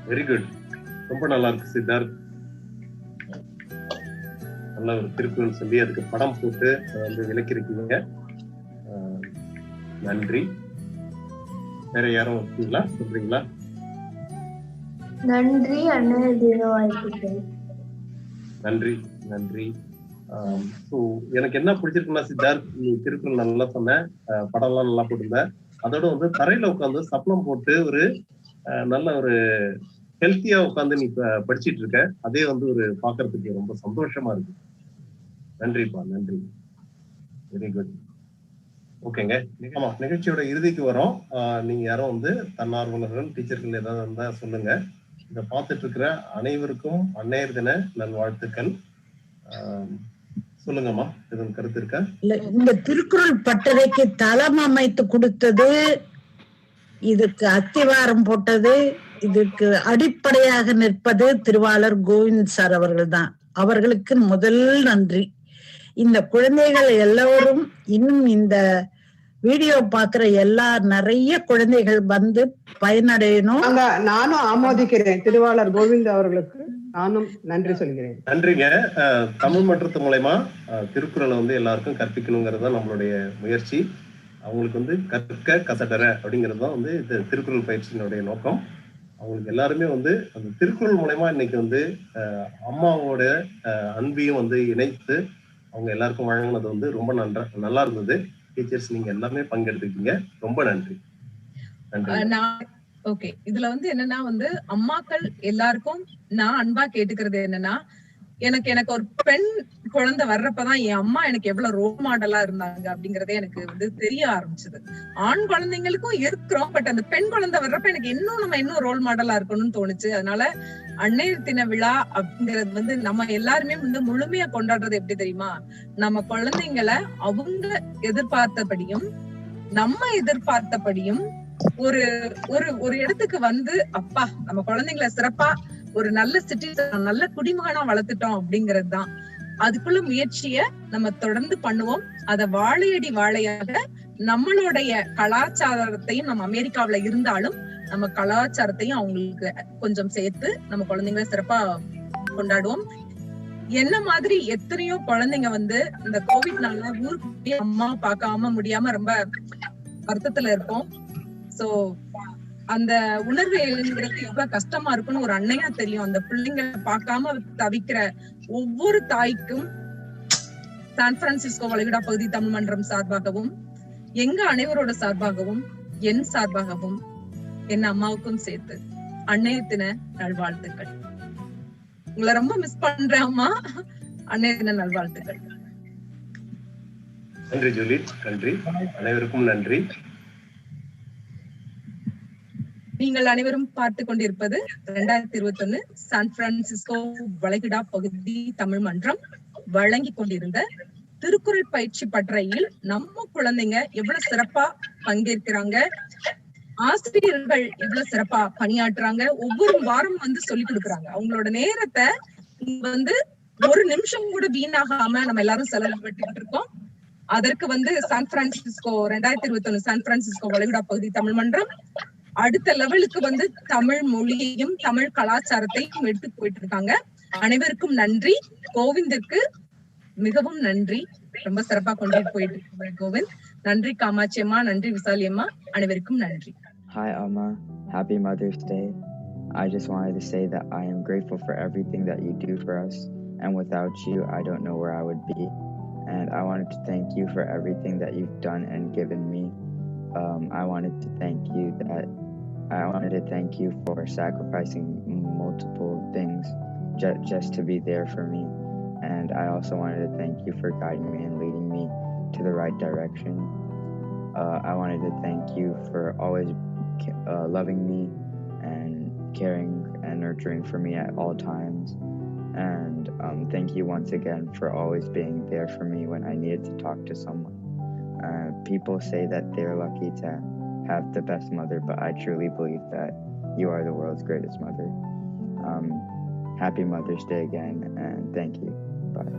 வெரி குட். ரொம்ப நல்லா இருக்கு சித்தார்த். நல்ல ஒரு திருக்குறள் சொல்லி அதுக்கு படம் போட்டு அதை வந்து விளக்கிருக்கீங்க. நன்றி. வேற யாரும் இருக்கீங்களா? சொல்றீங்களா?
நன்றி. அன்னையர் தின வாழ்த்துக்கள்.
நன்றி நன்றி. எனக்கு என்ன பிடிச்சிருக்குன்னா சித்தார்த், நீ திருக்குறள் நல்லா சொன்ன, படம்லாம் நல்லா போட்டிருந்த. அதோட வந்து தரையில உட்காந்து சப்பளம் போட்டு ஒரு நல்ல ஒரு ஹெல்த்தியா உட்காந்து நீ படிச்சுட்டு இருக்க. அதே வந்து ஒரு பாக்குறதுக்கு ரொம்ப சந்தோஷமா இருக்கு. நன்றிப்பா, நன்றி. Very good. ஓகேங்க. ஆமா, நிகழ்ச்சியோட இறுதிக்கு வரோம். நீங்க யாரும் வந்து தன்னார்வலர்கள், டீச்சர்கள் ஏதாவது இருந்தா சொல்லுங்க. இதை பார்த்துட்டு இருக்கிற அனைவருக்கும் அன்னையர் தின நல்வாழ்த்துக்கள். சொல்லுங்கம்மா, எதுவும் கருத்து இருக்கா?
இந்த திருக்குறள் பட்டறைக்கு தளம் அமைத்து கொடுத்தது, இதுக்கு அத்திவாரம் போட்டது, இதுக்கு அடிப்படையாக நிற்பது திருவாளர் கோவிந்த் சார் அவர்கள் தான். அவர்களுக்கு முதல் நன்றி. இந்த குழந்தைகள் எல்லோரும் இன்னும் இந்த வீடியோ பாக்குற நிறைய குழந்தைகள் வந்து பயனடையணும்.
நானும் ஆமோதிக்கிறேன். திருவாளர் கோவிந்த் அவர்களுக்கு நானும் நன்றி சொல்கிறேன்.
நன்றிங்க. தமிழ் மன்றத்து மூலமா திருக்குறளை வந்து எல்லாருக்கும் கற்பிக்கணுங்கிறது தான் நம்மளுடைய முயற்சி. அவங்களுக்கு வந்து கற்க கசடர அப்படிங்கிறது தான் வந்து இந்த திருக்குறள் பயிற்சியினுடைய நோக்கம். அவங்களுக்கு எல்லாருமே வந்து அந்த திருக்குறள் மூலமா இன்னைக்கு வந்து அம்மாவோட அன்பையும் வந்து இணைத்து அவங்க எல்லாருக்கும் வழங்கினது வந்து ரொம்ப நல்லா இருந்தது. டீச்சர்ஸ் நீங்க எல்லாமே பங்கெடுத்துக்கீங்க. ரொம்ப நன்றி.
ஓகே, இதுல வந்து என்னன்னா வந்து அம்மாக்கள் எல்லாருக்கும் நான் அன்பா கேட்டுக்கிறது என்னன்னா, எனக்கு ஒரு பெண் குழந்தை வர்றப்பதான் என் அம்மா எனக்கு எவ்வளவு ரோல் மாடலா இருந்தாங்க அப்படிங்கறதே எனக்கு வந்து தெரிய ஆரம்பிச்சது. ஆண் குழந்தைங்களுக்கும் இருக்கிறோம், பட் அந்த பெண் குழந்தை வர்றப்ப எனக்கு இன்னும் ரோல் மாடலா இருக்கணும்னு தோணுச்சு. அதனால அன்னையர் தின விழா அப்படிங்கிறது வந்து நம்ம எல்லாருமே வந்து முழுமையா கொண்டாடுறது எப்படி தெரியுமா? நம்ம குழந்தைங்களை அவங்க எதிர்பார்த்தபடியும் நம்ம எதிர்பார்த்தபடியும் ஒரு ஒரு ஒரு இடத்துக்கு வந்து அப்பா நம்ம குழந்தைங்களை சிறப்பா ஒரு நல்ல சிட்டிசன், நல்ல குடிமகனா வளர்த்துட்டோம் அப்படிங்கிறது தான். அதுக்குள்ள முயற்சிய நம்ம தொடர்ந்து பண்ணுவோம். அத வாழையடி வாழையாக நம்மளுடைய கலாச்சாரத்தையும், நம்ம அமெரிக்காவில இருந்தாலும் நம்ம கலாச்சாரத்தையும் அவங்களுக்கு கொஞ்சம் சேர்த்து நம்ம குழந்தைங்களை சிறப்பா கொண்டாடுவோம். என்ன மாதிரி எத்தனையோ குழந்தைங்க வந்து இந்த கோவிட்னால ஊருக்கு அம்மா பார்க்காம முடியாம ரொம்ப வருத்தத்துல இருப்போம். சோ அந்த உணர்வு எழுங்கிறது எவ்வளவு கஷ்டமா இருக்குன்னு ஒரு அன்னையா தெரியும். அந்த பிள்ளைங்களை பார்க்காம தவிக்கிற ஒவ்வொரு தாய்க்கும் சான் பிரான்சிஸ்கோ வளைகுடா பகுதி தமிழ் மன்றம் சார்பாகவும், எங்க அனைவரோட சார்பாகவும், என் சார்பாகவும், என் அம்மாவுக்கும் சேர்த்து அன்னையர் தின நல்வாழ்த்துக்கள். உங்களை ரொம்ப மிஸ் பண்றேன் அம்மா. அன்னையர் தின நல்வாழ்த்துக்கள்.
நன்றி ஜூலி. நன்றி அனைவருக்கும். நன்றி.
நீங்கள் அனைவரும் பார்த்து கொண்டிருப்பது 2021 சான் பிரான்சிஸ்கோ வளைகுடா பகுதி தமிழ் மன்றம் வழங்கி கொண்டிருந்த திருக்குறள் பயிற்சி பட்டறையில் நம்ம குழந்தைங்க எவ்வளவு சிறப்பா பங்கேற்கிறாங்க, ஆசிரியர்கள் இவ்வளவு சிறப்பா பணியாற்றுறாங்க. ஒவ்வொரு வாரம் வந்து சொல்லி கொடுக்குறாங்க. அவங்களோட நேரத்தை வந்து ஒரு நிமிஷம் கூட வீணாகாம நம்ம எல்லாரும் செலவிட்டு இருக்கோம். அதற்கு வந்து சான் பிரான்சிஸ்கோ 2021 சான் பிரான்சிஸ்கோ வளைகுடா பகுதி தமிழ் மன்றம் அடுத்த லெவலுக்கு வந்து தமிழ் மொழியையும் தமிழ் கலாச்சாரத்தையும் எடுத்து போயிட்டு இருக்காங்க. அனைவருக்கும் நன்றி. கோவிந்திற்கு மிகவும் நன்றி. ரொம்ப சிறப்பா கொண்டுட்டு போயிட்டு இருக்கு கோவிந்த். நன்றி காமாட்சி அம்மா, நன்றி விசாலி அம்மா, அனைவருக்கும் நன்றி.
Hi Amma, happy Mother's Day. I just wanted to say that I am grateful for everything that you do for us, and without you I don't know where I would be. And I wanted to thank you for everything that you've done and given me. I wanted to thank you for sacrificing multiple things just to be there for me. And I also wanted to thank you for guiding me and leading me to the right direction. I wanted to thank you for always loving me and caring and nurturing for me at all times. And thank you once again for always being there for me when I needed to talk to someone. People say that they're lucky to have the best mother, but I truly believe that you are the world's greatest mother. Happy Mother's Day again, and thank you. Bye.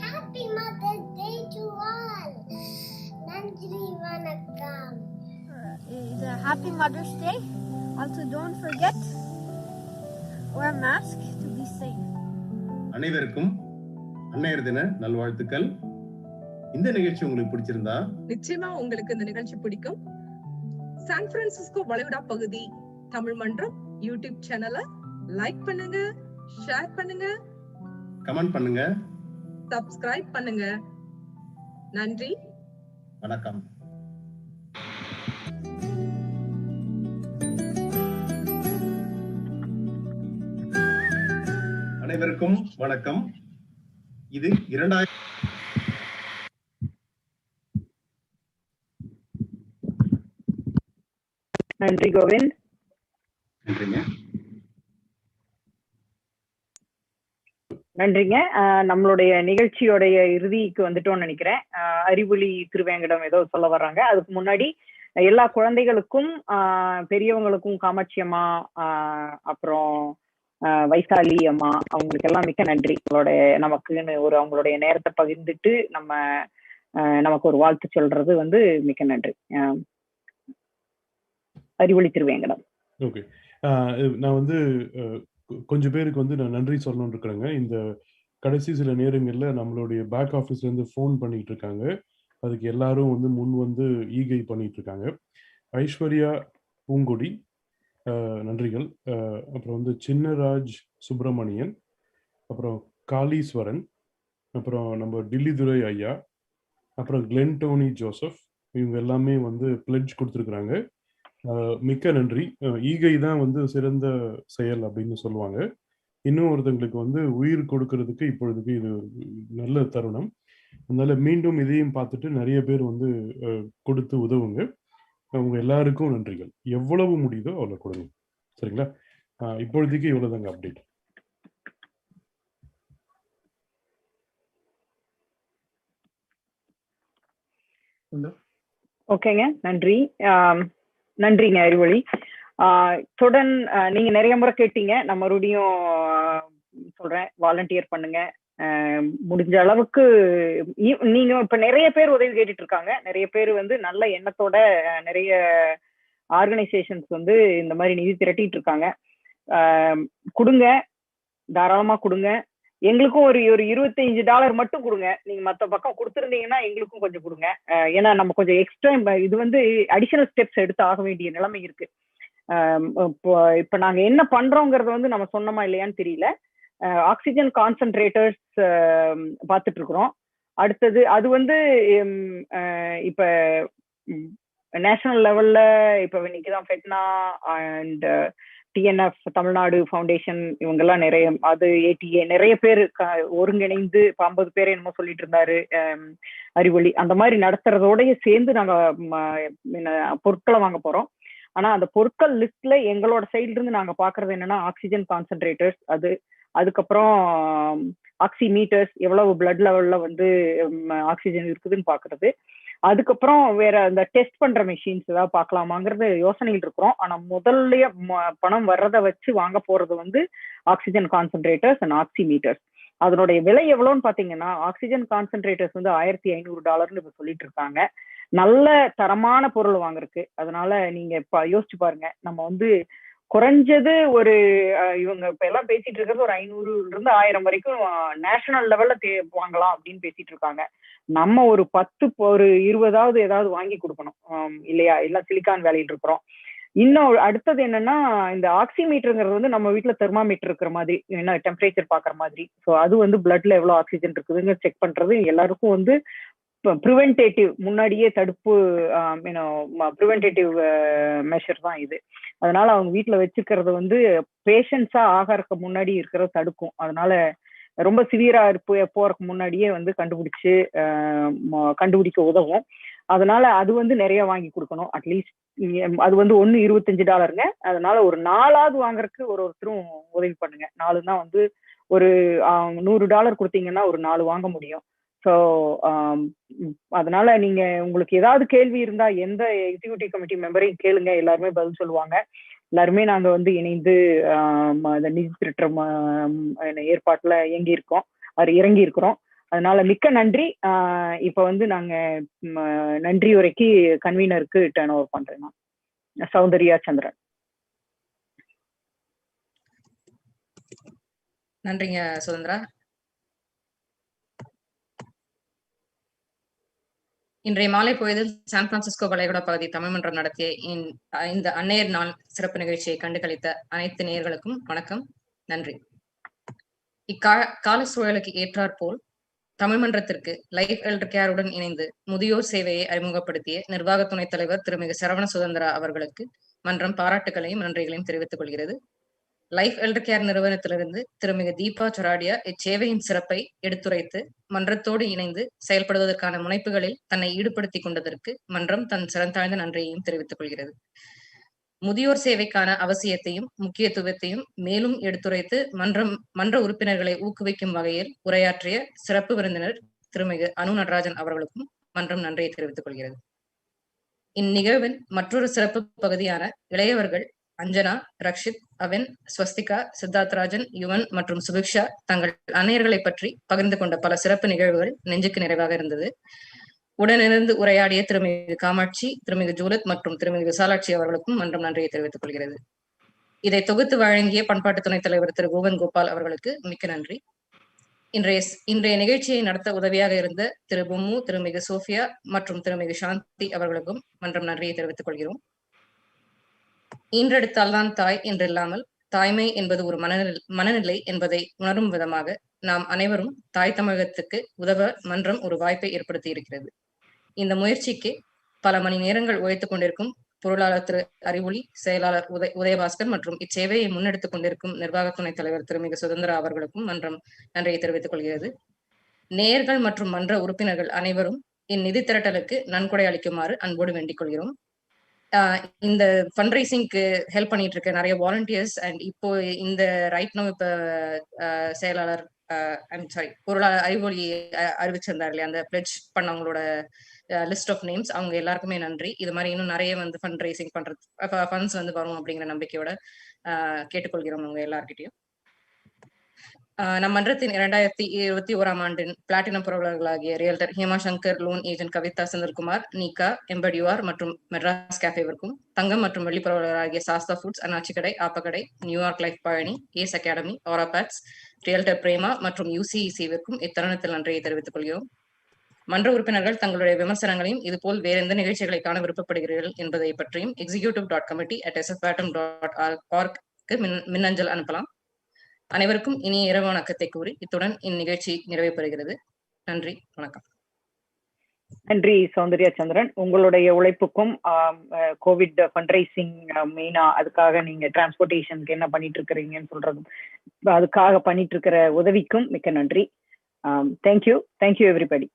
Happy Mother's Day to all. Nandri Vanakkam.
It's a happy Mother's Day. Also, don't forget, wear a mask to be safe.
அனைவருக்கும் அன்னையர் தின நல்வாழ்த்துக்கள். இந்த நிகழ்ச்சி உங்களுக்கு பிடிச்சிருந்தா
நிச்சயமா உங்களுக்கு இந்த நிகழ்ச்சி பிடிக்கும். சான் பிரான்சிஸ்கோ வளைகுடா பகுதி தமிழ் மன்றம் யூடியூப் சேனலை லைக் பண்ணுங்க, ஷேர் பண்ணுங்க,
கமெண்ட் பண்ணுங்க,
சப்ஸ்கிரைப் பண்ணுங்க. நன்றி,
வணக்கம். அனைவருக்கும் வணக்கம். இது 2000
நன்றி கோவிந்த்.
நன்றிங்க.
நன்றிங்க. நம்மளுடைய நிகழ்ச்சியோடைய இறுதிக்கு வந்துட்டோம்னு நினைக்கிறேன். அறிவொளி திருவேங்கடம் ஏதோ சொல்ல வர்றாங்க. அதுக்கு முன்னாடி எல்லா குழந்தைகளுக்கும் பெரியவங்களுக்கும் காமாட்சி அம்மா, அப்புறம் வைசாலி அம்மா, அவங்களுக்கு எல்லாம் மிக்க நன்றி. நமக்குன்னு அவங்களுடைய நேரத்தை பகிர்ந்துட்டு நமக்கு ஒரு வாழ்த்து சொல்றது வந்து மிக்க நன்றி. அறிவொளி திருவேங்கடம்.
ஓகே, நான் வந்து கொஞ்சம் பேருக்கு வந்து நான் நன்றி சொல்லணும்னு இருக்கிறேங்க. இந்த கடைசி சில நேரங்களில் நம்மளுடைய பேக் ஆஃபீஸ்ல இருந்து ஃபோன் பண்ணிட்டு இருக்காங்க. அதுக்கு எல்லாரும் வந்து முன் வந்து ஈகை பண்ணிட்டு இருக்காங்க. ஐஸ்வர்யா பூங்கொடி, நன்றிகள். அப்புறம் வந்து சின்னராஜ் சுப்பிரமணியன், அப்புறம் காளீஸ்வரன், அப்புறம் நம்ம டில்லிதுரை ஐயா, அப்புறம் கிளென்டோனி ஜோசப், இவங்க எல்லாமே வந்து பிளெட்ஜ் கொடுத்துருக்குறாங்க. மிக்க நன்றி. ஈகை தான் வந்து சிறந்த செயல் அப்படின்னு சொல்லுவாங்க. இன்னும் ஒருத்தங்களுக்கு வந்து உயிர் கொடுக்கறதுக்கு இப்பொழுதுக்கு இது நல்ல தருணம். அதனால மீண்டும் இதையும் பார்த்துட்டு நிறைய பேர் வந்து கொடுத்து உதவுங்க. உங்க எல்லாருக்கும் நன்றிகள். எவ்வளவு முடியுதோ அவ்வளவு கொடுங்க. சரிங்களா? இப்பொழுதைக்கு இவ்வளவுதாங்க அப்டேட்.
ஓகேங்க, நன்றி. நன்றிங்க அறிவொளி. தொடர்ந்து நீங்க நிறைய முறை கேட்டீங்க, நான் மறுபடியும் சொல்றேன், வாலண்டியர் பண்ணுங்க. முடிஞ்ச அளவுக்கு நீங்க இப்ப நிறைய பேர் உதவி கேட்டுட்டு இருக்காங்க. நிறைய பேர் வந்து நல்ல எண்ணத்தோட நிறைய ஆர்கனைசேஷன்ஸ் வந்து இந்த மாதிரி நிதி திரட்டிட்டு இருக்காங்க. கொடுங்க, தாராளமா கொடுங்க. எங்களுக்கும் ஒரு $25 மட்டும் கொடுங்க. நீங்க மத்த பக்கம் கொடுத்துருந்தீங்கன்னா எங்களுக்கும் கொஞ்சம் கொடுங்க. ஏன்னா நம்ம கொஞ்சம் எக்ஸ்ட்ரா இது வந்து அடிஷனல் ஸ்டெப்ஸ் எடுத்து ஆக வேண்டிய நிலைமை இருக்கு. இப்ப நாங்க என்ன பண்றோங்கிறத வந்து நம்ம சொன்னோமா இல்லையான்னு தெரியல. ஆக்சிஜன் கான்சென்ட்ரேட்டர்ஸ் பார்த்துட்டு இருக்கிறோம். அடுத்தது அது வந்து இப்ப நேஷனல் லெவல்ல இப்ப இன்னைக்குதான் FeTNA and TNF Tamil Nadu foundation இவங்கெல்லாம் நிறைய, அது ஏடிஏ நிறைய பேர் ஒருங்கிணைந்து 50 பேர் என்னமோ சொல்லிட்டு இருந்தாரு அறிவொளி. அந்த மாதிரி நடத்துறதோடய சேர்ந்து நாங்க பொருட்களை வாங்க போறோம். ஆனா அந்த பொருட்கள் லிஸ்ட்ல எங்களோட சைட்ல இருந்து நாங்க பாக்குறது என்னன்னா ஆக்சிஜன் கான்சென்ட்ரேட்டர்ஸ், அதுக்கப்புறம் ஆக்சிமீட்டர்ஸ், எவ்வளவு பிளட் லெவல்ல வந்து ஆக்சிஜன் இருக்குதுன்னு பாக்குறது. அதுக்கப்புறம் வேற அந்த டெஸ்ட் பண்ற மெஷின்ஸ் ஏதாவது பார்க்கலாமாங்கிறது யோசனையில் இருக்கிறோம். ஆனா முதல்லயே பணம் வர்றதை வச்சு வாங்க போறது வந்து ஆக்சிஜன் கான்சென்ட்ரேட்டர்ஸ் அண்ட் ஆக்சிமீட்டர்ஸ். அதனுடைய விலை எவ்வளவுன்னு பாத்தீங்கன்னா ஆக்சிஜன் கான்சென்ட்ரேட்டர்ஸ் வந்து $1500 இப்ப சொல்லிட்டு இருக்காங்க. நல்ல தரமான பொருள் வாங்குறதுக்கு. அதனால நீங்க இப்ப யோசிச்சு பாருங்க, நம்ம வந்து குறைஞ்சது ஒரு இவங்க இப்ப எல்லாம் பேசிட்டு இருக்கிறது ஒரு 500 வரைக்கும் நேஷனல் லெவல்ல வாங்கலாம் அப்படின்னு பேசிட்டு இருக்காங்க. நம்ம ஒரு 10 ஒரு 20 ஏதாவது வாங்கி கொடுக்கணும் இல்லையா? எல்லாம் சிலிக்கான் வேலையில் இருக்கிறோம். இன்னும் அடுத்தது என்னன்னா, இந்த ஆக்சிமீட்டருங்கிறது வந்து நம்ம வீட்டுல தெர்மாமீட்டர் இருக்கிற மாதிரி, என்ன டெம்பரேச்சர் பாக்குற மாதிரி. ஸோ அது வந்து பிளட்ல எவ்வளவு ஆக்சிஜன் இருக்குதுங்க செக் பண்றது. எல்லாருக்கும் வந்து ப்ரிவென்டேட்டிவ், முன்னாடியே தடுப்பு, ப்ரிவென்டேட்டிவ் மெஷர் தான் இது. அதனால அவங்க வீட்டுல வச்சுக்கிறது வந்து பேஷண்ட்ஸா ஆகிறதுக்கு முன்னாடி இருக்கிறத தடுக்கும். அதனால ரொம்ப சிவியரா போறதுக்கு முன்னாடியே வந்து கண்டுபிடிக்க உதவும். அதனால அது வந்து நிறைய வாங்கி கொடுக்கணும். அட்லீஸ்ட் அது வந்து ஒண்ணு $25. அதனால ஒரு 4ஆவது வாங்குறதுக்கு ஒருத்தரும் உதவி பண்ணுங்க. 4 தான் வந்து ஒரு $100 கொடுத்தீங்கன்னா ஒரு 4 வாங்க முடியும். ஸோ அதனால நீங்க உங்களுக்கு ஏதாவது கேள்வி இருந்தா எந்த எக்ஸிக்யூட்டிவ் கமிட்டி மெம்பரையும் கேளுங்க, எல்லாருமே பதில் சொல்லுவாங்க. எல்லாருமே நாங்க வந்து இணைந்து நிதி திரட்டுற ஏற்பாட்டுல இறங்கி இருக்கிறோம். அதனால மிக்க நன்றி. இப்ப வந்து நாங்க நன்றி உரைக்கு கன்வீனருக்கு டர்ன் ஓவர் பண்றேன். நான் சௌந்தர்யா சந்திரன்.
நன்றிங்க சுதந்திரா. இன்றைய மாலை பொழுதில் சான் பிரான்சிஸ்கோ வளைகுடா பகுதி தமிழ் மன்றம் நடத்திய இந்த அன்னையர் நாள் சிறப்பு நிகழ்ச்சியை கண்டுகளித்த அனைத்து நேயர்களுக்கும் வணக்கம், நன்றி. கால சூழலுக்கு ஏற்றாற்போல் தமிழ் மன்றத்திற்கு லைஃப் எல்டர் கேருடன் இணைந்து முதியோர் சேவையை அறிமுகப்படுத்திய நிர்வாக துணைத் தலைவர் திருமிகு சரவண சுதந்திரா அவர்களுக்கு மன்றம் பாராட்டுகளையும் நன்றிகளையும் தெரிவித்துக் கொள்கிறது. லைஃப் எல்டர் கேர் நிறுவனத்திலிருந்து திருமிகு தீபா சொராடியா இச்சேவையின் சிறப்பை எடுத்துரைத்து மன்றத்தோடு இணைந்து செயல்படுவதற்கான முனைப்புகளில் தன்னை ஈடுபடுத்திக் கொண்டதற்கு மன்றம் தன் சிறந்தாழ்ந்த நன்றியையும் தெரிவித்துக் கொள்கிறது. முதியோர் சேவைக்கான அவசியத்தையும் முக்கியத்துவத்தையும் மேலும் எடுத்துரைத்து மன்ற உறுப்பினர்களை ஊக்குவிக்கும் வகையில் உரையாற்றிய சிறப்பு விருந்தினர் திருமிகு அனு நடராஜன் அவர்களுக்கும் மன்றம் நன்றியை தெரிவித்துக் கொள்கிறது. இந்நிகழ்வின் மற்றொரு சிறப்பு பகுதியான இளையவர்கள் அஞ்சனா, ரக்ஷித், அவன், ஸ்வஸ்திகா, சித்தார்த்ராஜன், யுவன் மற்றும் சுபிக்ஷா தங்கள் அன்னையர்களை பற்றி பகிர்ந்து கொண்ட பல சிறப்பு நிகழ்வுகள் நெஞ்சுக்கு நிறைவாக இருந்தது. உடனிருந்து உரையாடிய திருமிகு காமாட்சி, திருமிகு ஜூலத் மற்றும் திருமிகு விசாலாட்சி அவர்களுக்கும் மன்றம் நன்றியை தெரிவித்துக் கொள்கிறது. இதை தொகுத்து வழங்கிய பண்பாட்டு துணைத் தலைவர் திரு பூவன் கோபால் அவர்களுக்கு மிக்க நன்றி. இன்றைய நிகழ்ச்சியை நடத்த உதவியாக இருந்த திரு பொம்மு, திருமிகு சோஃபியா மற்றும் திருமிகு சாந்தி அவர்களுக்கும் மன்றம் நன்றியை தெரிவித்துக் கொள்கிறோம். ஈன்றெடுத்தால்தான் தாய் என்றில்லாமல் தாய்மை என்பது ஒரு மனநிலை என்பதை உணரும் விதமாக நாம் அனைவரும் தாய் தமிழகத்துக்கு உதவ மன்றம் ஒரு வாய்ப்பை ஏற்படுத்தி இருக்கிறது. இந்த முயற்சிக்கு பல மணி நேரங்கள் உழைத்துக் கொண்டிருக்கும் பொருளாளர் திரு அறிவொளி, செயலாளர் உதயபாஸ்கர் மற்றும் இச்சேவையை முன்னெடுத்துக் கொண்டிருக்கும் நிர்வாக துணைத் தலைவர் திருமிகு சுதந்திரா அவர்களுக்கும் மன்றம் நன்றியை தெரிவித்துக் கொள்கிறது. நேயர்கள் மற்றும் மன்ற உறுப்பினர்கள் அனைவரும் இந்நிதி திரட்டலுக்கு நன்கொடை அளிக்குமாறு அன்போடு வேண்டிக் கொள்கிறோம். இந்த ஃபண்ட் ரைசிங்க்கு ஹெல்ப் பண்ணிட்டு இருக்க நிறைய வாலண்டியர்ஸ் அண்ட் இப்போ இந்த ரைட் நோ இப்ப செயலாளர் பொருளாதார அறிவொளி அறிவிச்சிருந்தார் இல்லையா, அந்த பிளெட்ஜ் பண்ணவங்களோட லிஸ்ட் ஆஃப் நேம்ஸ், அவங்க எல்லாருக்குமே நன்றி. இது மாதிரி இன்னும் நிறைய வந்து ஃபண்ட் ரைசிங் பண்றது ஃபண்ட்ஸ் வந்து வரும் அப்படிங்கிற நம்பிக்கையோட கேட்டுக்கொள்கிறோம் அவங்க எல்லார்கிட்டையும். நம் மன்றத்தின் 2021ஆம் ஆண்டின் பிளாட்டினம் புரவலர்களாகிய realtor Hema Shankar, loan agent Kavitha Chandrakumar, நீகா, எம்படியூஆர் மற்றும் மெட்ராஸ் கேஃபேவிற்கும், தங்கம் மற்றும் வெள்ளி புரவலர்களாகிய சாஸ்தா ஃபுட்ஸ், அண்ணாச்சி கடை, ஆப்பக்கடை, New York life Palani, ace academy, ஓராபேட்ஸ், ரியல்டர் பிரேமா மற்றும் UCEC-விற்கும் இத்தருணத்தில் நன்றியை தெரிவித்துக் கொள்கிறோம். மன்ற உறுப்பினர்கள் தங்களுடைய விமர்சனங்களையும் இதுபோல் வேற எந்த நிகழ்ச்சிகளை காண விருப்பப்படுகிறீர்கள் என்பதை பற்றியும் executive.committee@sfpatam.org மின்னஞ்சல் அனுப்பலாம். அனைவருக்கும் இனிய இரவு வணக்கத்தை கூறி இத்துடன் இந்நிகழ்ச்சி நிறைவு பெறுகிறது. நன்றி, வணக்கம்.
நன்றி சௌந்தர்யா சந்திரன். உங்களுடைய உழைப்புக்கும் கோவிட் ஃபண்ட் ரைசிங் மெயினா அதுக்காக நீங்க டிரான்ஸ்போர்டேஷனுக்கு என்ன பண்ணிட்டு இருக்கிறீங்கன்னு சொல்றதும் அதுக்காக பண்ணிட்டு இருக்கிற உதவிக்கும் மிக்க நன்றி. Thank you everybody.